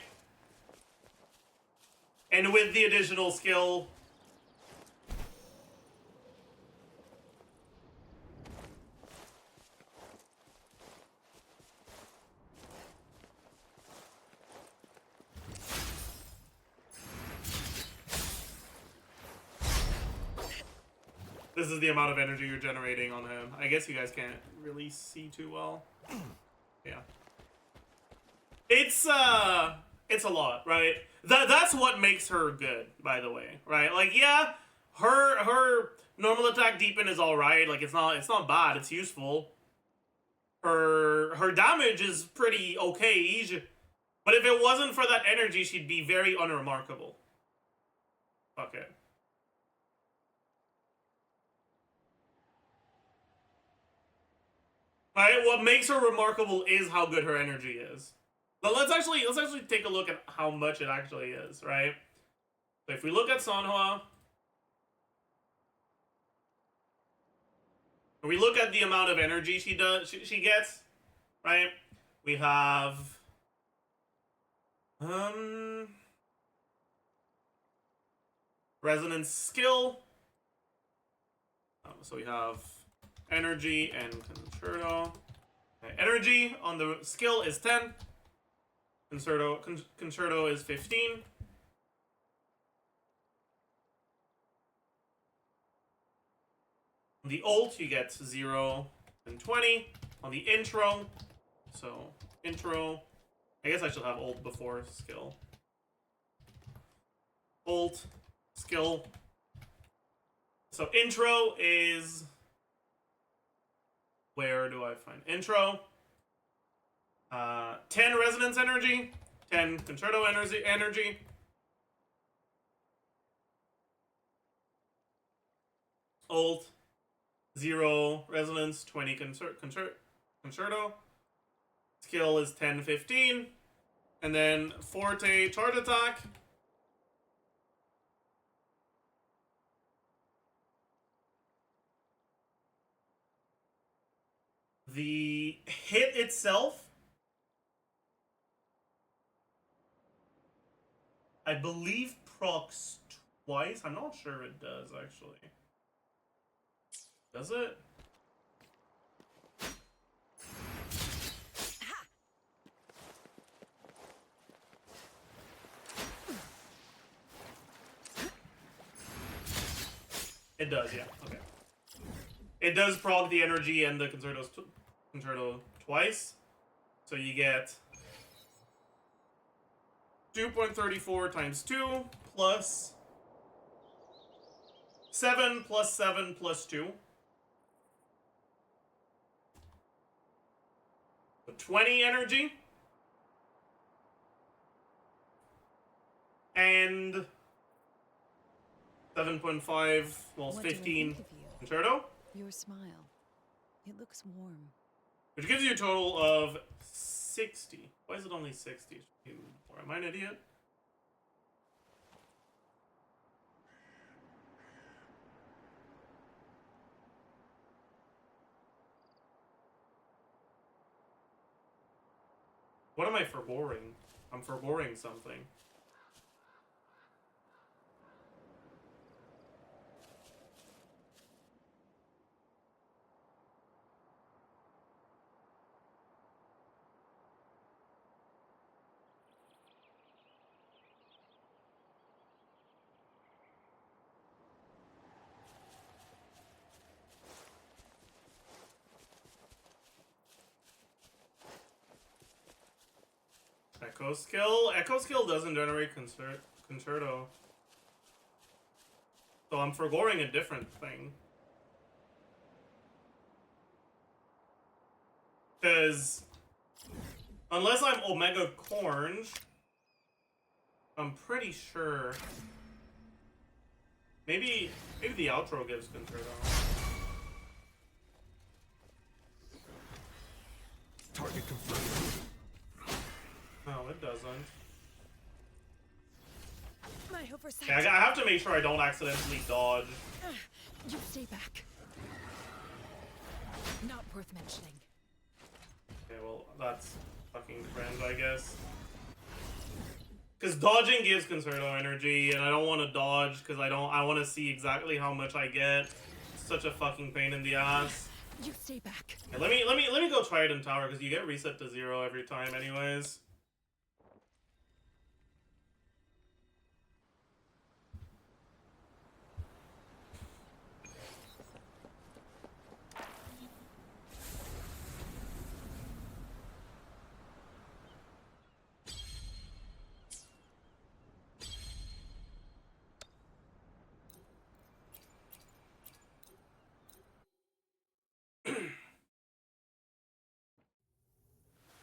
Speaker 1: And with the additional skill, this is the amount of energy you're generating on him. I guess you guys can't really see too well. Yeah. It's a lot, right? That's what makes her good, by the way, right? Like, yeah, her normal attack deepen is alright, like it's not bad, it's useful. Her damage is pretty okay, but if it wasn't for that energy, she'd be very unremarkable. Fuck it. Right? What makes her remarkable is how good her energy is. But let's actually take a look at how much it actually is, right? So if we look at Sanhua, we look at the amount of energy she gets, right? We have resonance skill. So we have energy and concerto. Okay, energy on the skill is 10. Concerto is 15. On the ult, you get 0 and 20. On the intro, so intro, I guess I should have ult before skill. Ult, skill. So intro is, where do I find intro? 10 resonance energy, 10 concerto energy. Ult, 0 resonance, 20 concerto. Skill is 10, 15. And then forte charge attack. The hit itself, I believe, procs twice. I'm not sure it does, actually. Does it? It does, yeah. Okay. It does prog the energy and the concerto twice. So you get 2.34 times 2 plus 7 plus 7 plus 2. So 20 energy. And 7.5, well,
Speaker 5: What do I
Speaker 1: 15
Speaker 5: think of you?
Speaker 1: concerto.
Speaker 5: Your smile. It looks warm.
Speaker 1: Which gives you a total of 60. Why is it only 60? Or am I an idiot? What am I forgoing? I'm forgoing something. Echo skill? Echo skill doesn't generate concerto. So I'm forgoing a different thing. Because unless I'm Omega Cornge, I'm pretty sure. Maybe the outro gives concerto.
Speaker 3: Target confirmed.
Speaker 1: No, it doesn't.
Speaker 5: My oversight.
Speaker 1: Yeah, I have to make sure I don't accidentally dodge.
Speaker 5: You stay back. Not worth mentioning.
Speaker 1: Okay, well, that's fucking cringe, I guess. Because dodging gives concerto energy, and I don't want to dodge because I want to see exactly how much I get. It's such a fucking pain in the ass.
Speaker 5: You stay back.
Speaker 1: Okay, let me go Trident Tower because you get reset to 0 every time, anyways.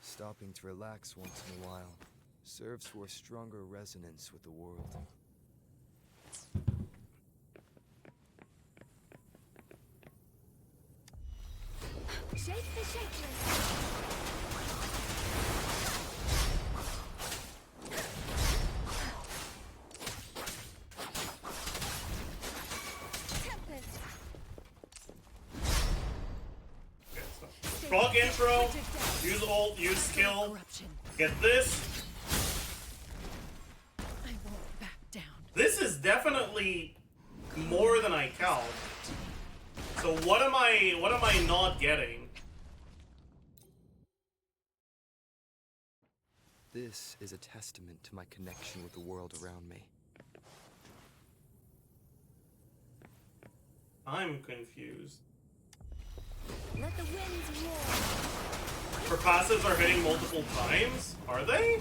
Speaker 2: Stopping to relax once in a while serves for a stronger resonance with the world.
Speaker 4: Shake the shakeless. Tempest.
Speaker 1: Okay, so proc intro, use ult, use skill,
Speaker 5: Corruption.
Speaker 1: get this.
Speaker 5: I won't back down.
Speaker 1: This is definitely more than I count. So what am I not getting?
Speaker 2: This is a testament to my connection with the world around me.
Speaker 1: I'm confused.
Speaker 4: Let the winds roar.
Speaker 1: Her passives are hitting multiple times? Are they?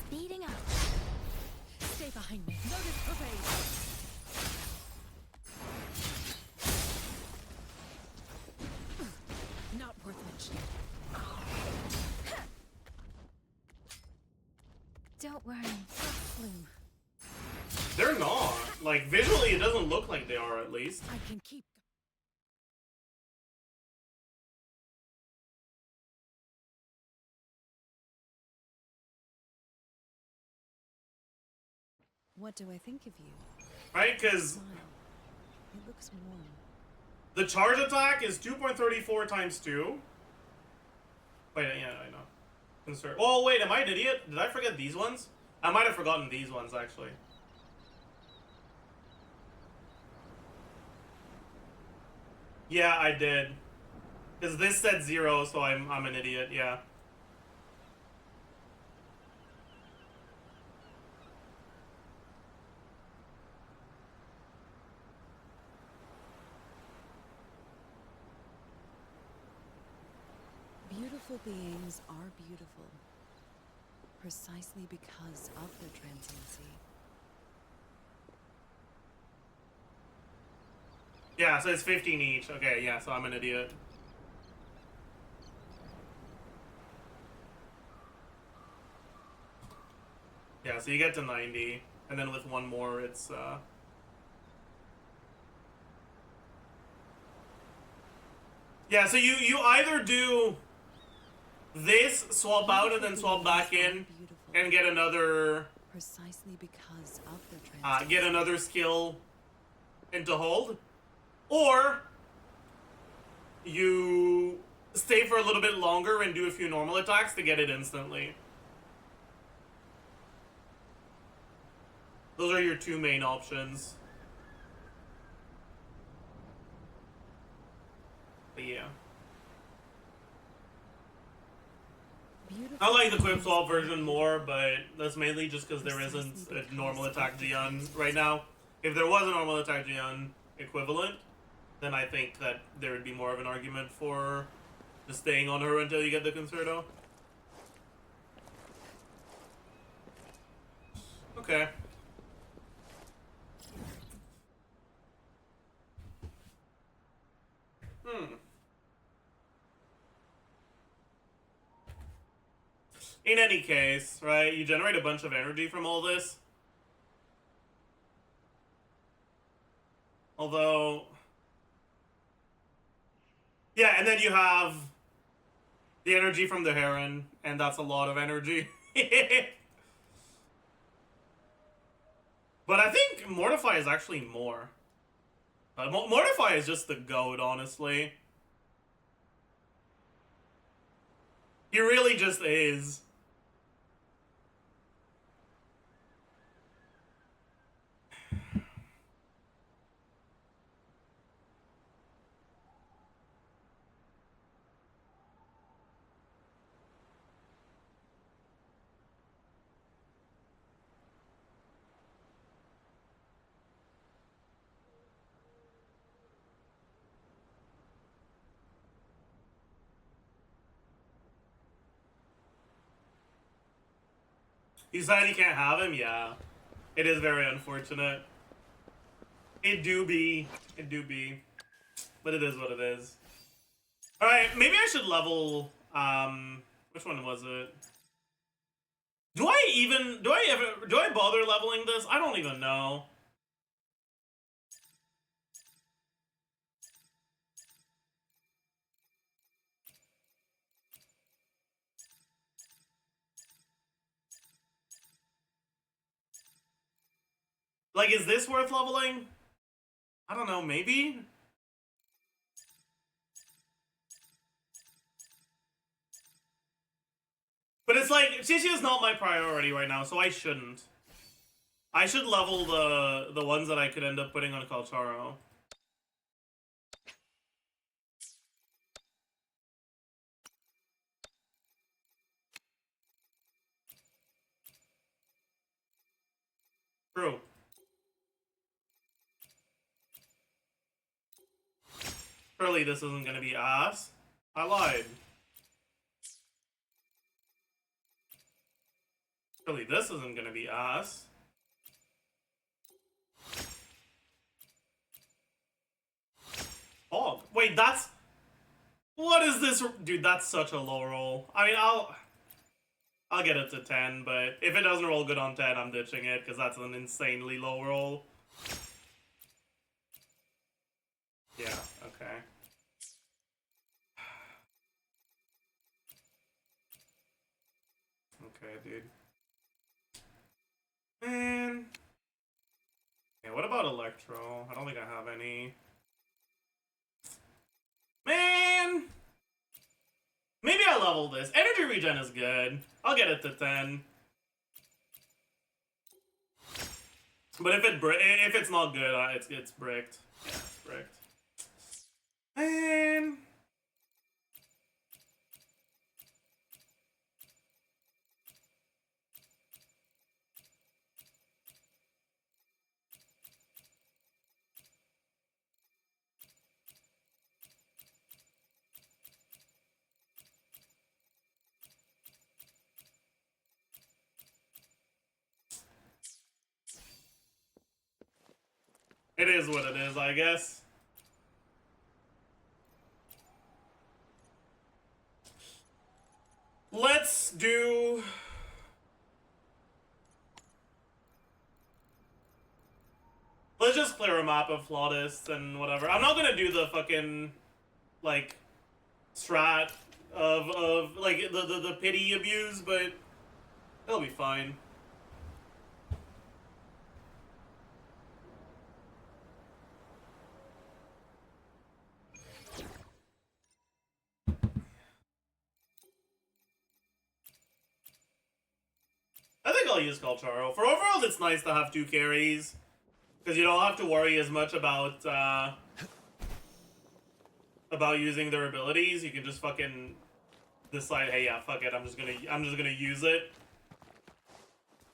Speaker 4: Speeding up.
Speaker 5: Stay behind me. Notice pervade. Not worth mentioning.
Speaker 4: Don't worry.
Speaker 5: Bloom.
Speaker 1: They're not. Like, visually it doesn't look like they are, at least.
Speaker 5: I can keep. What do I think of you?
Speaker 1: Right? Because
Speaker 5: Smile. It looks warm.
Speaker 1: the charge attack is 2.34 times 2. Wait, yeah, I know. Oh, wait, am I an idiot? Did I forget these ones? I might have forgotten these ones, actually. Yeah, I did. Because this said 0, so I'm an idiot, yeah.
Speaker 5: Beautiful beings are beautiful precisely because of their transiency.
Speaker 1: Yeah, so it's 15 each. Okay, yeah, so I'm an idiot. Yeah, so you get to 90, and then with one more, it's, Yeah, so you either do this, swap out, and then swap back in, and get another
Speaker 5: precisely because of their
Speaker 1: get another skill into hold, or you stay for a little bit longer and do a few normal attacks to get it instantly. Those are your two main options. But yeah. I like the Quip Swap version more, but that's mainly just because there isn't a normal attack Jian right now. If there was a normal attack Jian equivalent, then I think that there would be more of an argument for just staying on her until you get the Concerto. Okay. In any case, right, you generate a bunch of energy from all this. Although... yeah, and then you have the energy from the Heron, and that's a lot of energy. But I think Mortify is actually more. Mortify is just the goat, honestly. He really just is. He said he can't have him? Yeah. It is very unfortunate. It do be. It do be. But it is what it is. Alright, maybe I should level, which one was it? Do I bother leveling this? I don't even know. Like, is this worth leveling? I don't know, maybe? But it's like, Shishi is not my priority right now, so I shouldn't. I should level the ones that I could end up putting on Kalcharo. True. Surely this isn't gonna be ass. I lied. Surely this isn't gonna be ass. Fog. Wait, that's... what is this? Dude, that's such a low roll. I mean, I'll get it to 10, but if it doesn't roll good on 10, I'm ditching it, because that's an insanely low roll. Yeah, okay. Okay, dude. Man. Yeah, what about Electro? I don't think I have any. Man! Maybe I level this. Energy regen is good. I'll get it to 10. But if it's not good, it's bricked. Yeah, it's bricked. Man. It is what it is, I guess. Let's do... let's just clear a map of Flawless and whatever. I'm not gonna do the fucking, like, strat of like the pity abuse, but it'll be fine. I think I'll use Kalcharo. For overalls, it's nice to have 2 carries, because you don't have to worry as much about using their abilities. You can just fucking decide, hey, yeah, fuck it, I'm just gonna use it.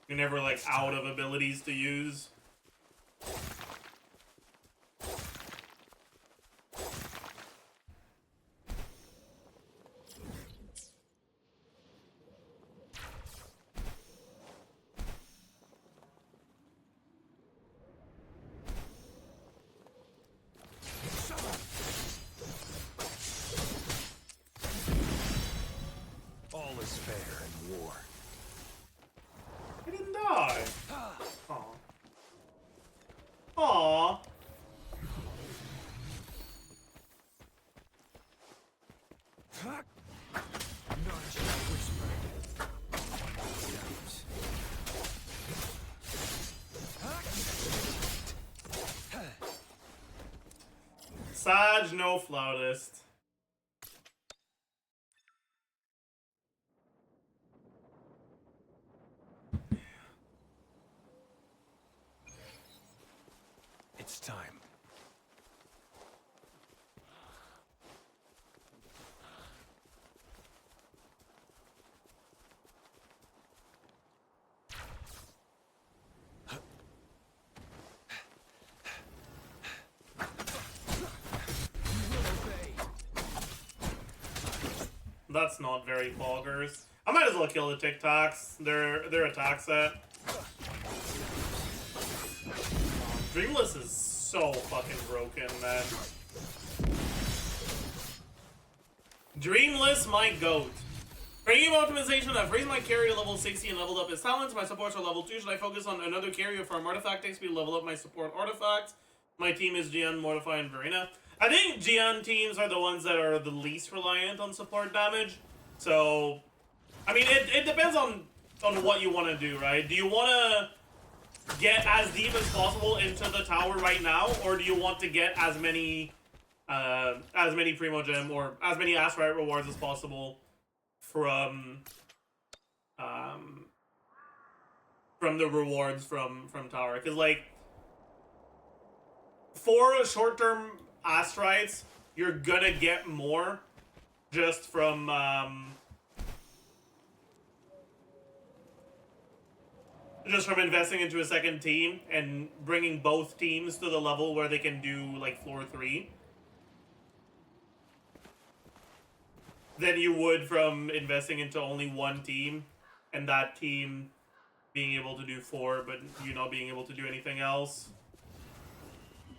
Speaker 1: You're never like out of abilities to use.
Speaker 3: All is fair in war.
Speaker 1: I didn't die. Aw. Aw. Saj, no flautist.
Speaker 3: It's time.
Speaker 1: That's not very poggers. I might as well kill the TikToks. Their attack set. Dreamless is so fucking broken, man. Dreamless, my goat. For game optimization, I've raised my carry to level 60 and leveled up his talents. My supports are level 2. Should I focus on another carry or farm artifact XP to level up my support artifacts? My team is Gian, Mortify, and Verena. I think Gian teams are the ones that are the least reliant on support damage. So, I mean, it depends on what you want to do, right? Do you want to get as deep as possible into the tower right now, or do you want to get as many Primo Gem or as many Astrite rewards as possible from the rewards from tower? Because like, for a short-term Astrites, you're gonna get more just from investing into a second team and bringing both teams to the level where they can do like floor 3 than you would from investing into only one team and that team being able to do 4 but you not being able to do anything else.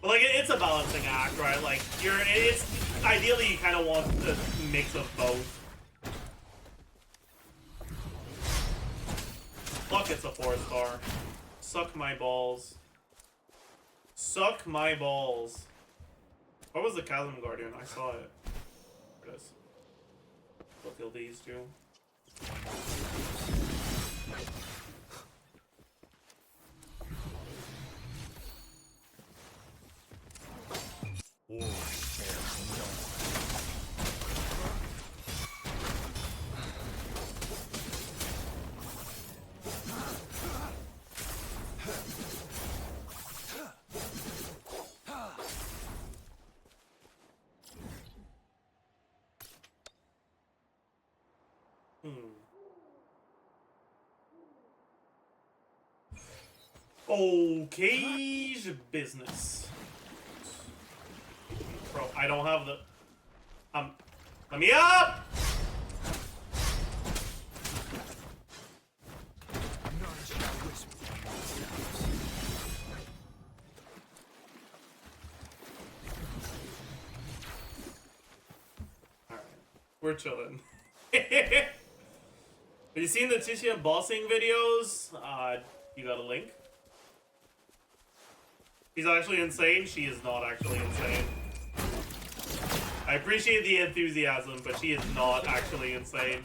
Speaker 1: But like, it's a balancing act, right? Like, it's ideally you kind of want a mix of both. Fuck, it's a 4-star. Suck my balls. Suck my balls. What was the Chasm Guardian? I saw it. There it is. Go kill these two.
Speaker 3: War spares no one.
Speaker 1: Okay, business. Bro, I don't have the... let me up! Alright, we're chilling. Have you seen the Tisha bossing videos? You got a link? He's actually insane? She is not actually insane. I I appreciate the enthusiasm, but she is not actually insane.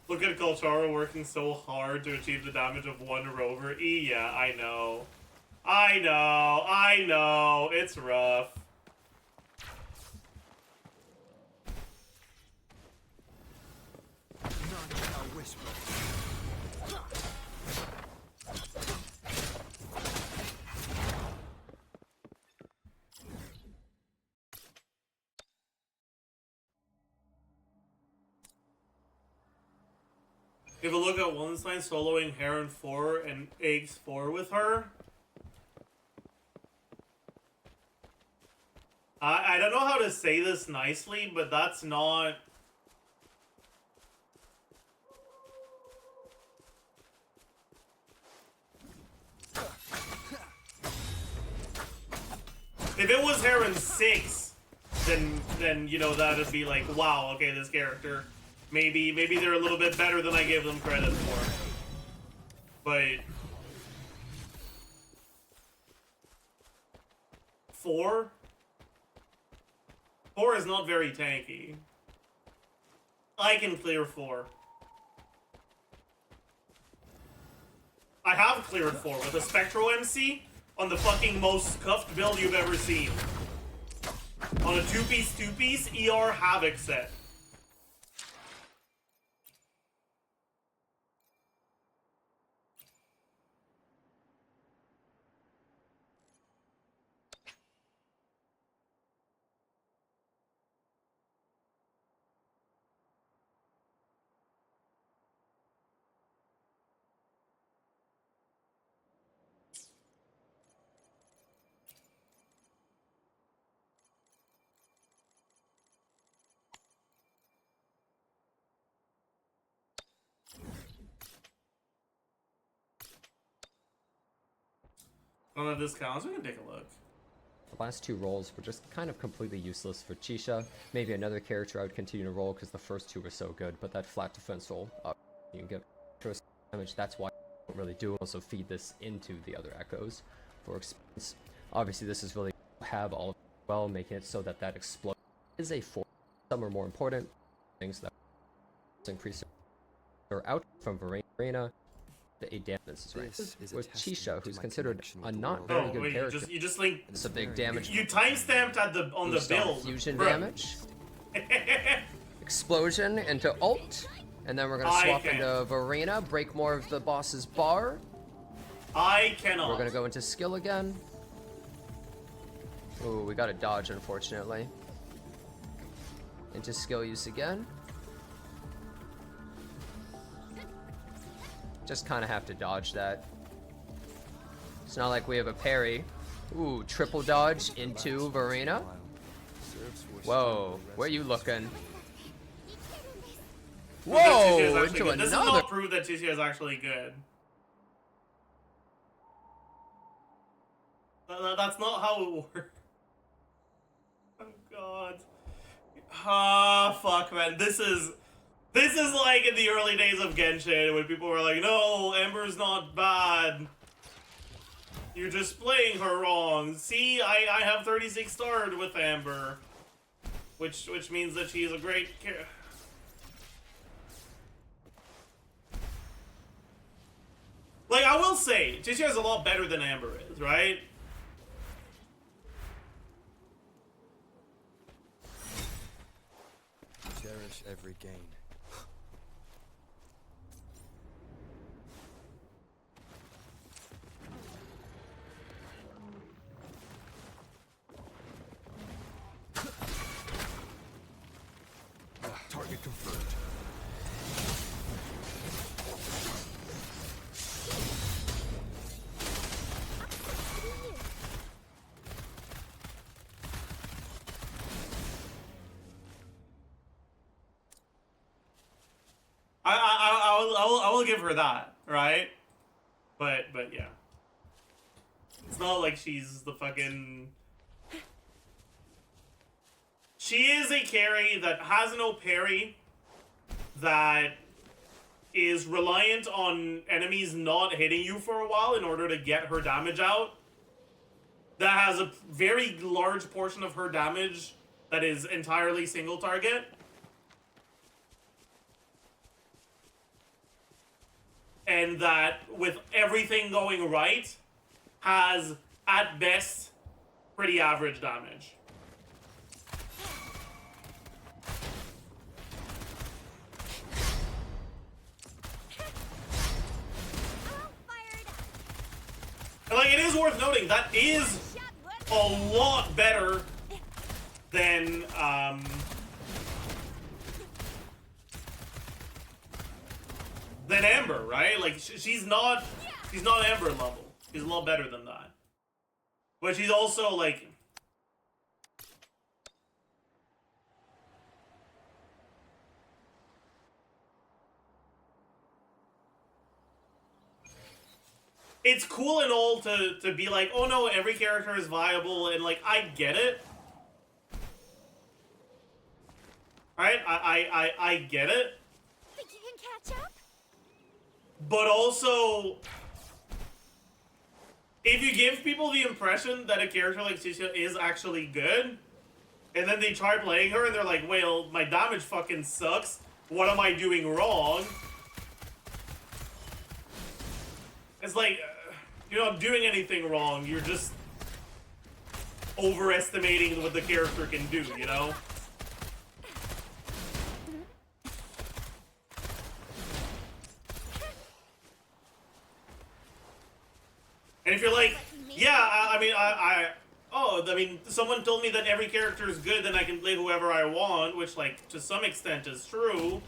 Speaker 1: Look at Golcharo working so hard to achieve the damage of one rover. Yeah, I know. I know. It's rough. If you look at Wallenstein soloing Heron 4 and Eggs 4 with her, I don't know how to say this nicely, but that's not... If it was Heron 6, then you know, that'd be like, wow, okay, this character... Maybe they're a little bit better than I gave them credit for. But 4 is not very tanky. I can clear 4. I have cleared 4 with a Spectro MC on the fucking most scuffed build you've ever seen. On a 2-piece ER Havoc set. On the discounts, we can take a look.
Speaker 6: The last 2 rolls were just kind of completely useless for Chisha. Maybe another character I would continue to roll because the first 2 were so good, but that flat defense roll, you can get extra damage. That's why I don't really do. Also feed this into the other echoes for experience. Obviously, this is really have all of it well, making it so that explosion is a 4. Some are more important things that increase their out from Verena. A damage right. With Chisha, who's considered a not very good character.
Speaker 1: You just like
Speaker 6: it's a big damage.
Speaker 1: You timestamped at the on the build.
Speaker 6: Fusion damage. Explosion into ult, and then we're gonna swap into Verena, break more of the boss's bar.
Speaker 1: I cannot.
Speaker 6: We're gonna go into skill again. Ooh, we got a dodge, unfortunately. Into skill use again. Just kind of have to dodge that. It's not like we have a parry. Ooh, triple dodge into Verena. Whoa, where you looking? Whoa, into another.
Speaker 1: This does not prove that TCR is actually good. That's not how it works. Oh god. Ah, fuck, man. This is like in the early days of Genshin when people were like, no, Ember's not bad. You're just playing her wrong. See, I have 36 starred with Amber. Which means that she's a great like, I will say, TCR is a lot better than Amber is, right?
Speaker 2: Cherish every gain.
Speaker 3: Target confirmed.
Speaker 1: I will give her that, right? But yeah. It's not like she's the fucking... She is a carry that has no parry, that is reliant on enemies not hitting you for a while in order to get her damage out. That has a very large portion of her damage that is entirely single target. And that, with everything going right, has, at best, pretty average damage. And, like, it is worth noting, that is a lot better than, than Amber, right? Like, she's not Amber level. She's a lot better than that. But she's also, like... It's cool and all to be like, oh no, every character is viable, and like, I get it. Right? I get it.
Speaker 4: Think you can catch up?
Speaker 1: But also, if you give people the impression that a character like Chisha is actually good, and then they try playing her and they're like, well, my damage fucking sucks, what am I doing wrong? It's like, you're not doing anything wrong, you're just overestimating what the character can do, you know? And if you're like, yeah, I mean, someone told me that every character is good, then I can play whoever I want, which, like, to some extent is true.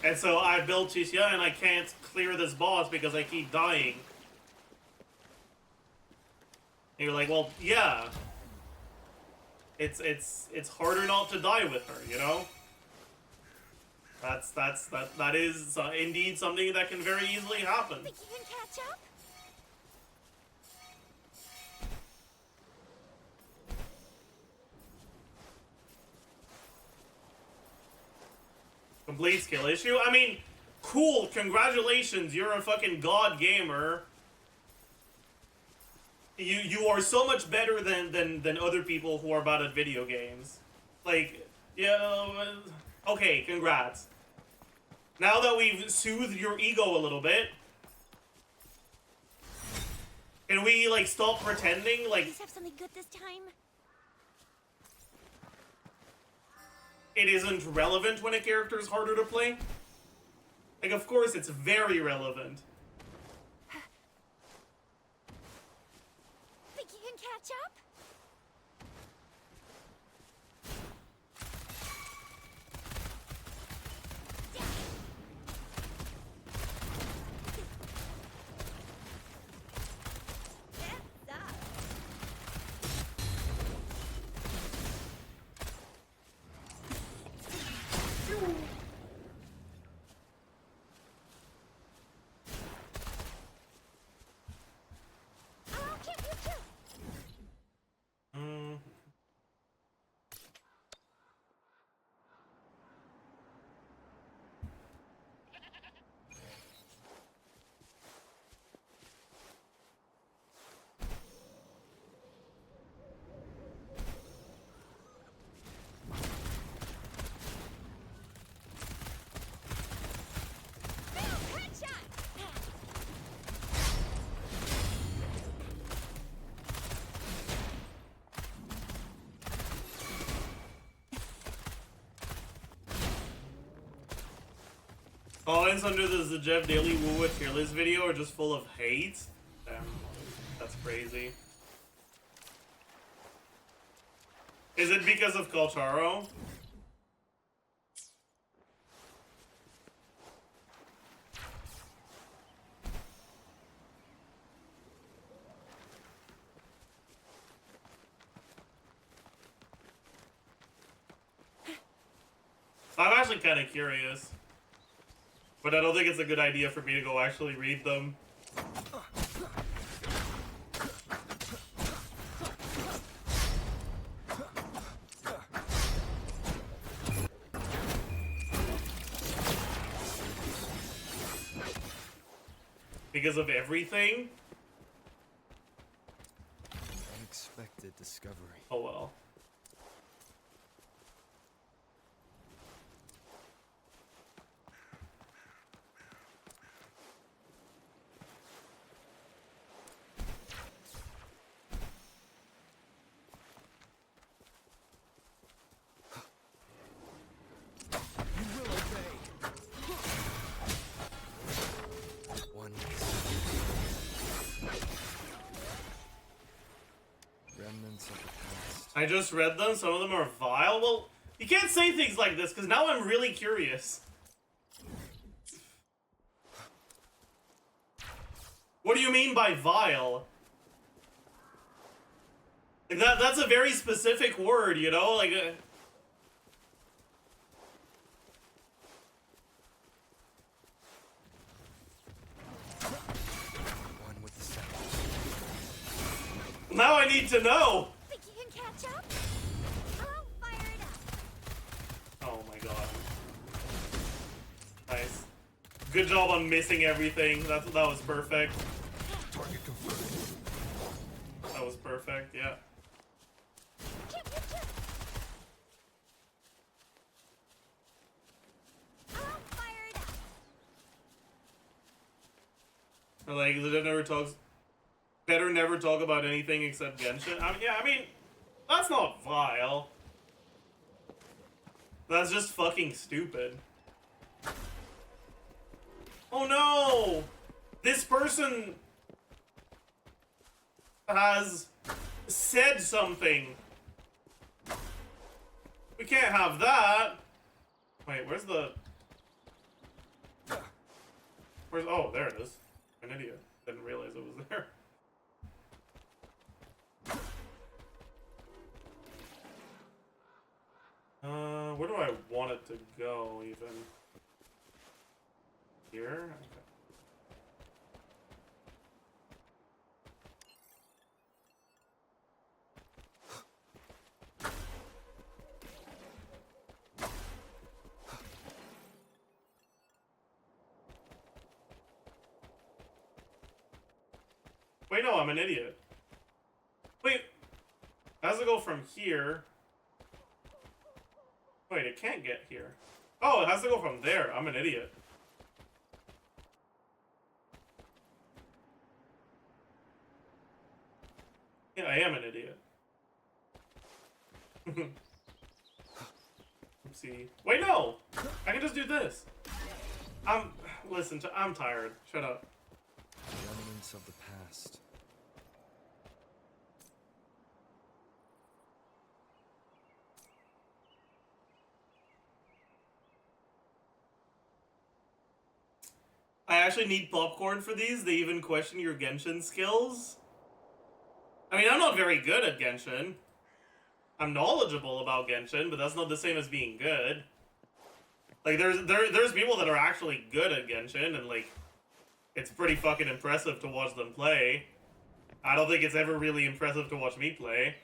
Speaker 1: And so I built Chisha and I can't clear this boss because I keep dying. And you're like, well, yeah. It's harder not to die with her, you know? That is indeed something that can very easily happen.
Speaker 4: Think you can catch up?
Speaker 1: Complete skill issue? I mean, cool, congratulations, you're a fucking god gamer. You are so much better than other people who are bad at video games. Like, okay, congrats. Now that we've soothed your ego a little bit, can we, like, stop pretending, like...
Speaker 4: Please have something good this time.
Speaker 1: It isn't relevant when a character is harder to play? Like, of course it's very relevant.
Speaker 4: Think you can catch up?
Speaker 1: Comments under the Zajef Daily Woo with tier list video are just full of hate? Damn, that's crazy. Is it because of Kalcharo? I'm actually kind of curious. But I don't think it's a good idea for me to go actually read them. because of everything.
Speaker 2: Unexpected discovery.
Speaker 1: Oh well.
Speaker 2: One. Remnants of the past.
Speaker 1: I just read them. Some of them are vile. Well, you can't say things like this because now I'm really curious. What do you mean by vile? Like that's a very specific word, you know? Like
Speaker 2: One with the second.
Speaker 1: now I need to know.
Speaker 4: Think you can catch up? I'll fire it up.
Speaker 1: Oh my god. Nice. Good job on missing everything. That was perfect.
Speaker 3: Target confirmed.
Speaker 1: That was perfect, yeah.
Speaker 4: Chip, chip, chip. I'll fire it up.
Speaker 1: Like, legit never talks. Better never talk about anything except Genshin. I mean, that's not vile. That's just fucking stupid. Oh no! This person has said something. We can't have that. Wait, where's the... Oh, there it is. An idiot. Didn't realize it was there. Where do I want it to go, even? Here? Okay. Wait, no, I'm an idiot. Wait, has to go from here. Wait, it can't get here. Oh, it has to go from there. I'm an idiot. Yeah, I am an idiot. Oopsie. Wait, no! I can just do this. Listen, I'm tired. Shut up.
Speaker 2: Remnants of the past.
Speaker 1: I actually need popcorn for these. They even question your Genshin skills. I mean, I'm not very good at Genshin. I'm knowledgeable about Genshin, but that's not the same as being good. Like, there's people that are actually good at Genshin, and, like, it's pretty fucking impressive to watch them play. I don't think it's ever really impressive to watch me play.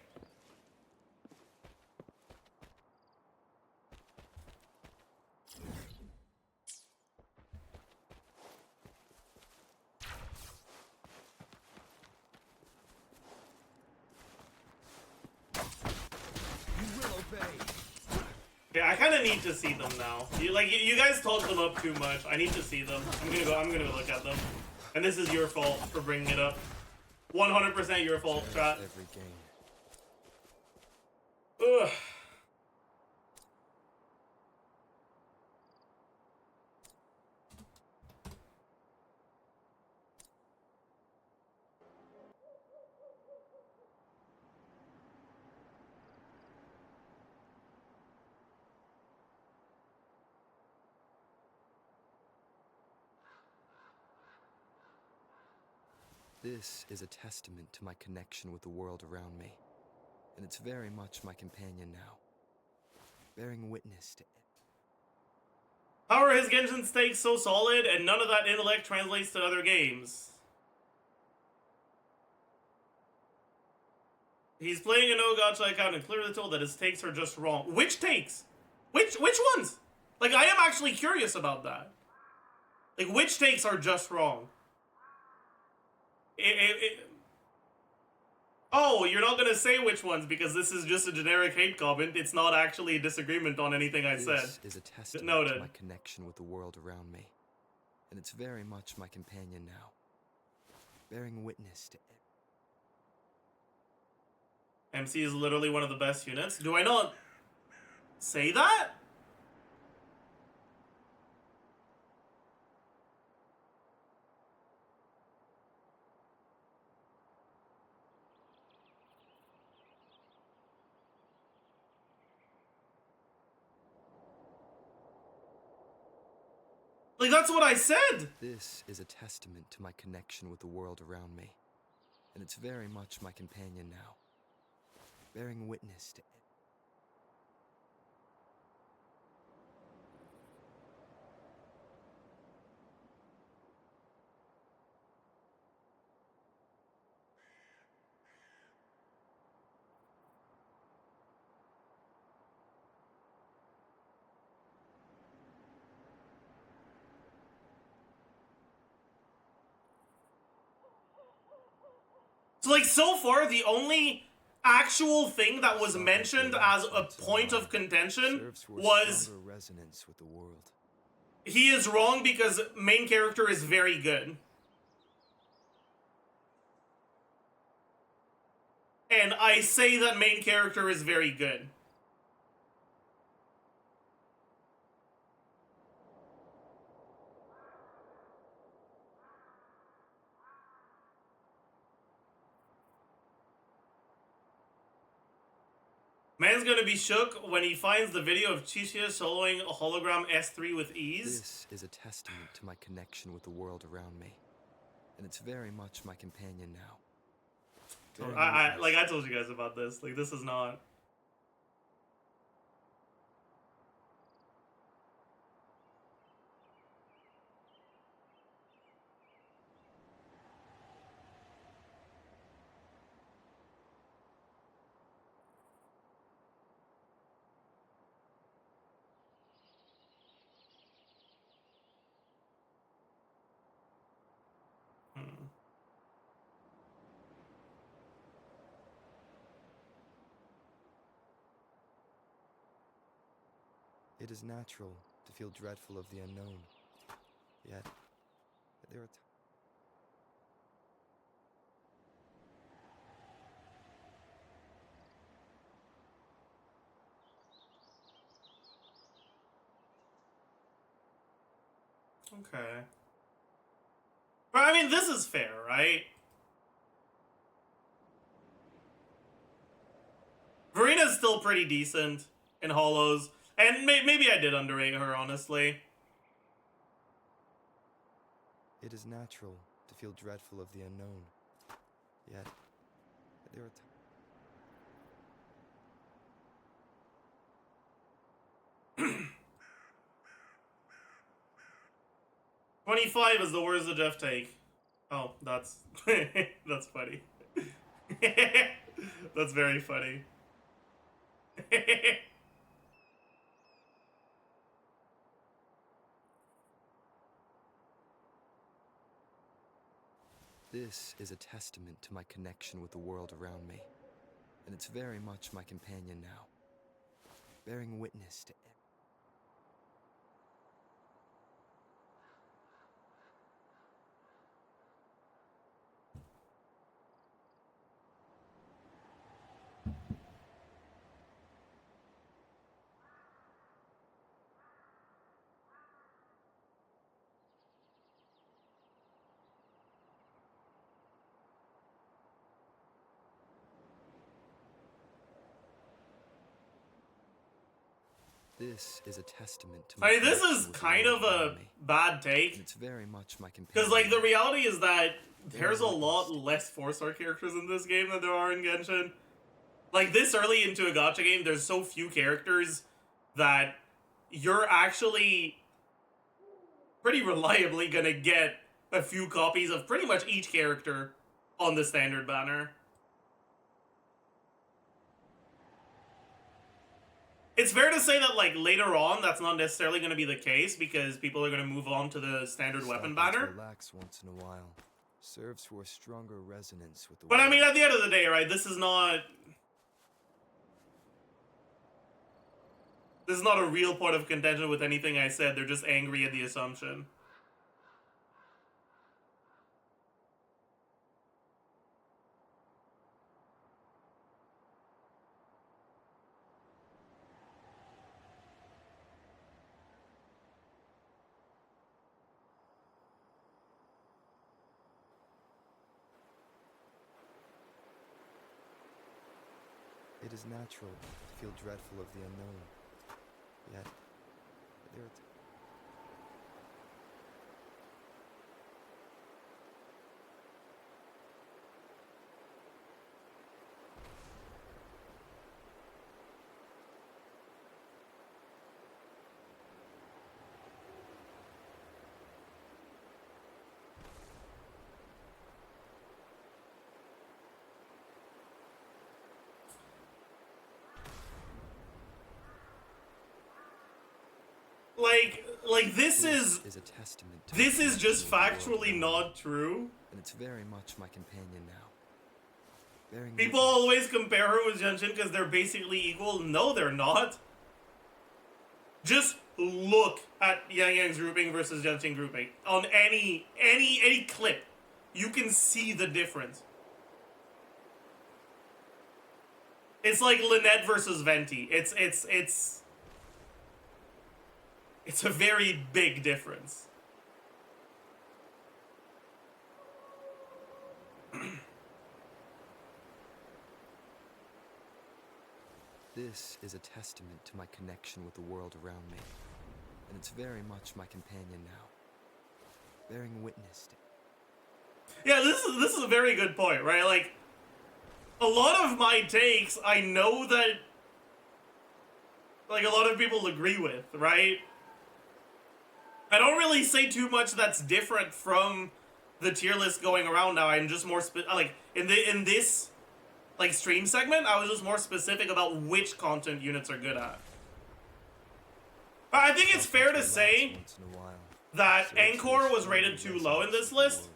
Speaker 1: Yeah, I kind of need to see them now. You guys talked them up too much. I need to see them. I'm gonna go look at them. And this is your fault for bringing it up. 100% your fault, chat.
Speaker 2: Every game.
Speaker 1: Ugh.
Speaker 2: This is a testament to my connection with the world around me, and it's very much my companion now, bearing witness to it.
Speaker 1: How are his Genshin stakes so solid and none of that intellect translates to other games? He's playing a no gacha account and clearly told that his takes are just wrong. Which takes? Which ones? Like, I am actually curious about that. Like, which takes are just wrong? Oh, you're not gonna say which ones because this is just a generic hate comment. It's not actually a disagreement on anything I said.
Speaker 2: This is a testament
Speaker 1: Noted.
Speaker 2: to my connection with the world around me, and it's very much my companion now, bearing witness to
Speaker 1: MC is literally one of the best units. Do I not say that? Like, that's what I said!
Speaker 2: This is a testament to my connection with the world around me, and it's very much my companion now, bearing witness to
Speaker 1: So, like, so far, the only actual thing that was mentioned as a point of contention
Speaker 2: serves for a
Speaker 1: was
Speaker 2: stronger resonance with the world.
Speaker 1: he is wrong because main character is very good. And I say that main character is very good. Man's gonna be shook when he finds the video of Chisha soloing a hologram S3 with ease.
Speaker 2: This is a testament to my connection with the world around me, and it's very much my companion now. Bearing
Speaker 1: I
Speaker 2: witness-
Speaker 1: told you guys about this. Like, this is not. Hmm.
Speaker 2: It is natural to feel dreadful of the unknown, yet there are
Speaker 1: Okay. But I mean, this is fair, right? Verina's still pretty decent in Hollows. And maybe I did underrate her, honestly.
Speaker 2: It is natural to feel dreadful of the unknown, yet there are
Speaker 1: 25 is the worst of Jeff take. Oh, that's that's funny. That's very funny.
Speaker 2: This is a testament to my connection with the world around me, and it's very much my companion now, bearing witness to This is a testament to my
Speaker 1: I mean, this
Speaker 2: connection
Speaker 1: is
Speaker 2: with the
Speaker 1: kind
Speaker 2: world
Speaker 1: of a
Speaker 2: around me,
Speaker 1: bad
Speaker 2: and
Speaker 1: take.
Speaker 2: it's very much my companion.
Speaker 1: Because, like, the reality is that there's a
Speaker 2: Very
Speaker 1: lot
Speaker 2: witnessed.
Speaker 1: less 4-star characters in this game than there are in Genshin. Like, this early into a gacha game, there's so few characters that you're actually pretty reliably gonna get a few copies of pretty much each character on the standard banner. It's fair to say that, like, later on, that's not necessarily going to be the case because people are going to move on to the standard weapon
Speaker 2: Stopping to
Speaker 1: banner.
Speaker 2: relax once in a while, serves for a stronger resonance with the
Speaker 1: But I
Speaker 2: world.
Speaker 1: mean, at the end of the day, right? This is not a real point of contention with anything I said. They're just angry at the assumption.
Speaker 2: It is natural to feel dreadful of the unknown. Yet, there are
Speaker 1: Like this is
Speaker 2: a testament to
Speaker 1: this
Speaker 2: my
Speaker 1: is just
Speaker 2: connection with the
Speaker 1: factually
Speaker 2: world,
Speaker 1: not true.
Speaker 2: and it's very much my companion now. Bearing
Speaker 1: People
Speaker 2: witness-
Speaker 1: always compare her with Genshin because they're basically equal. No, they're not. Just look at Yang Yang's grouping versus Genshin grouping on any clip. You can see the difference. It's like Lynette versus Venti. It's a very big difference.
Speaker 2: This is a testament to my connection with the world around me, and it's very much my companion now. Bearing witness to
Speaker 1: Yeah, this is a very good point, right? Like, a lot of my takes, I know that, like, a lot of people agree with, right? I don't really say too much that's different from the tier list going around now. I'm just more like in this like stream segment, I was just more specific about which content units are good at. But I think it's fair to say
Speaker 2: once in a while.
Speaker 1: that
Speaker 2: So it's
Speaker 1: Anchor was
Speaker 2: just
Speaker 1: rated too low in this
Speaker 2: the
Speaker 1: list.
Speaker 2: world.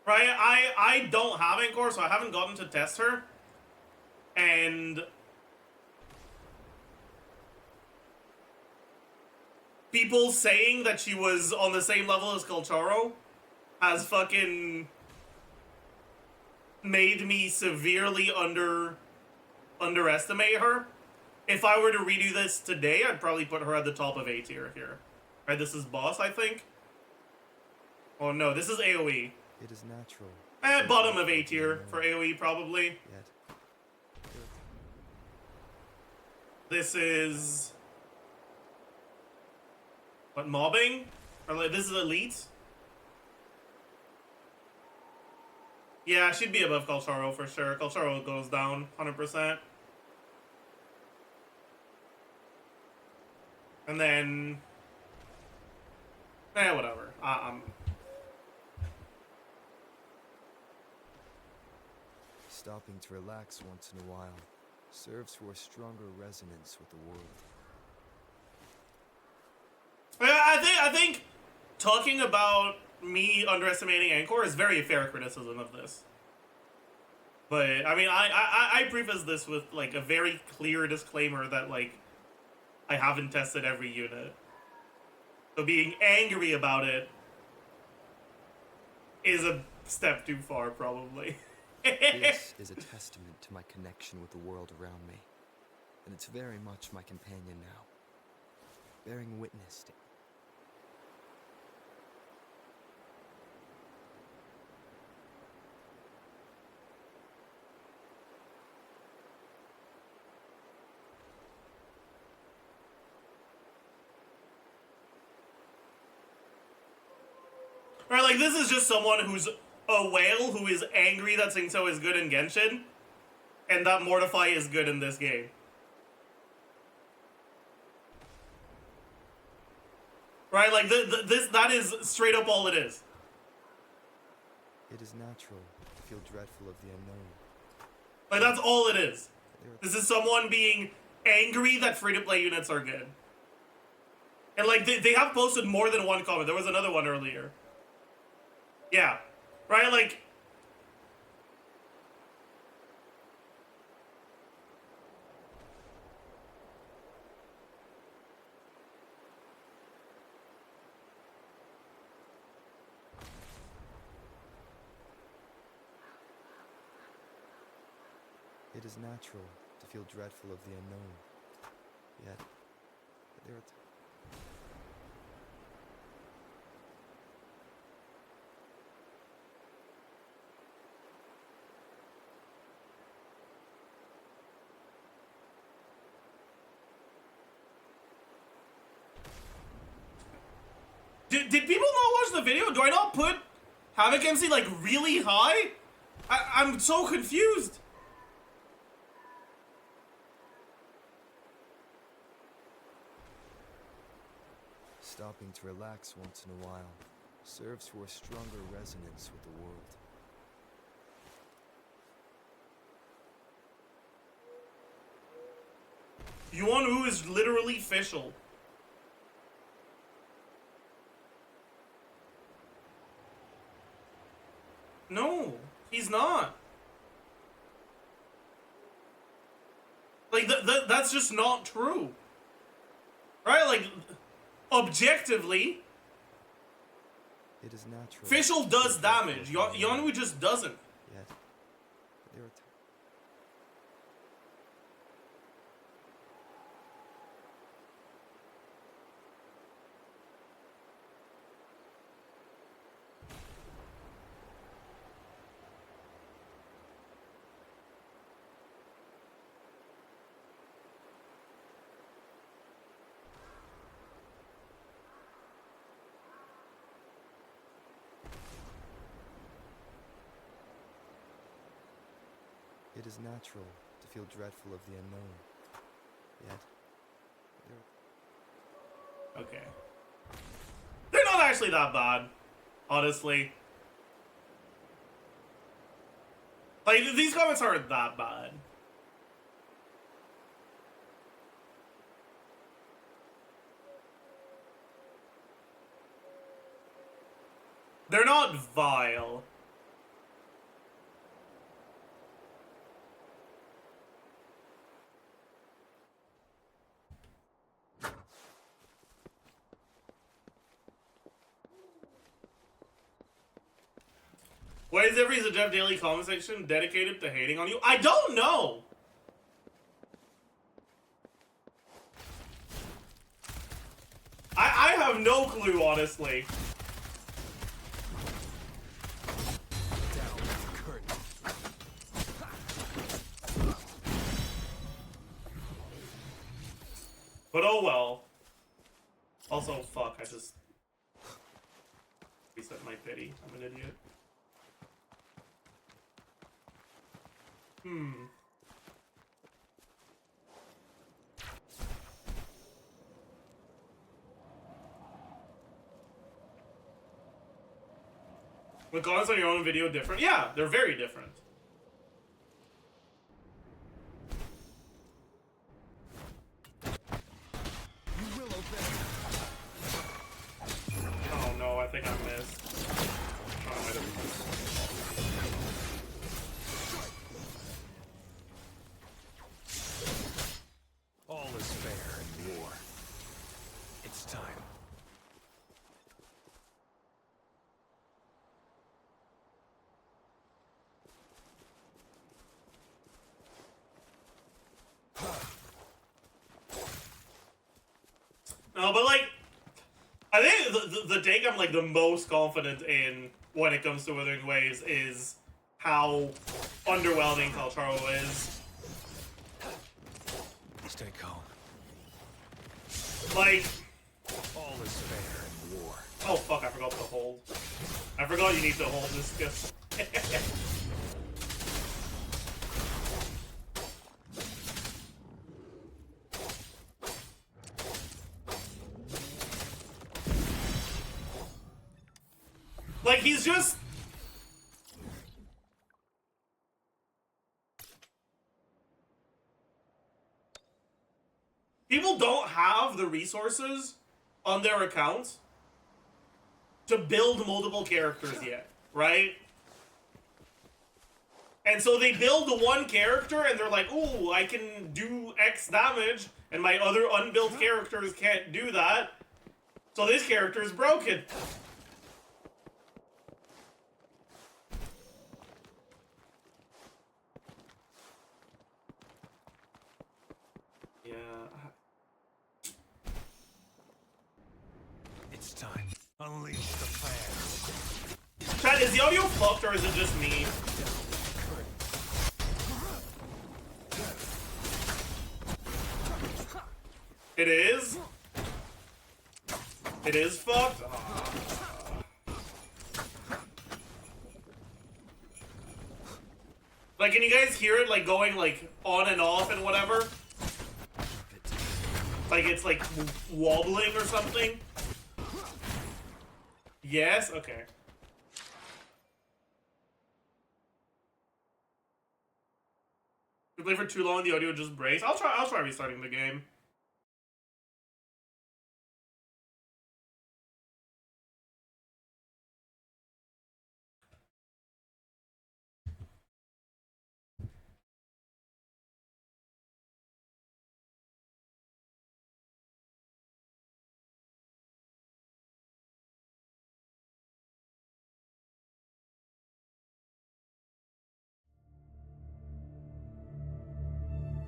Speaker 1: Right, I don't have Anchor, so I haven't gotten to test her. And people saying that she was on the same level as Colcharo has fucking made me severely underestimate her. If I were to redo this today, I'd probably put her at the top of A tier here. Right, this is boss, I think. Oh no, this is AoE.
Speaker 2: It is natural.
Speaker 1: Bottom of A tier for AoE, probably.
Speaker 2: Yet,
Speaker 1: This is... what, mobbing? Or like, this is elite? Yeah, she'd be above Colcharo for sure. Colcharo goes down, 100%. And then... whatever.
Speaker 2: stopping to relax once in a while serves for a stronger resonance with the world.
Speaker 1: I think talking about me underestimating Anchor is very fair criticism of this. But I mean, I preface this with like a very clear disclaimer that like I haven't tested every unit. So being angry about it is a step too far, probably.
Speaker 2: This is a testament to my connection with the world around me, and it's very much my companion now. Bearing witness to
Speaker 1: Right, like this is just someone who's a whale who is angry that Singso is good in Genshin, and that Mortify is good in this game. Right, like that is straight up all it is.
Speaker 2: it is natural to feel dreadful of the unknown.
Speaker 1: Like that's all it is.
Speaker 2: There are
Speaker 1: This is someone being angry that free-to-play units are good. And like they have posted more than one comment. There was another one earlier. Yeah. Right? Like,
Speaker 2: It is natural to feel dreadful of the unknown. Yet, there are
Speaker 1: did people not watch the video? Do I not put Havoc MC like really high? I'm so confused.
Speaker 2: stopping to relax once in a while serves for a stronger resonance with the world.
Speaker 1: Yuan Wu is literally official. No, he's not. Like, that's just not true. Right? Like, objectively,
Speaker 2: It is natural.
Speaker 1: official does damage. Yuan Wu just doesn't.
Speaker 2: Yet, there are It is natural to feel dreadful of the unknown. Yet, there are
Speaker 1: Okay. They're not actually that bad, honestly. Like, these comments aren't that bad. They're not vile. Why is every Zajef Daily comment section dedicated to hating on you? I don't know! I have no clue, honestly. But oh well. Also, fuck, I just reset my pity. I'm an idiot. When comments on your own video different? Yeah, they're very different. Oh no, I think I missed. Oh, I might have missed.
Speaker 3: All is fair in war. It's time.
Speaker 1: No, but like, I think the take I'm like the most confident in when it comes to Withering Waves is how underwhelming Calcharo is.
Speaker 3: Stay calm.
Speaker 1: Like,
Speaker 3: All is fair in war.
Speaker 1: oh fuck, I forgot to hold. I forgot you need to hold this guess. Like, he's just... People don't have the resources on their accounts to build multiple characters yet, right? And so they build the one character, and they're like, ooh, I can do X damage, and my other unbuilt characters can't do that. So this character is broken. Yeah.
Speaker 3: It's time. Unleash the fire.
Speaker 1: Chat, is the audio fucked, or is it just me? It is? It is fucked? Like, can you guys hear it, like, going, like, on and off and whatever? Like, it's, like, wobbling or something? Yes? Okay. If you play for too long, the audio just breaks. I'll try restarting the game.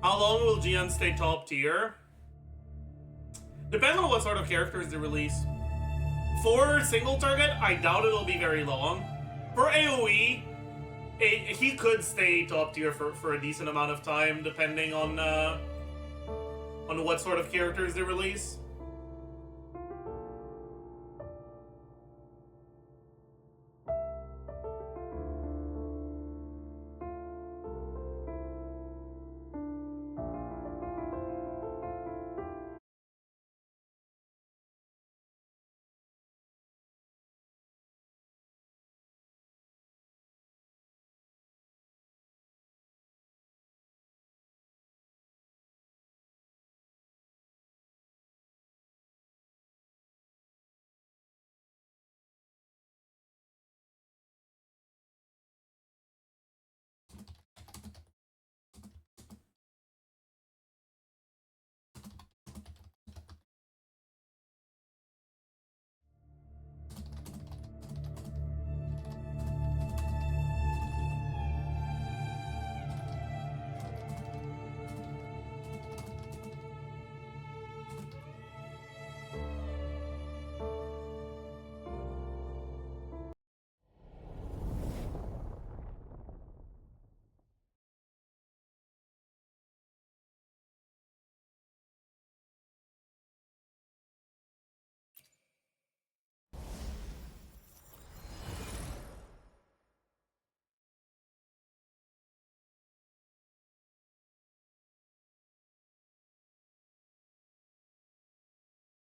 Speaker 1: How long will GN stay top tier? Depends on what sort of characters they release. For single target, I doubt it'll be very long. For AoE, he could stay top tier for a decent amount of time, depending on what sort of characters they release.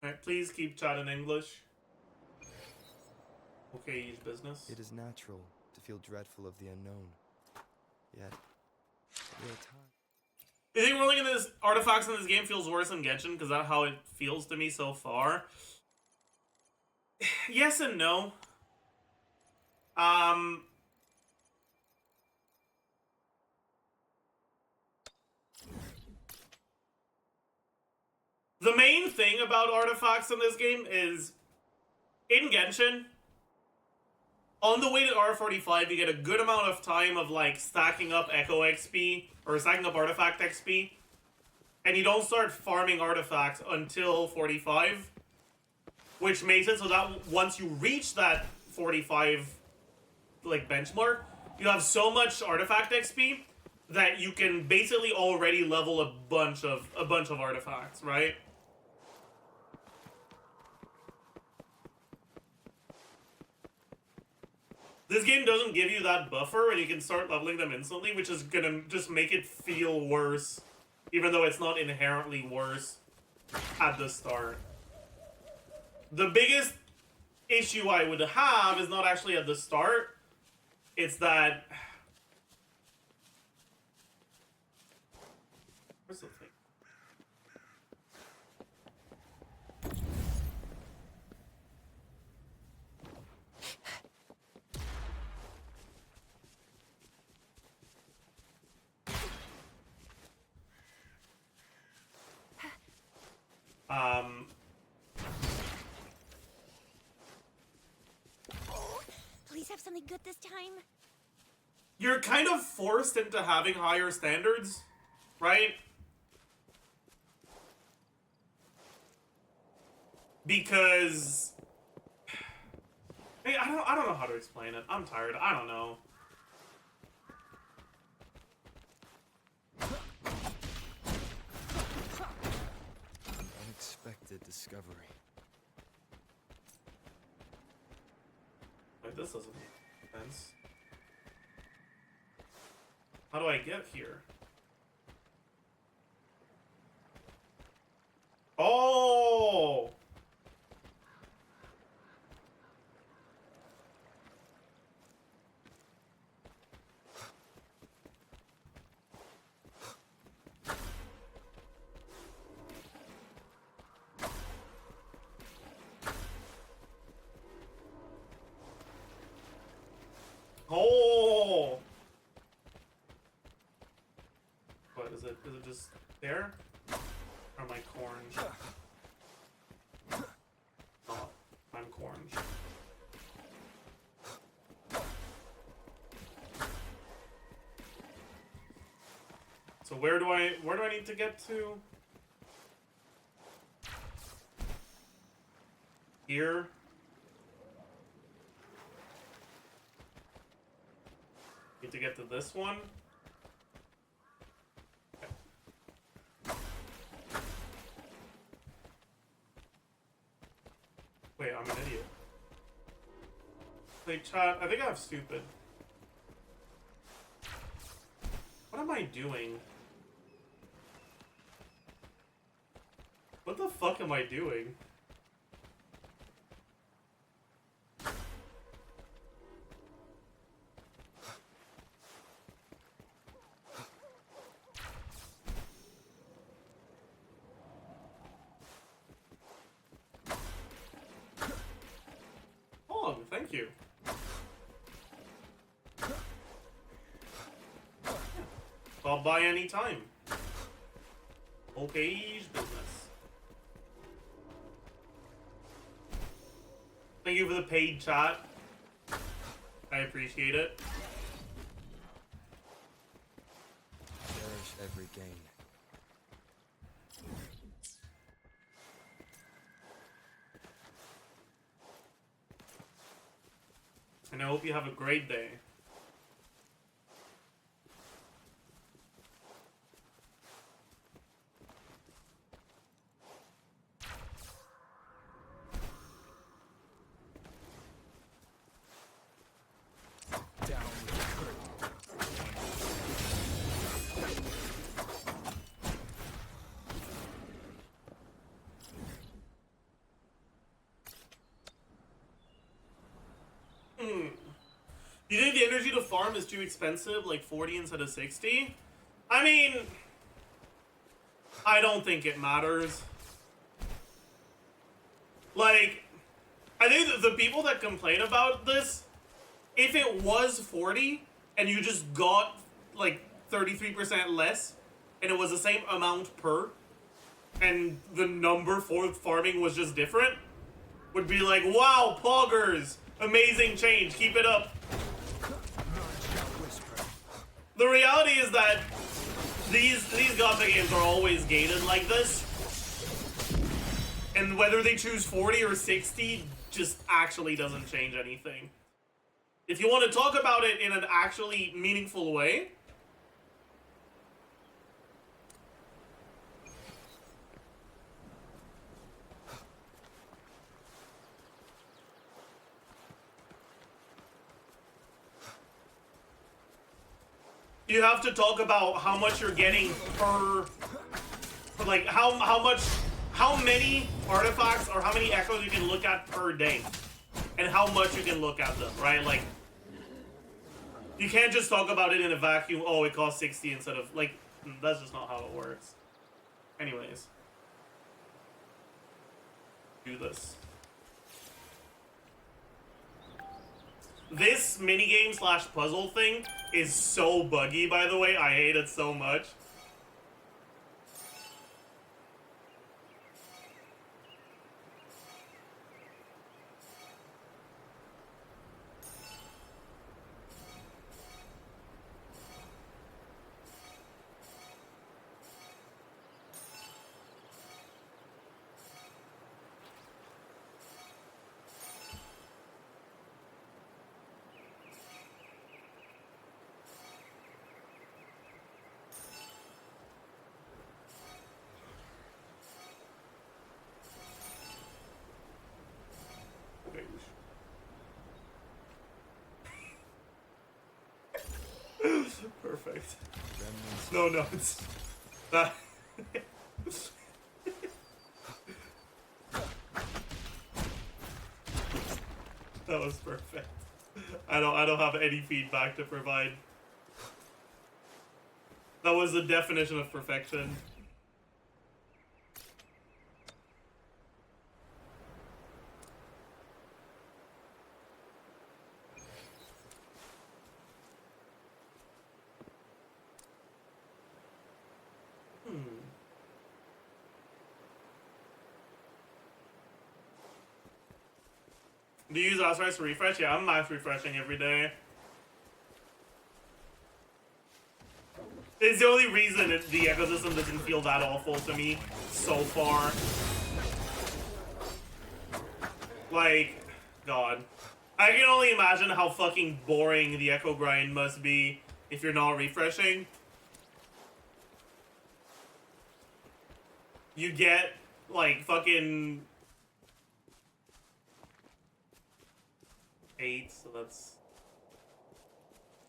Speaker 1: Alright, please keep chat in English. Okay, use business.
Speaker 2: It is natural to feel dreadful of the unknown. Yet, there are times.
Speaker 1: You think rolling in this artifacts in this game feels worse than Genshin? Because that's how it feels to me so far. Yes and no. The main thing about artifacts in this game is, in Genshin, on the way to R45, you get a good amount of time of, like, stacking up Echo XP, or stacking up Artifact XP, and you don't start farming artifacts until 45, which makes it so that once you reach that 45, like, benchmark, you have so much Artifact XP that you can basically already level a bunch of artifacts, right? This game doesn't give you that buffer, and you can start leveling them instantly, which is gonna just make it feel worse, even though it's not inherently worse at the start. The biggest issue I would have is not actually at the start, it's that... Where's the thing?
Speaker 4: something good this time.
Speaker 1: You're kind of forced into having higher standards, right? Because hey, I don't know how to explain it. I'm tired. I don't know.
Speaker 2: An unexpected discovery.
Speaker 1: Wait, this doesn't make sense. How do I get here? Oh! Oh! What is it? Is it just there? Or am I corn? Oh, I'm corn. So where do I need to get to? Here. Need to get to this one. Okay. Wait, I'm an idiot. Like, chat, I think I'm stupid. What am I doing? What the fuck am I doing? Oh, thank you. I'll buy any time. Okay, business. Thank you for the paid chat. I appreciate it.
Speaker 2: Cherish every gain.
Speaker 1: And I hope you have a great day.
Speaker 2: Down with the curtain.
Speaker 1: Do you think the energy to farm is too expensive, like 40 instead of 60? I mean, I don't think it matters. Like, I think that the people that complain about this, if it was 40 and you just got like 33% less and it was the same amount per and the number for farming was just different, would be like, wow, poggers, amazing change, keep it up. The reality is that these gacha games are always gated like this. And whether they choose 40 or 60 just actually doesn't change anything. If you want to talk about it in an actually meaningful way, you have to talk about how much you're getting per, like how many artifacts or how many echoes you can look at per day, and how much you can look at them, right? Like, you can't just talk about it in a vacuum. Oh, it costs 60 instead of, like, that's just not how it works. Anyways, do this. This minigame / puzzle thing is so buggy, by the way. I hate it so much. Perfect.
Speaker 2: Remnants.
Speaker 1: No notes. That. That was perfect. I don't have any feedback to provide. That was the definition of perfection. Do you use Osrice to refresh? Yeah, I'm max refreshing every day. It's the only reason the ecosystem doesn't feel that awful to me so far. Like, God. I can only imagine how fucking boring the echo grind must be if you're not refreshing. You get, like, fucking 8, so that's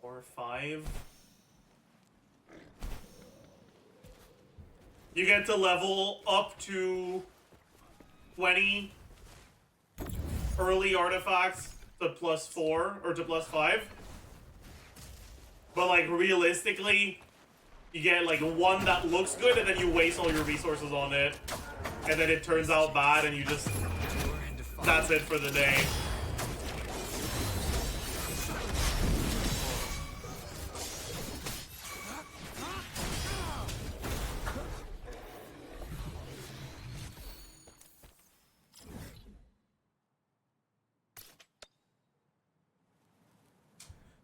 Speaker 1: 4 or 5. You get to level up to 20 early artifacts to +4 or to +5. But like realistically, you get like one that looks good and then you waste all your resources on it. And then it turns out bad and you just, that's it for the day.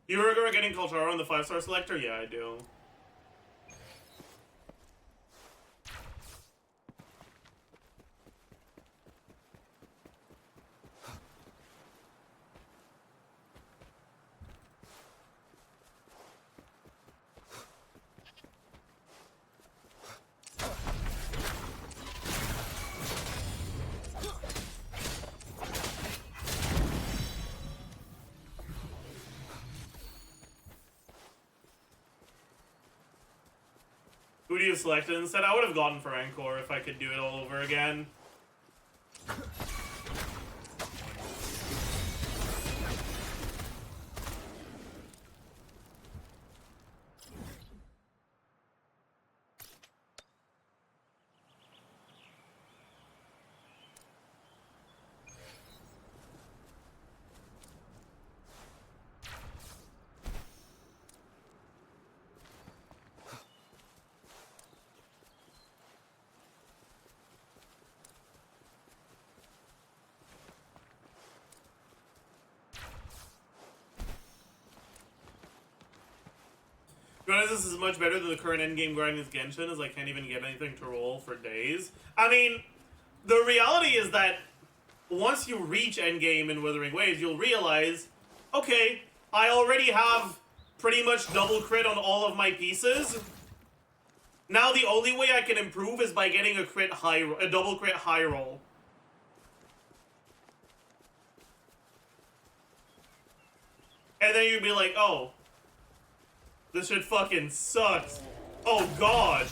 Speaker 1: You regret getting Cultara on the 5-star selector? Yeah, I do. Who do you select? Instead, I would have gone for Encore if I could do it all over again. To be honest, this is much better than the current endgame grind is Genshin, as I can't even get anything to roll for days. I mean, the reality is that once you reach endgame in Wuthering Waves, you'll realize, okay, I already have pretty much double crit on all of my pieces. Now the only way I can improve is by getting a double crit high roll. And then you'd be like, oh, this shit fucking sucks. Oh god.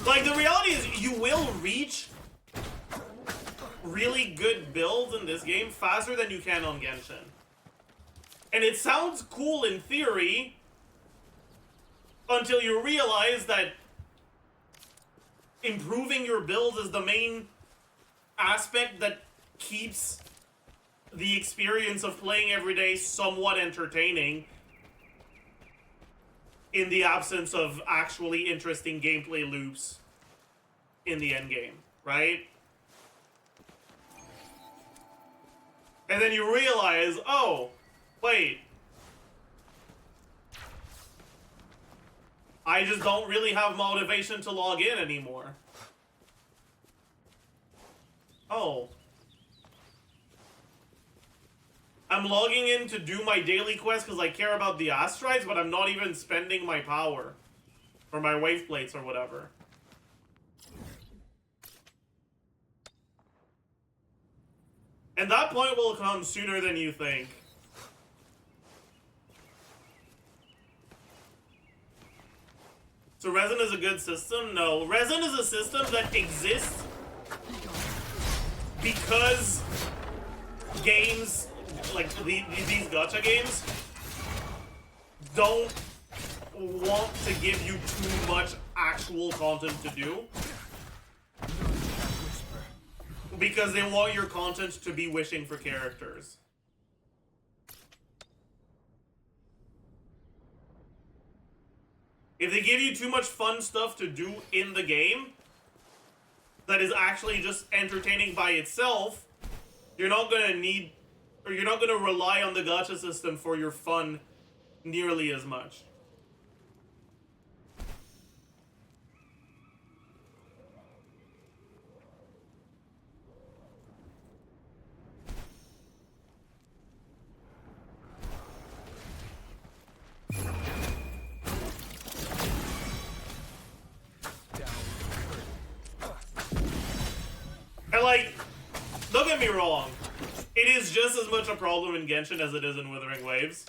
Speaker 1: Like, the reality is, you will reach really good builds in this game faster than you can on Genshin. And it sounds cool in theory, until you realize that improving your builds is the main aspect that keeps the experience of playing every day somewhat entertaining in the absence of actually interesting gameplay loops in the endgame, right? And then you realize, oh, wait, I just don't really have motivation to log in anymore. Oh. I'm logging in to do my daily quest because I care about the asteroids, but I'm not even spending my power. Or my wave plates or whatever. And that point will come sooner than you think. So resin is a good system? No. Resin is a system that exists because games, like these gacha games, don't want to give you too much actual content to do. Because they want your content to be wishing for characters. If they give you too much fun stuff to do in the game that is actually just entertaining by itself, you're not gonna need, or you're not gonna rely on the gacha system for your fun nearly as much. And like, don't get me wrong, it is just as much a problem in Genshin as it is in Withering Waves.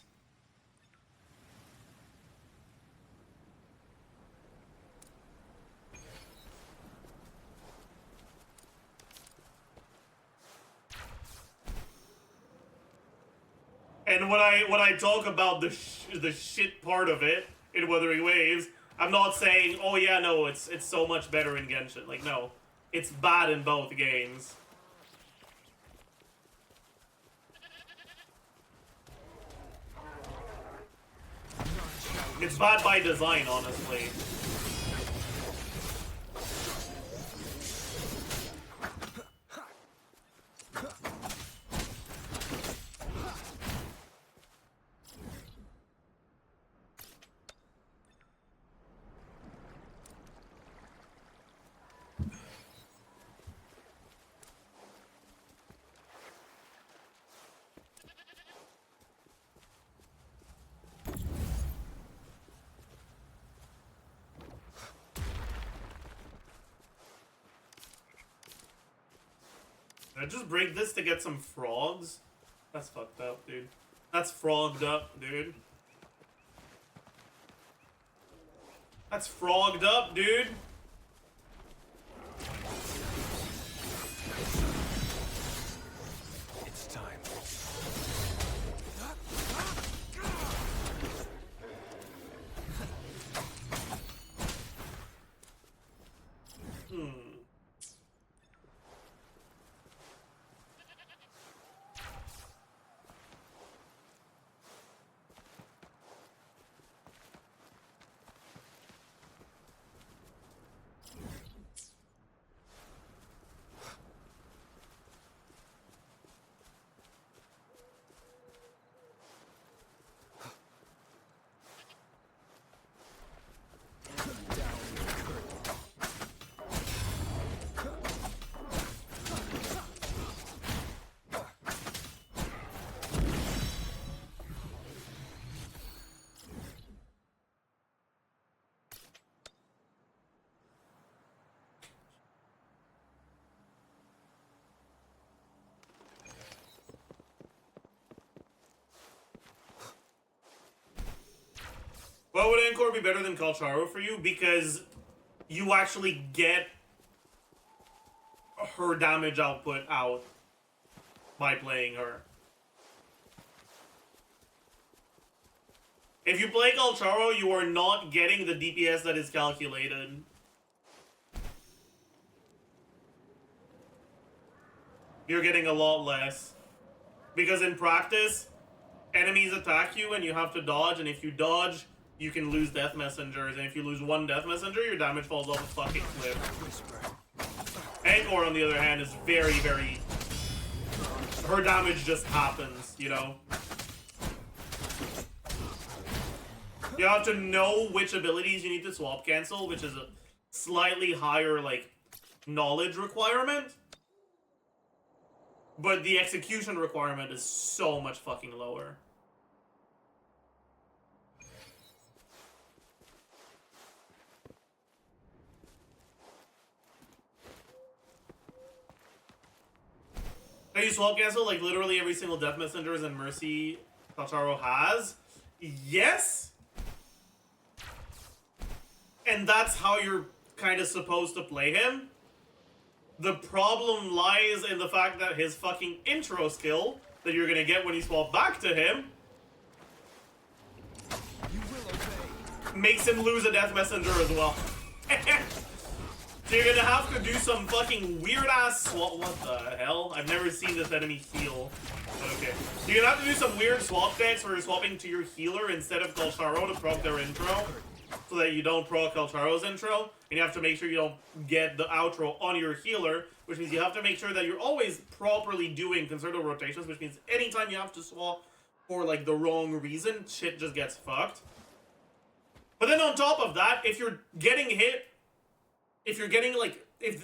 Speaker 1: And when I talk about the shit part of it in Wuthering Waves, I'm not saying, oh yeah, no, it's so much better in Genshin. Like, no. It's bad in both games. It's bad by design, honestly. Did I just break this to get some frogs? That's fucked up, dude. That's frogged up, dude. That's frogged up, dude.
Speaker 3: It's time.
Speaker 1: Why would Encore be better than Kalcharo for you? Because you actually get her damage output out by playing her. If you play Kalcharo, you are not getting the DPS that is calculated. You're getting a lot less. Because in practice, enemies attack you and you have to dodge, and if you dodge, you can lose death messengers, and if you lose one death messenger, your damage falls off a fucking cliff. Encore, on the other hand, is very, very... Her damage just happens, you know? You have to know which abilities you need to swap cancel, which is a slightly higher, like, knowledge requirement. But the execution requirement is so much fucking lower. Can you swap cancel like literally every single Death Messengers and Mercy Kalcharo has? Yes? and that's how you're kind of supposed to play him. The problem lies in the fact that his fucking intro skill that you're gonna get when you swap back to him makes him lose a Death Messenger as well. So you're gonna have to do some fucking weird ass swap. What the hell? I've never seen this enemy heal. Okay. So you're gonna have to do some weird swap decks where you're swapping to your healer instead of Kalcharo to proc their intro, so that you don't proc Kalcharo's intro, and you have to make sure you don't get the outro on your healer, which means you have to make sure that you're always properly doing concerted rotations, which means anytime you have to swap for like the wrong reason, shit just gets fucked. But then on top of that, if you're getting hit, if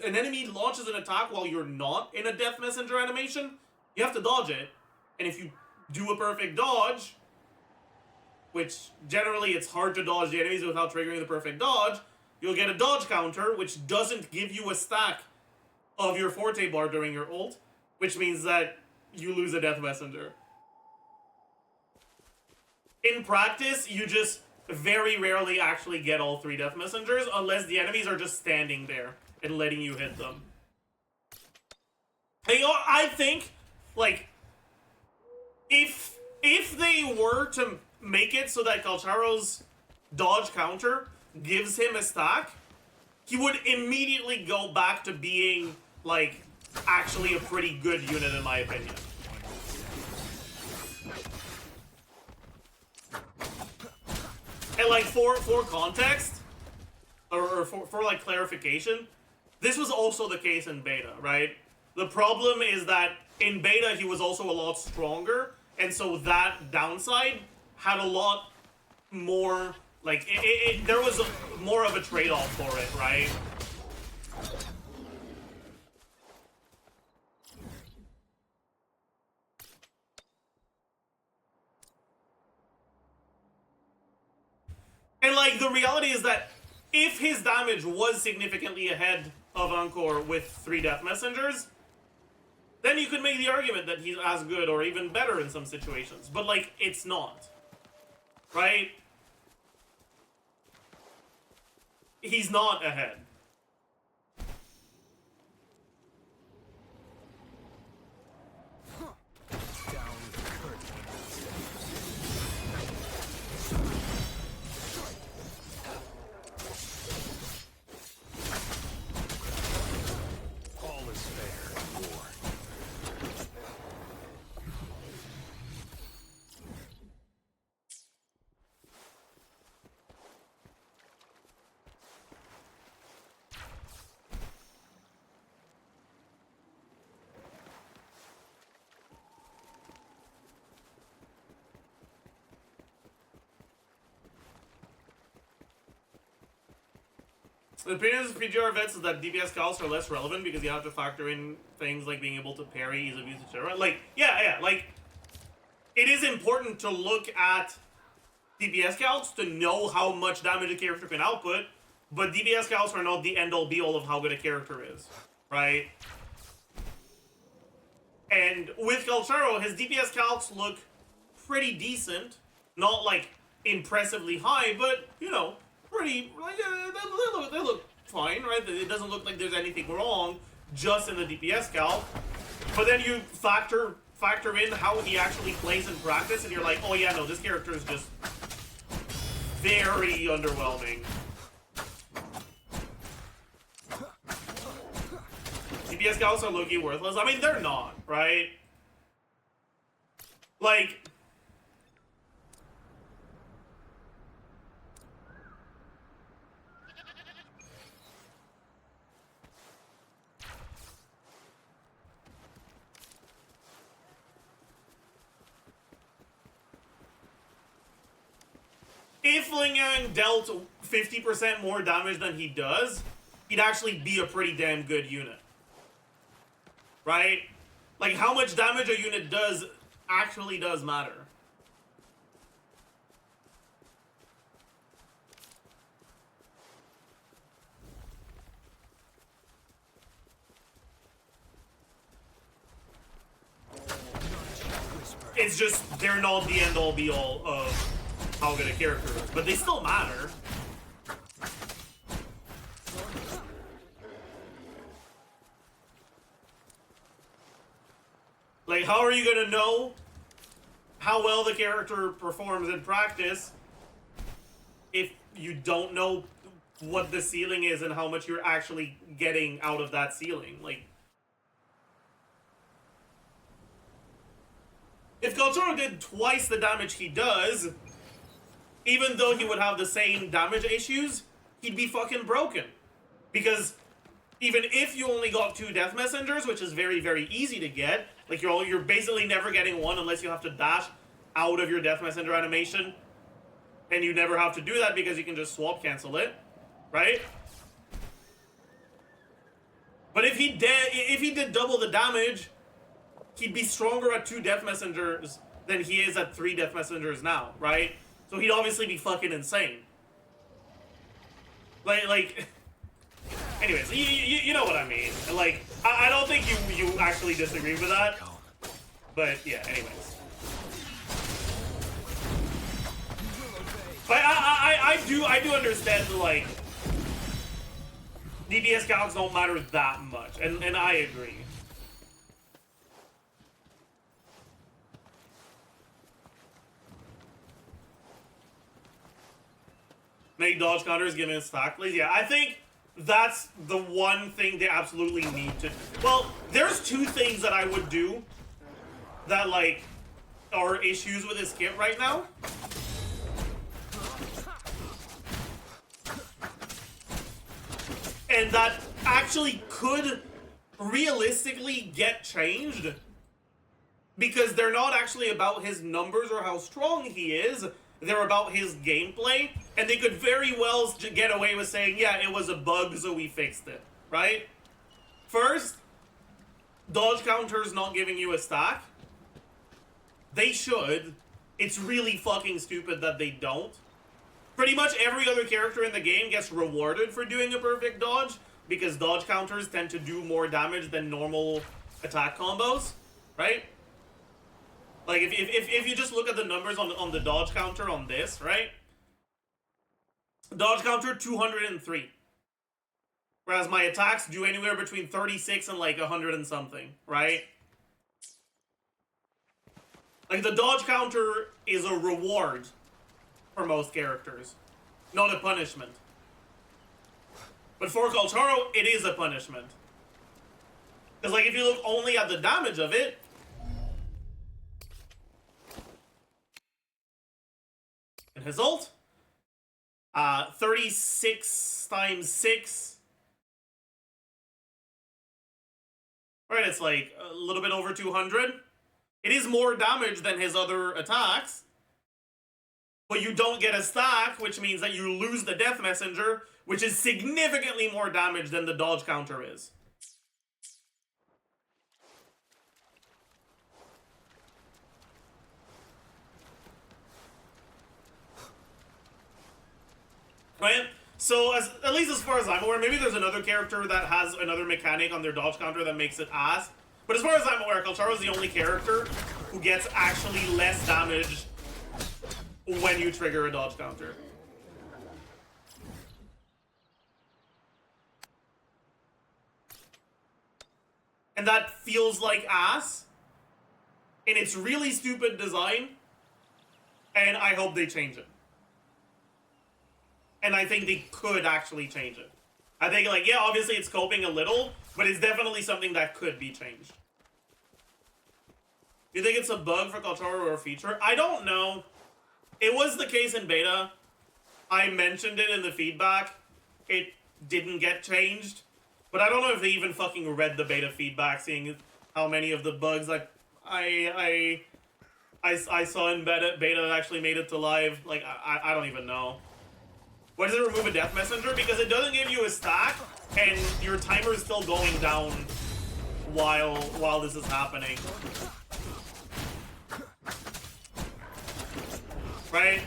Speaker 1: an enemy launches an attack while you're not in a Death Messenger animation, you have to dodge it. And if you do a perfect dodge, which generally it's hard to dodge the enemies without triggering the perfect dodge, you'll get a dodge counter, which doesn't give you a stack of your Forte bar during your ult, which means that you lose a Death Messenger. In practice, you just very rarely actually get all 3 Death Messengers unless the enemies are just standing there and letting you hit them. And, you know, I think, like, if they were to make it so that Kalcharo's dodge counter gives him a stack, he would immediately go back to being, like, actually a pretty good unit in my opinion. And like for context, or for like clarification, this was also the case in beta, right? The problem is that in beta he was also a lot stronger, and so that downside had a lot more, like, there was more of a trade-off for it, right? And, like, the reality is that if his damage was significantly ahead of Encore with 3 Death Messengers, then you could make the argument that he's as good or even better in some situations. But, like, it's not. Right? He's not ahead. The opinion of PGR vets is that DPS calcs are less relevant because you have to factor in things like being able to parry, ease of use, etc. Like, yeah, like, it is important to look at DPS calcs to know how much damage a character can output, but DPS calcs are not the end-all be-all of how good a character is, right? And with Kalcharo, his DPS calcs look pretty decent, not, like, impressively high, but, you know, pretty, like, they look fine, right? It doesn't look like there's anything wrong just in the DPS calc. But then you factor in how he actually plays in practice, and you're like, oh yeah, no, this character is just very underwhelming. DPS calcs are low-key worthless. I mean, they're not, right? Like, if Ling Yang dealt 50% more damage than he does, he'd actually be a pretty damn good unit. Right? Like, how much damage a unit does actually does matter. It's just, they're not the end-all be-all of how good a character is, but they still matter. Like, how are you gonna know how well the character performs in practice if you don't know what the ceiling is and how much you're actually getting out of that ceiling? Like, if Galtaro did twice the damage he does, even though he would have the same damage issues, he'd be fucking broken. Because even if you only got 2 Death Messengers, which is very, very easy to get, like you're basically never getting one unless you have to dash out of your Death Messenger animation, and you never have to do that because you can just swap cancel it, right? But if he did double the damage, he'd be stronger at 2 Death Messengers than he is at 3 Death Messengers now, right? So he'd obviously be fucking insane. Like anyways, you know what I mean. Like, I don't think you actually disagree with that. But yeah, anyways. But I do understand, like, DPS calcs don't matter that much, and I agree. Make dodge counters, give me a stack, please. Yeah, I think that's the one thing they absolutely need to. Well, there's 2 things that I would do that, like, are issues with this kit right now. And that actually could realistically get changed. Because they're not actually about his numbers or how strong he is. They're about his gameplay, and they could very well get away with saying, yeah, it was a bug, so we fixed it, right? First, dodge counters not giving you a stack. They should. It's really fucking stupid that they don't. Pretty much every other character in the game gets rewarded for doing a perfect dodge, because dodge counters tend to do more damage than normal attack combos, right? Like, if you just look at the numbers on the dodge counter on this, right? Dodge counter, 203. Whereas my attacks do anywhere between 36 and, like, 100 and something, right? Like, the dodge counter is a reward for most characters, not a punishment. But for Galtaro, it is a punishment. Because, like, if you look only at the damage of it, and his ult, 36 times 6. Right, it's like a little bit over 200. It is more damage than his other attacks. But you don't get a stack, which means that you lose the Death Messenger, which is significantly more damage than the dodge counter is. Right? So, at least as far as I'm aware, maybe there's another character that has another mechanic on their dodge counter that makes it ass. But as far as I'm aware, Galtaro is the only character who gets actually less damage when you trigger a dodge counter. And that feels like ass. And it's really stupid design. And I hope they change it. And I think they could actually change it. I think, like, yeah, obviously it's coping a little, but it's definitely something that could be changed. You think it's a bug for Galtaro or a feature? I don't know. It was the case in beta. I mentioned it in the feedback. It didn't get changed. But I don't know if they even fucking read the beta feedback, seeing how many of the bugs that I saw in beta actually made it to live. Like, I don't even know. Why does it remove a Death Messenger? Because it doesn't give you a stack, and your timer is still going down while this is happening. Right?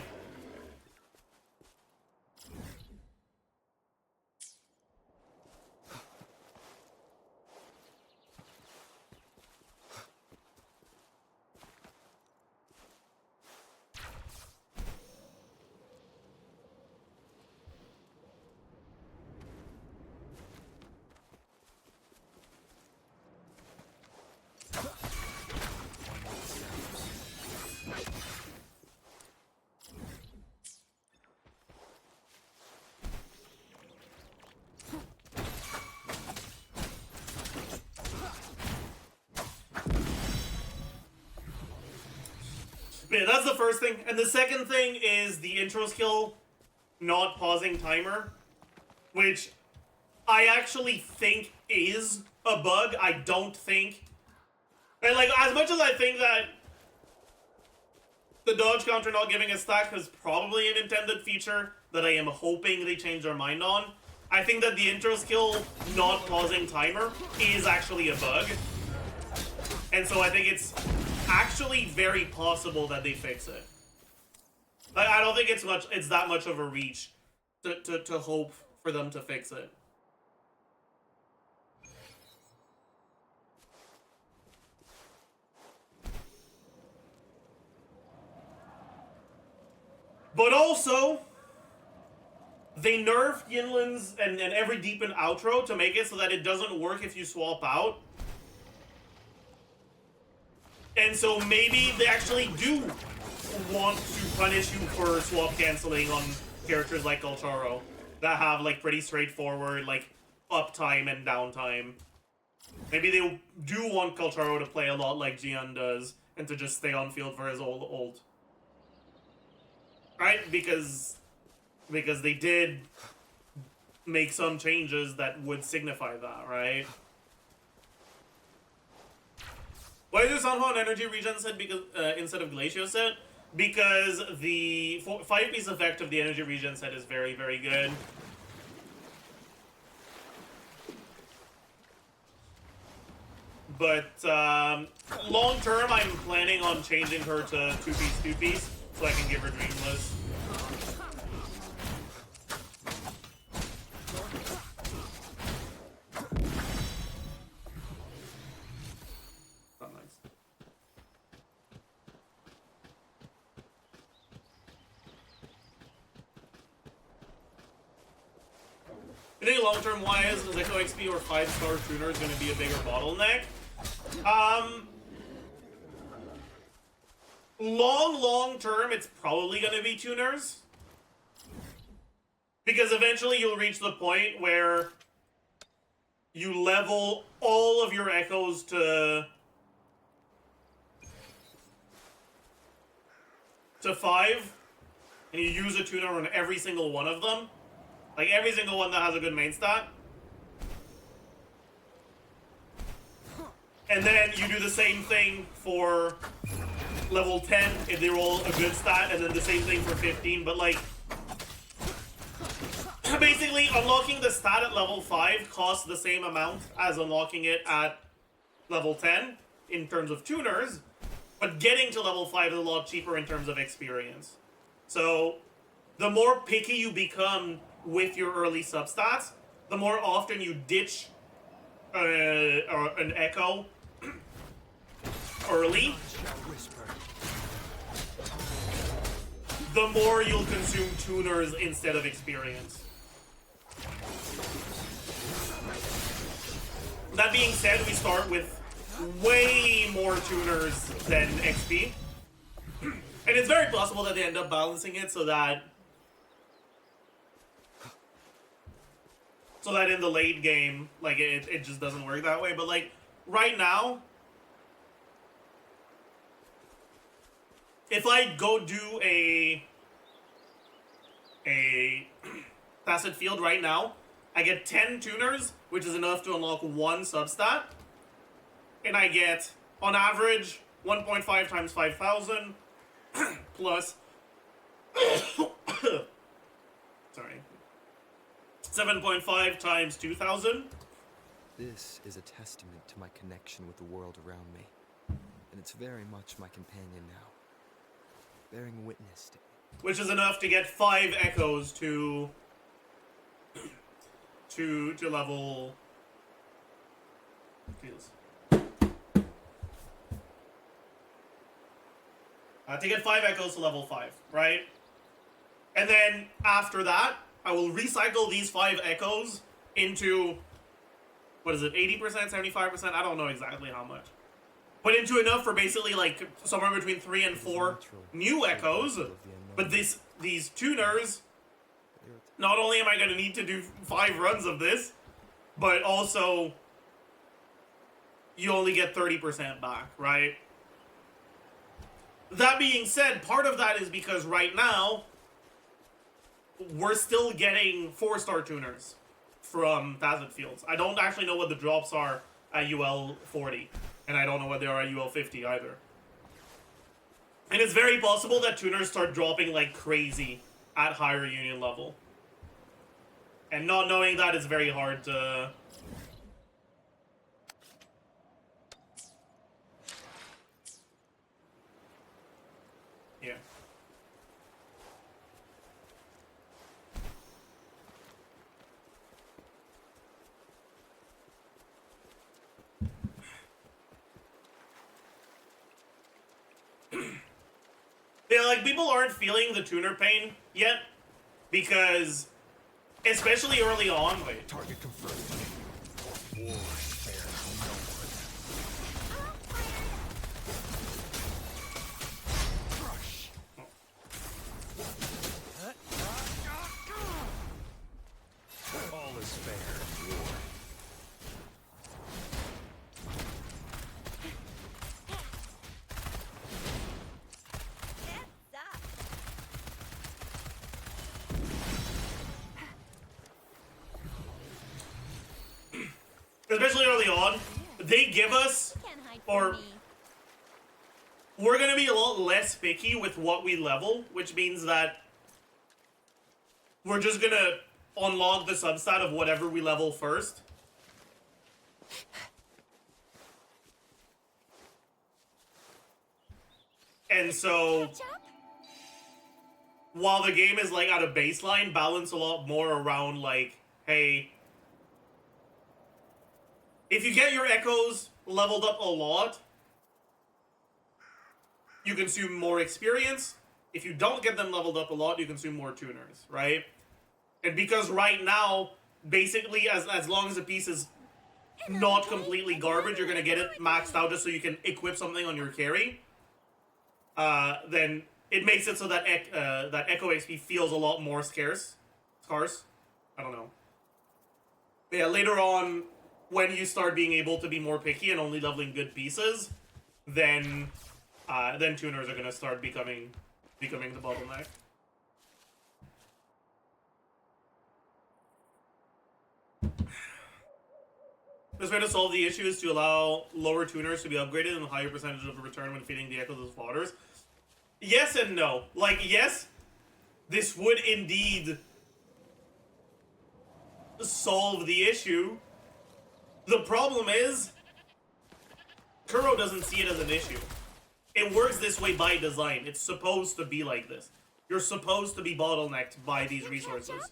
Speaker 1: Yeah, that's the first thing. And the second thing is the intro skill not pausing timer, which I actually think is a bug. I don't think... And, like, as much as I think that the dodge counter not giving a stack is probably an intended feature that I am hoping they change their mind on, I think that the intro skill not pausing timer is actually a bug. And so I think it's actually very possible that they fix it. Like, I don't think it's that much of a reach to hope for them to fix it. But also, they nerfed Yinlin's and every deepen outro to make it so that it doesn't work if you swap out. And so maybe they actually do want to punish you for swap canceling on characters like Galcharo that have like pretty straightforward like uptime and downtime. Maybe they do want Galcharo to play a lot like Jian does and to just stay on field for his ult. Right? Because they did make some changes that would signify that, right? Why is Sanhwa an energy regen set because instead of Glacio set? Because the 5-piece effect of the energy regen set is very, very good. But long term, I'm planning on changing her to 2-piece, 2-piece, so I can give her Dreamless. Not nice. I think long-term wise, is Echo XP or 5-star tuner is going to be a bigger bottleneck. Long term, it's probably going to be tuners. Because eventually you'll reach the point where you level all of your echoes to 5, and you use a tuner on every single one of them. Like every single one that has a good main stat. And then you do the same thing for level 10 if they roll a good stat, and then the same thing for 15, but like... basically, unlocking the stat at level 5 costs the same amount as unlocking it at level 10 in terms of tuners, but getting to level 5 is a lot cheaper in terms of experience. So, the more picky you become with your early substats, the more often you ditch an echo early, the more you'll consume tuners instead of experience. That being said, we start with way more tuners than XP. And it's very possible that they end up balancing it so that in the late game, like, it just doesn't work that way. But, like, right now, if I go do a Tacit Field right now, I get 10 tuners, which is enough to unlock 1 substat. And I get, on average, 1.5 times 5,000, plus... sorry. 7.5 times 2,000.
Speaker 2: This is a testament to my connection with the world around me, and it's very much my companion now, bearing witness to it.
Speaker 1: Which is enough to get 5 echoes to level... Jesus. To get 5 echoes to level 5, right? And then after that, I will recycle these 5 echoes into, what is it, 80%, 75%? I don't know exactly how much. But into enough for basically like somewhere between 3 and 4 new echoes. But these tuners, not only am I going to need to do 5 runs of this, but also you only get 30% back, right? That being said, part of that is because right now, we're still getting 4-star tuners from Thousand Fields. I don't actually know what the drops are at UL40, and I don't know what they are at UL50 either. And it's very possible that tuners start dropping like crazy at higher union level. And not knowing that is very hard to... Yeah. Yeah, like, people aren't feeling the tuner pain yet, because, especially early on, wait.
Speaker 3: Target confirmed. War spares no one. Crush. All is fair in war.
Speaker 1: Especially early on, they give us,
Speaker 4: Can't hide
Speaker 1: or
Speaker 4: from me.
Speaker 1: we're gonna be a lot less picky with what we level, which means that we're just gonna unlock the substat of whatever we level first. And so,
Speaker 4: Catch up?
Speaker 1: while the game is like at a baseline, balance a lot more around like, hey, if you get your echoes leveled up a lot, you consume more experience. If you don't get them leveled up a lot, you consume more tuners, right? And because right now, basically, as long as a piece is not completely garbage, you're gonna get it maxed out just so you can equip something on your carry. Then it makes it so that that Echo XP feels a lot more scarce. I don't know. But yeah, later on, when you start being able to be more picky and only leveling good pieces, then tuners are gonna start becoming the bottleneck. This way to solve the issue is to allow lower tuners to be upgraded and a higher percentage of a return when feeding the echoes as fodders. Yes and no. Like, yes, this would indeed solve the issue. The problem is, Kuro doesn't see it as an issue. It works this way by design. It's supposed to be like this. You're supposed to be bottlenecked by these resources.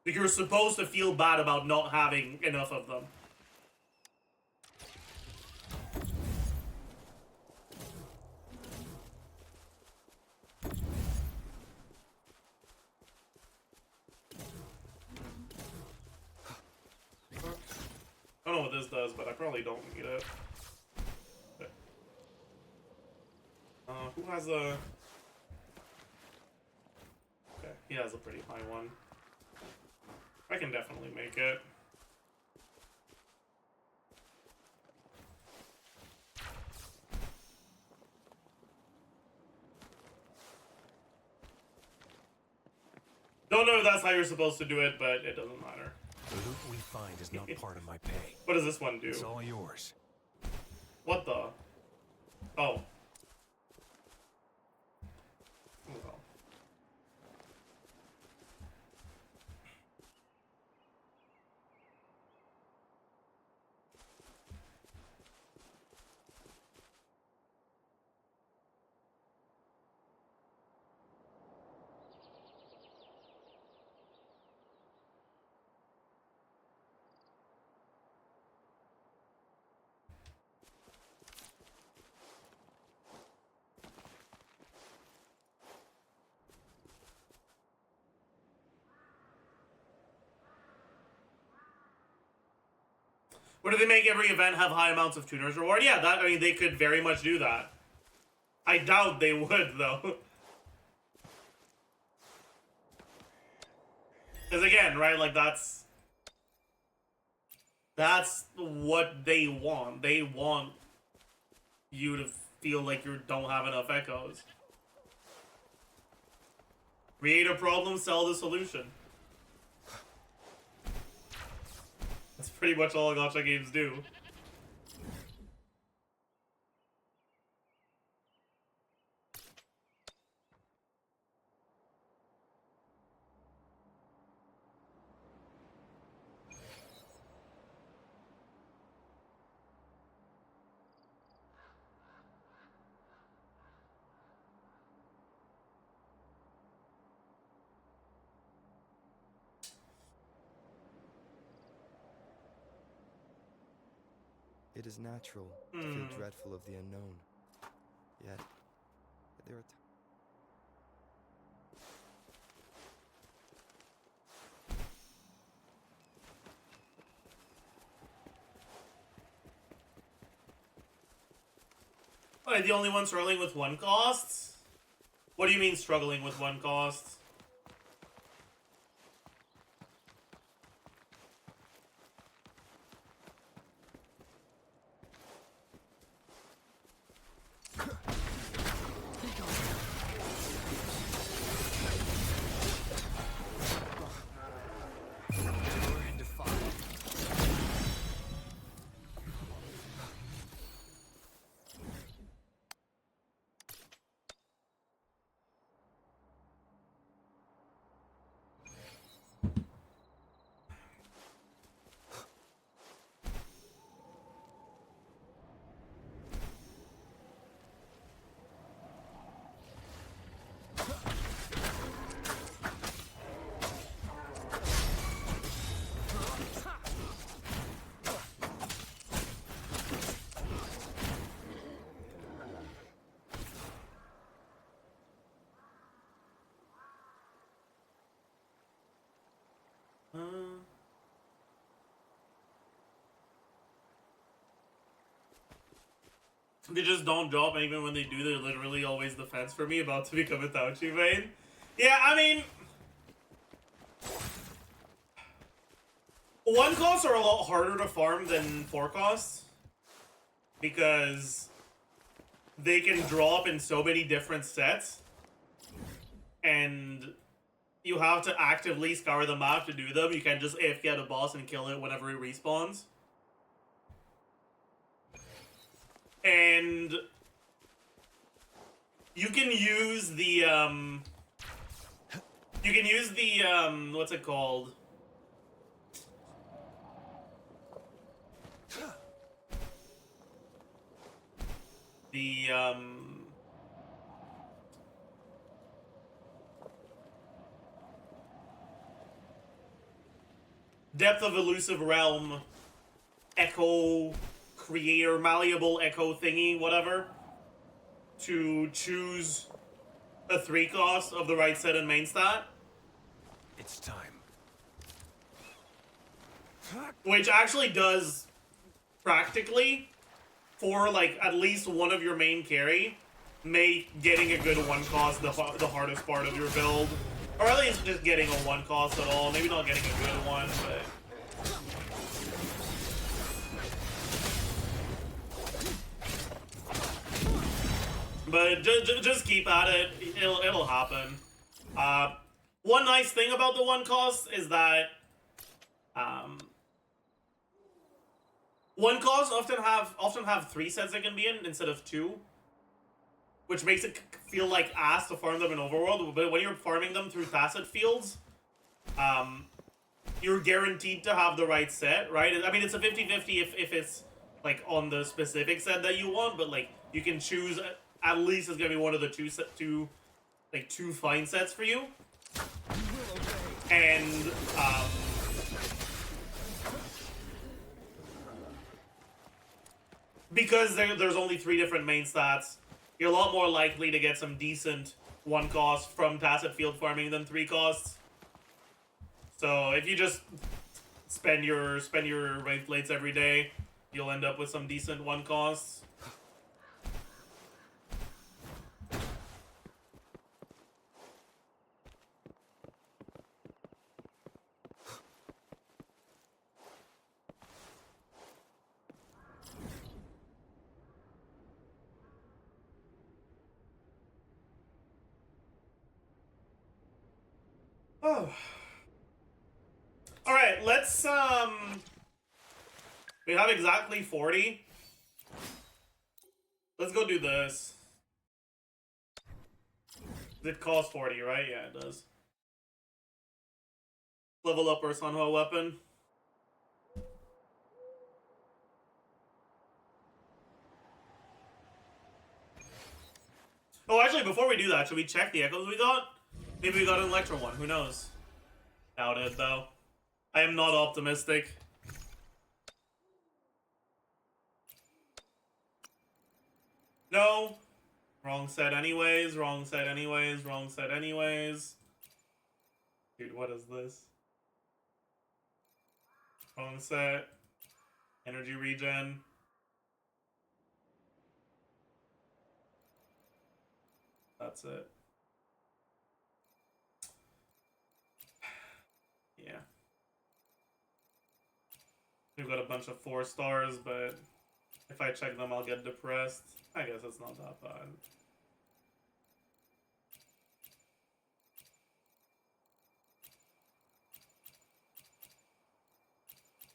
Speaker 1: You're supposed to feel bad about not having enough of them. I don't know what this does, but I probably don't need it. Okay. Who has a... Okay, he has a pretty high one. I can definitely make it. Don't know if that's how you're supposed to do it, but it doesn't matter.
Speaker 3: The loot we find is not part of my pay.
Speaker 1: What does this one do?
Speaker 3: It's all yours.
Speaker 1: What the? Oh. Well. Or do they make every event have high amounts of tuners reward? Yeah, that, I mean, they could very much do that. I doubt they would, though. Because again, right, like, that's what they want. They want you to feel like you don't have enough echoes. Create a problem, sell the solution. That's pretty much all gacha games do.
Speaker 2: It is natural to feel dreadful of the unknown. Yet, there are
Speaker 1: Are the only one struggling with one costs? What do you mean struggling with one cost? They just don't drop, and even when they do, they're literally always the fence for me, about to become a Tauchi main. Yeah, I mean... One costs are a lot harder to farm than 4 costs. Because they can drop in so many different sets. And you have to actively scour the map to do them. You can't just AFK at a boss and kill it whenever it respawns. And you can use the what's it called? The Depth of Elusive Realm Echo Creator, malleable echo thingy, whatever, to choose a 3 cost of the right set and main stat.
Speaker 3: It's time.
Speaker 1: Which actually does, practically, for like at least one of your main carry, make getting a good 1 cost the hardest part of your build. Or at least just getting a 1 cost at all. Maybe not getting a good one, but... But just keep at it. It'll happen. One nice thing about the 1 cost is that 1 cost often have 3 sets they can be in instead of 2, which makes it feel like ass to farm them in Overworld. But when you're farming them through tacit fields, you're guaranteed to have the right set, right? I mean, it's a 50-50 if it's like on the specific set that you want, but like you can choose. At least it's gonna be one of the two fine sets for you. And because there's only 3 different main stats, you're a lot more likely to get some decent 1 cost from tacit field farming than 3 costs. So if you just spend your raid plates every day, you'll end up with some decent 1 costs. Oh. All right, let's we have exactly 40. Let's go do this. It costs 40, right? Yeah, it does. Level up our Sunhwa weapon. Oh, actually, before we do that, should we check the echoes we got? Maybe we got an Electro one. Who knows? Doubt it, though. I am not optimistic. No. Wrong set anyways. Wrong set anyways. Wrong set anyways. Dude, what is this? Wrong set. Energy regen. That's it. Yeah. We've got a bunch of 4 stars, but if I check them, I'll get depressed. I guess it's not that bad.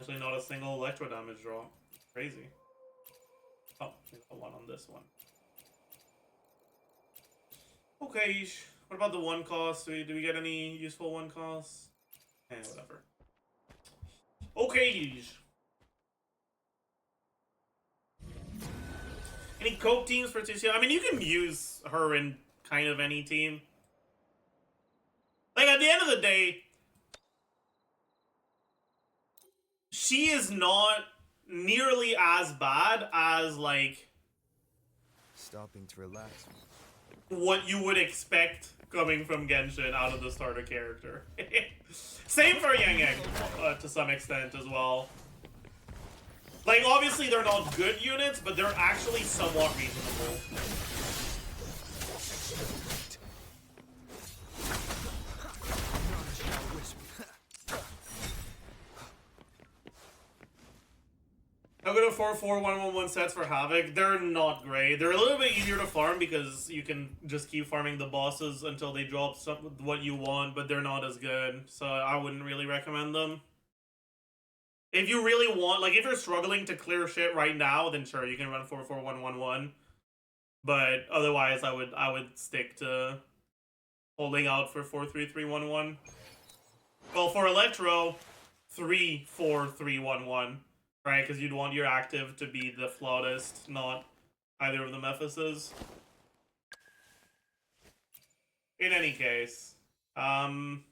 Speaker 1: Actually, not a single electro damage drop. Crazy. Oh, we got one on this one. Okay, what about the 1 cost? Do we get any useful 1 costs? Eh, whatever. Okay. Any cope teams for Tusia? I mean, you can use her in kind of any team. Like, at the end of the day, she is not nearly as bad as, like,
Speaker 2: Stopping to relax.
Speaker 1: what you would expect coming from Genshin out of the starter character. Same for Yang Yang, to some extent as well. Like, obviously they're not good units, but they're actually somewhat reasonable. I'm gonna 4-4-1-1-1 sets for Havoc. They're not great. They're a little bit easier to farm because you can just keep farming the bosses until they drop what you want, but they're not as good. So I wouldn't really recommend them. If you really want, like, if you're struggling to clear shit right now, then sure, you can run 4-4-1-1-1. But otherwise, I would stick to holding out for 4-3-3-1-1. Well, for Electro, 3-4-3-1-1. Right, because you'd want your active to be the flautist, not either of the Mephises. In any case, don't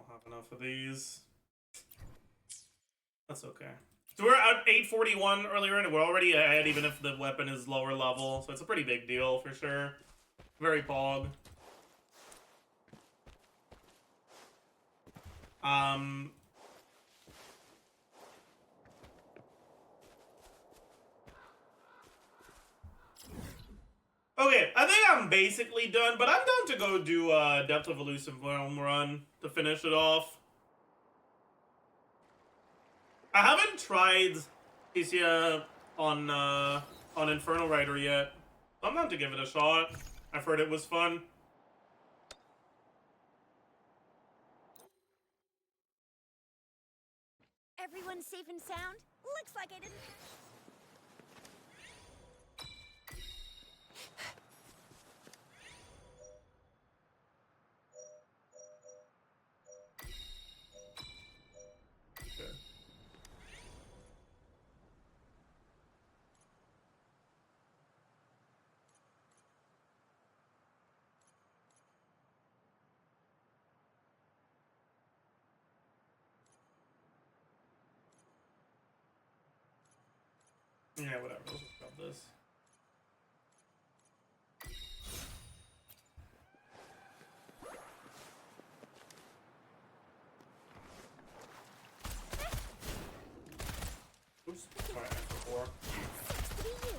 Speaker 1: have enough of these. That's okay. So we're at 841 earlier, and we're already ahead, even if the weapon is lower level. So it's a pretty big deal for sure. Very pog. Okay, I think I'm basically done, but I'm down to go do Depth of Elusive Realm run to finish it off. I haven't tried Isia on Infernal Rider yet. I'm down to give it a shot. I've heard it was fun.
Speaker 4: Everyone safe and sound? Looks like I didn't.
Speaker 1: Good. Yeah, whatever. Let's just grab this. Oops. Sorry, extra 4.
Speaker 4: Sucks to be you.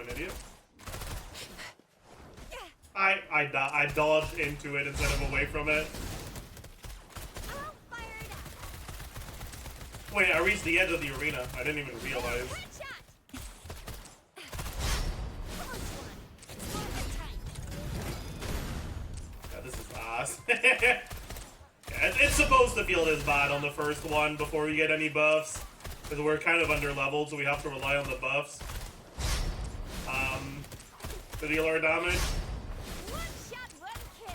Speaker 1: an idiot. I dodged into it instead of away from it.
Speaker 4: I'll fire it up.
Speaker 1: Wait, I reached the edge of the arena. I didn't even realize.
Speaker 4: Headshot. Close one. It's over time.
Speaker 1: Yeah, this is ass. Yeah, it's supposed to feel this bad on the first one before we get any buffs. Because we're kind of under leveled, so we have to rely on the buffs. To deal our damage.
Speaker 4: One shot, one kill.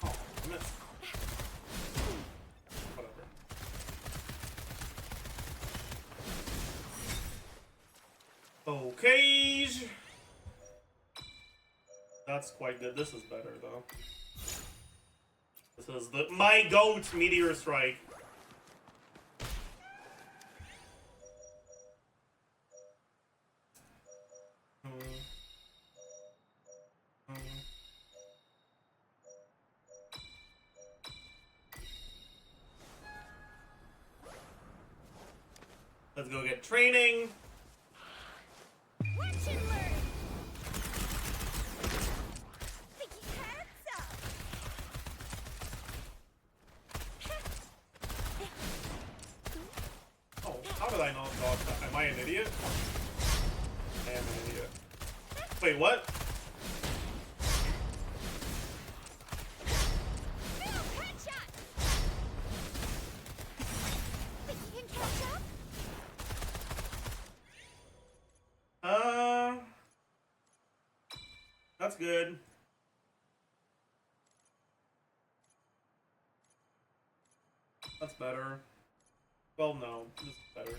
Speaker 1: Oh, I missed. Whatever. Okay. That's quite good. This is better though. This is my goat meteor strike. Let's go get training.
Speaker 4: Watch and learn. Sticky heads up.
Speaker 1: Oh, how did I not dodge that? Am I an idiot? I am an idiot. Wait, what?
Speaker 4: Boom, headshot. Think you can catch up?
Speaker 1: That's good. That's better. Well, no, this is better.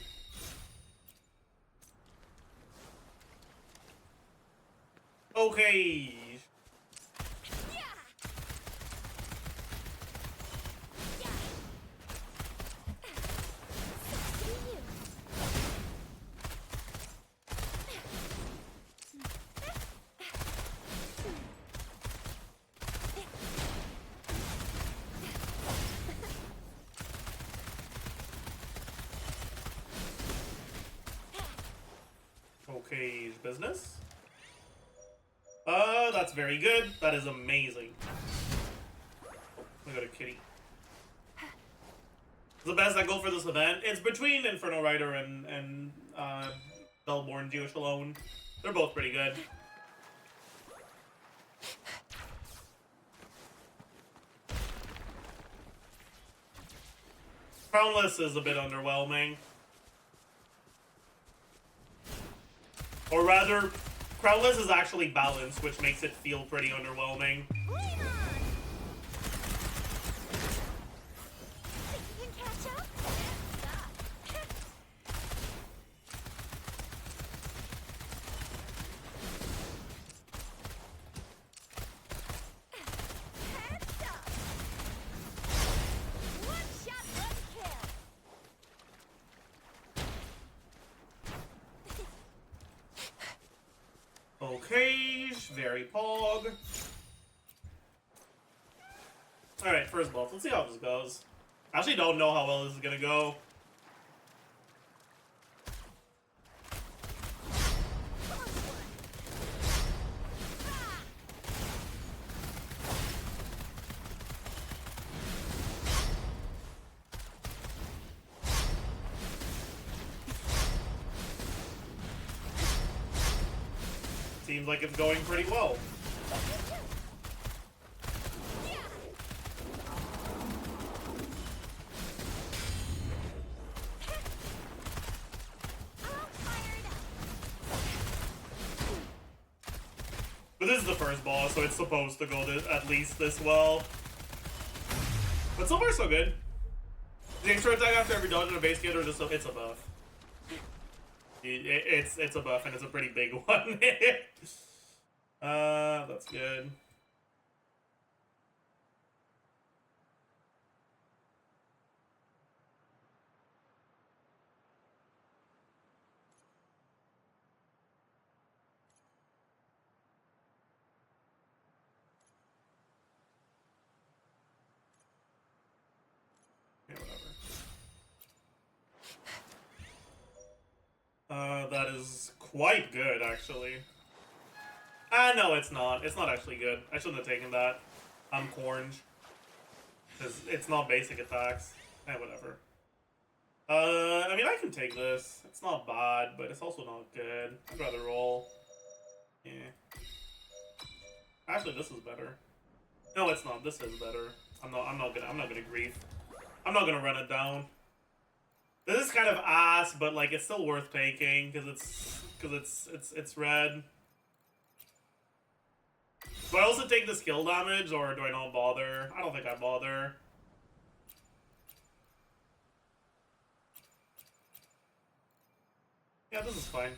Speaker 1: Okay.
Speaker 4: Yeah. Yeah. Sucks to be you.
Speaker 1: Okay, business. That's very good. That is amazing. We got a kitty. The best I go for this event. It's between Inferno Rider and Bellborn Jewish alone. They're both pretty good. Crownless is a bit underwhelming. Or rather, Crownless is actually balanced, which makes it feel pretty underwhelming.
Speaker 4: Lean on. Think you can catch up? Stop. Heads up. One shot, one kill.
Speaker 1: Okay, very pog. Alright, first buff. Let's see how this goes. I actually don't know how well this is gonna go.
Speaker 4: Close one. Ah.
Speaker 1: Seems like it's going pretty well.
Speaker 4: Yeah. I'll fire it up.
Speaker 1: But this is the first boss, so it's supposed to go at least this well. But so far, so good. The extra attack after every dodge in a base kit, or just it's a buff. It's a buff, and it's a pretty big one. That's good. quite good, actually. Ah, no, it's not. It's not actually good. I shouldn't have taken that. I'm cornge. Because it's not basic attacks. Eh, whatever. I mean, I can take this. It's not bad, but it's also not good. I'd rather roll. Yeah. Actually, this is better. No, it's not. This is better. I'm not gonna grief. I'm not gonna run it down. This is kind of ass, but like it's still worth taking because it's red. Do I also take the skill damage or do I not bother? I don't think I bother. Yeah, this is fine.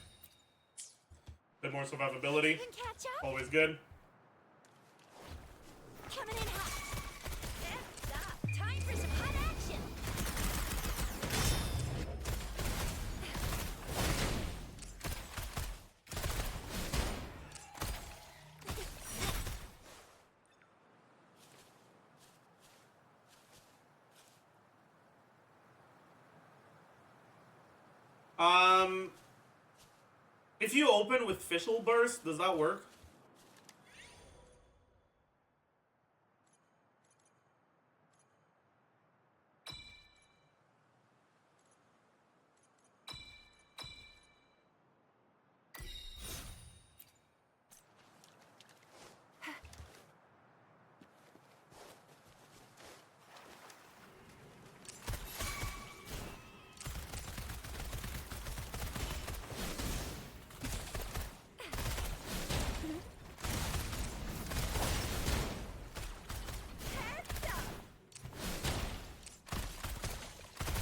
Speaker 1: Bit more survivability.
Speaker 4: Can catch up.
Speaker 1: Always good.
Speaker 4: Coming in hot. Stop. Time for some hot action.
Speaker 1: If you open with Fischl Burst, does that work?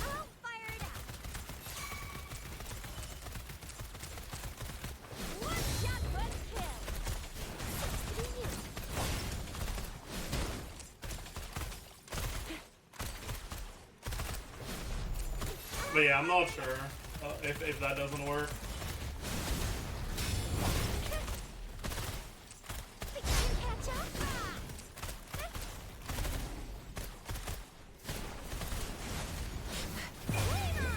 Speaker 4: I'll fire it up. One shot, one kill. Sucks to be you.
Speaker 1: But yeah, I'm not sure if that doesn't work.
Speaker 4: Think you can catch up? Hang on.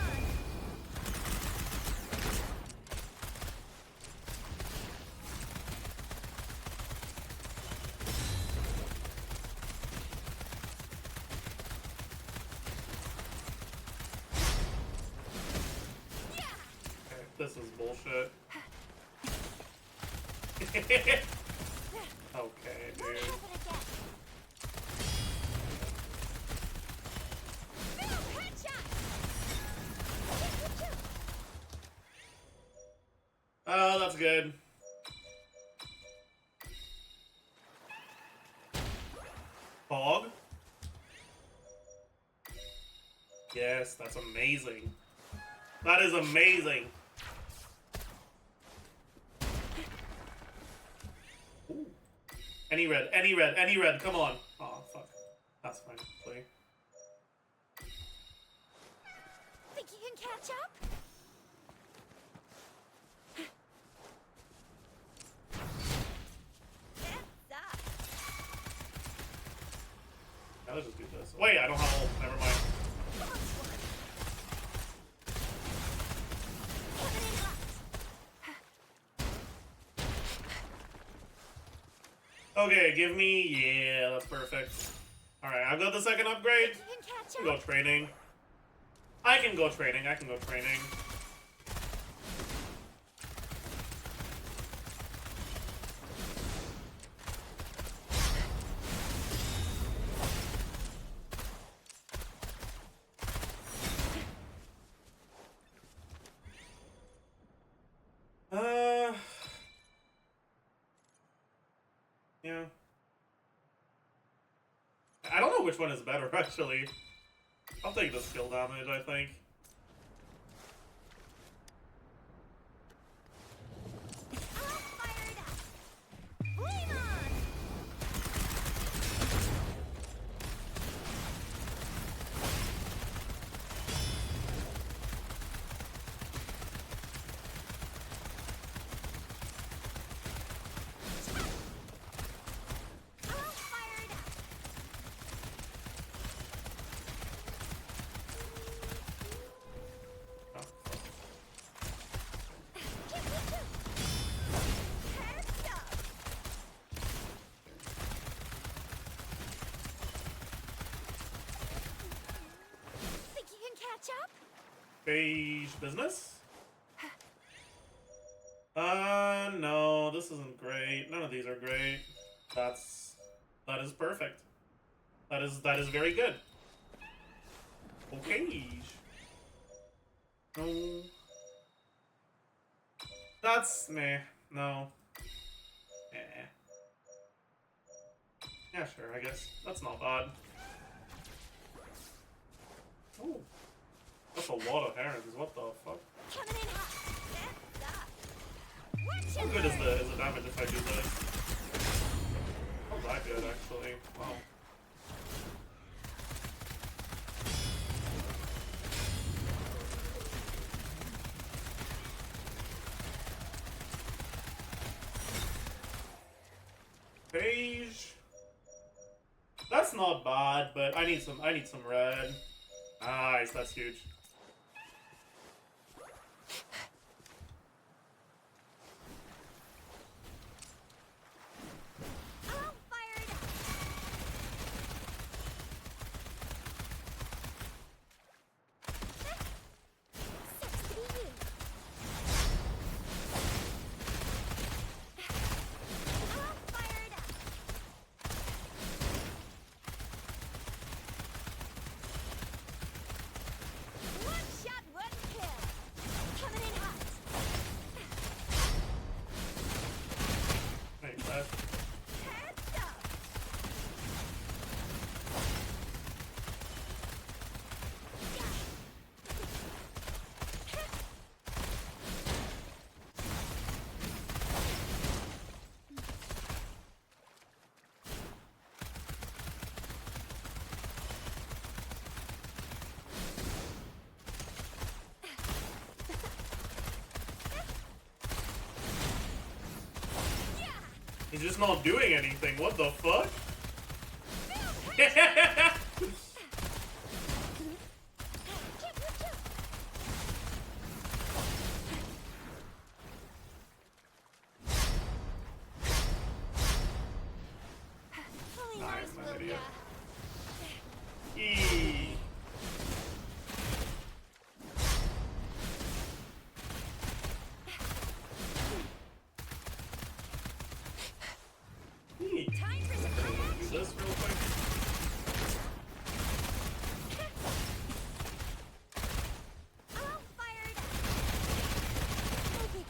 Speaker 1: Okay, this is bullshit. Okay,
Speaker 4: Won't
Speaker 1: dude.
Speaker 4: happen again. Boom! Headshot! Choo-choo-choo.
Speaker 1: Oh, that's good. Fog? Yes, that's amazing. That is amazing. Ooh. Any red, any red, come on. Oh, fuck. That's fine. Play.
Speaker 4: Think you can catch up? Stop.
Speaker 1: Now let's just do this. Wait, I don't have ult. Never mind.
Speaker 4: Box one. Coming in hot.
Speaker 1: Okay, give me... Yeah, that's perfect. Alright, I've got the second upgrade.
Speaker 4: You can catch
Speaker 1: I can go
Speaker 4: up.
Speaker 1: training. I can go training. Yeah. I don't know which one is better, actually. I'll take the skill damage, I think.
Speaker 4: I'll fire it up. Flame on. I'll fire it up.
Speaker 1: Beige business? No, this isn't great. None of these are great. That is perfect. That is very good. Okay. No. That's meh. No. Eh. Yeah, sure, I guess. That's not bad. Oh. That's a lot of herons. What the fuck?
Speaker 4: Coming in hot.
Speaker 1: How good is the damage if I do this? Not that good, actually. Wow. Beige. That's not bad, but I need some red. Nice, that's huge.
Speaker 4: All fired up. Sucks to be you. All fired up. One shot, one kill. Coming in hot.
Speaker 1: Wait, that.
Speaker 4: Heads up.
Speaker 1: He's just not doing anything. What the fuck?
Speaker 4: Fully
Speaker 1: Nice,
Speaker 4: nice,
Speaker 1: my
Speaker 4: will
Speaker 1: idiot.
Speaker 4: ya?
Speaker 1: Eee. Eee.
Speaker 4: Time for some hot
Speaker 1: Do
Speaker 4: action.
Speaker 1: this real quick.
Speaker 4: All fired up. No biggie.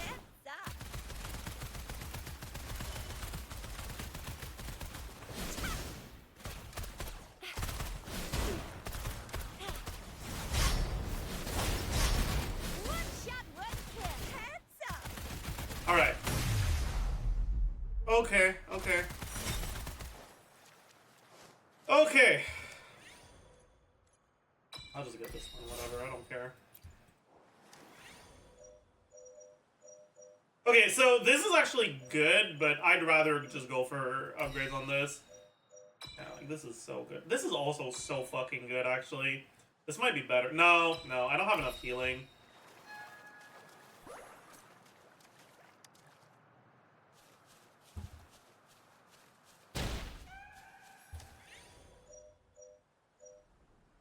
Speaker 4: Heads up. One shot, one kill. Heads up.
Speaker 1: Alright. Okay, okay. Okay. I'll just get this one, whatever, I don't care. Okay, so this is actually good, but I'd rather just go for upgrades on this. Yeah, like, this is so good. This is also so fucking good, actually. This might be better. No, no, I don't have enough healing.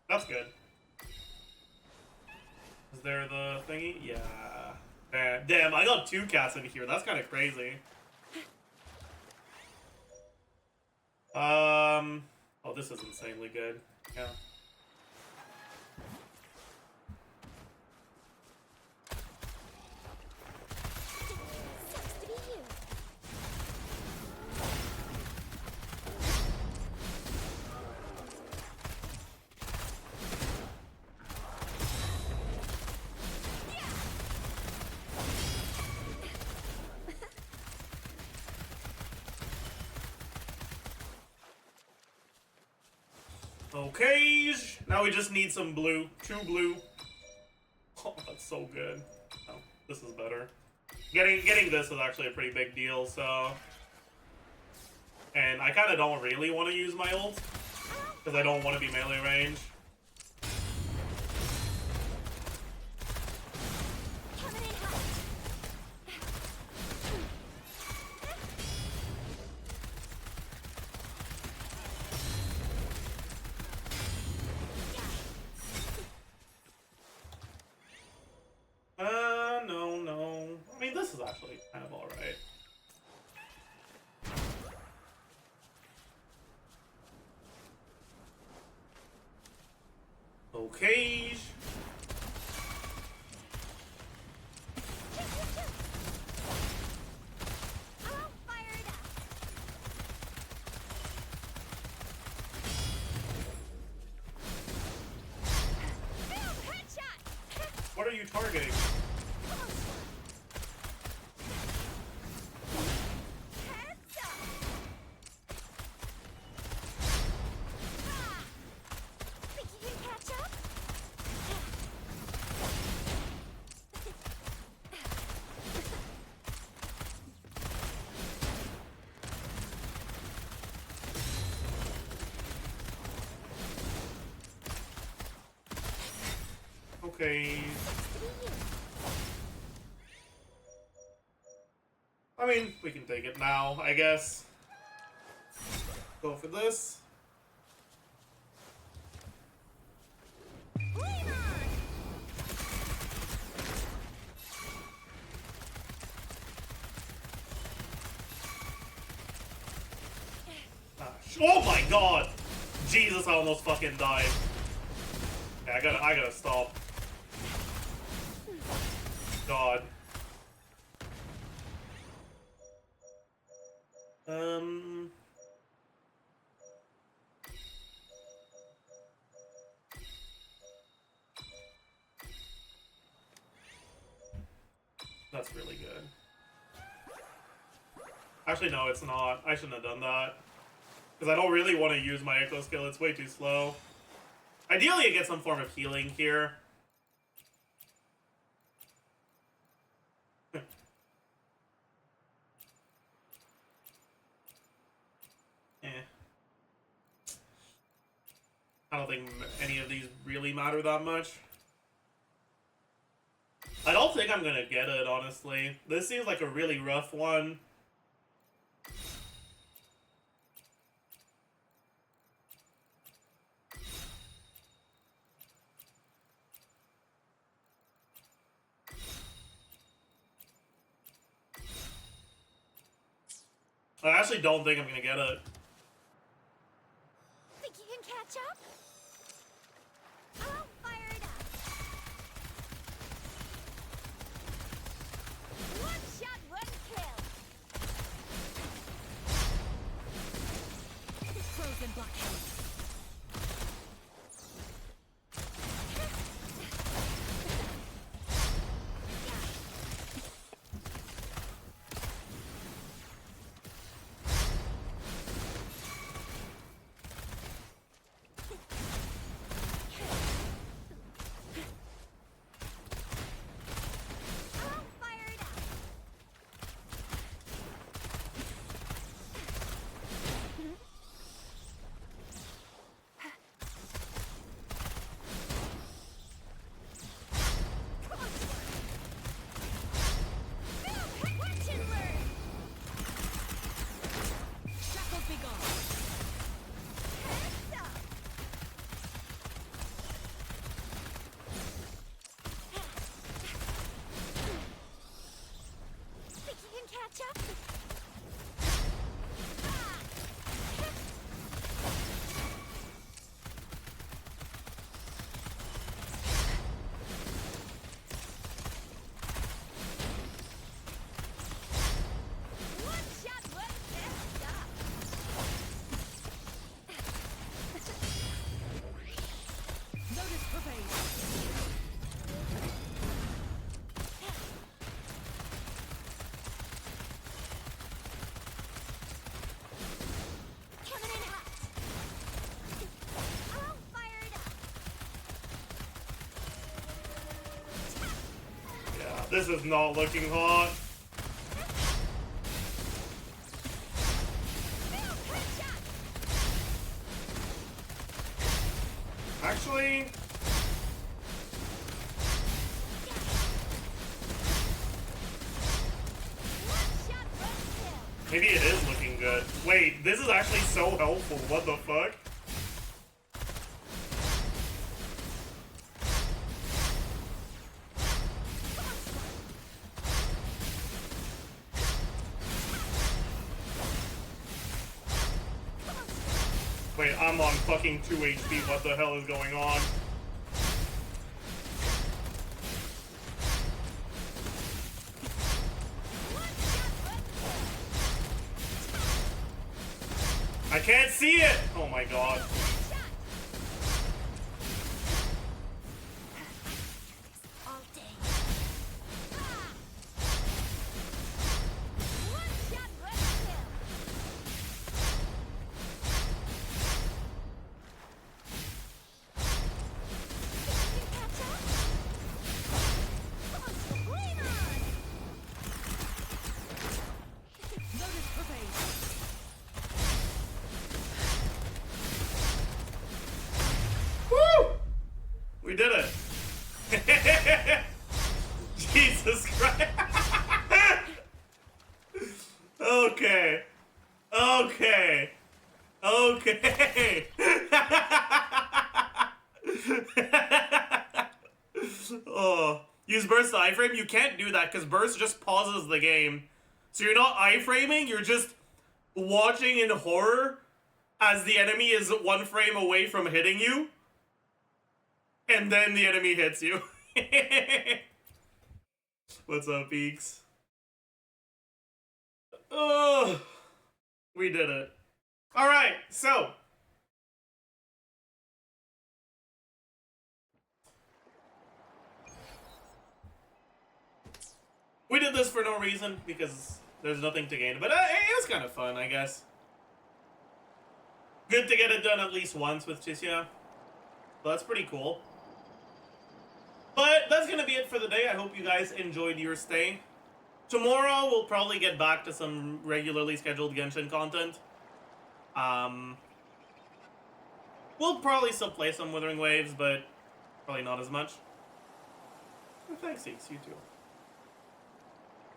Speaker 1: That's good. Is there the thingy? Yeah. Damn, I got 2 cats in here. That's kind of crazy. Oh, this is insanely good. Yeah.
Speaker 4: Sucks to be you.
Speaker 1: Okay. Now we just need some blue. 2 blue. Oh, that's so good. Oh, this is better. Getting this is actually a pretty big deal, so... And I kind of don't really want to use my ult, because I don't want to be melee range. actually kind of alright. Okay.
Speaker 4: I'll fire it up. Boom! Headshot!
Speaker 1: What are you targeting?
Speaker 4: Heads up! Ah! Think you can catch up?
Speaker 1: Okay. I mean, we can take it now, I guess. Go for this.
Speaker 4: Lean on!
Speaker 1: Oh my god! Jesus, I almost fucking died. Yeah, I gotta stop. God. That's really good. Actually, no, it's not. I shouldn't have done that. Because I don't really want to use my Echo skill. It's way too slow. Ideally, I get some form of healing here. Eh. I don't think any of these really matter that much. I don't think I'm gonna get it, honestly. This seems like a really rough one. I actually don't think I'm gonna get it.
Speaker 4: Think you can catch up? I'll fire it up. One shot, one kill. Frozen blockade. I'll fire it up. Watch and learn. Shackles be gone. Heads up. Think you can catch up? Ah! One shot, one messed up.
Speaker 5: Notice pervade.
Speaker 4: Coming in hot. I'll fire it up.
Speaker 1: Yeah, this is not looking hot.
Speaker 4: Boom! Headshot.
Speaker 1: Actually,
Speaker 4: One shot, one kill.
Speaker 1: maybe it is looking good. Wait, this is actually so helpful. What the fuck? Wait, I'm on fucking 2 HP. What the hell is going on? I can't see it! Oh my god.
Speaker 4: All day.
Speaker 1: Woo! We did it. Jesus Christ. Okay. Okay. Okay. Oh. Use burst to iframe? You can't do that because burst just pauses the game. So you're not iframing, you're just watching in horror as the enemy is 1 frame away from hitting you. And then the enemy hits you. What's up, Peaks? Oh, we did it. All right, so we did this for no reason because there's nothing to gain, but it was kind of fun, I guess. Good to get it done at least once with Chesseburgers. So that's pretty cool. But that's gonna be it for the day. I hope you guys enjoyed your stay. Tomorrow we'll probably get back to some regularly scheduled Genshin content. We'll probably still play some Withering Waves, but probably not as much. Oh, thanks, Seeks, you too.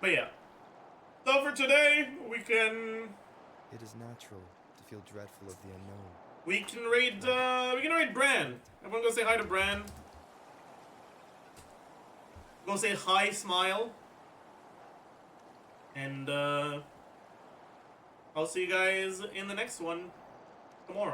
Speaker 1: But yeah. So for today, we can
Speaker 2: It is natural to feel dreadful of the unknown.
Speaker 1: we can raid Bran. Everyone go say hi to Bran. Go say hi, smile. And I'll see you guys in the next one tomorrow.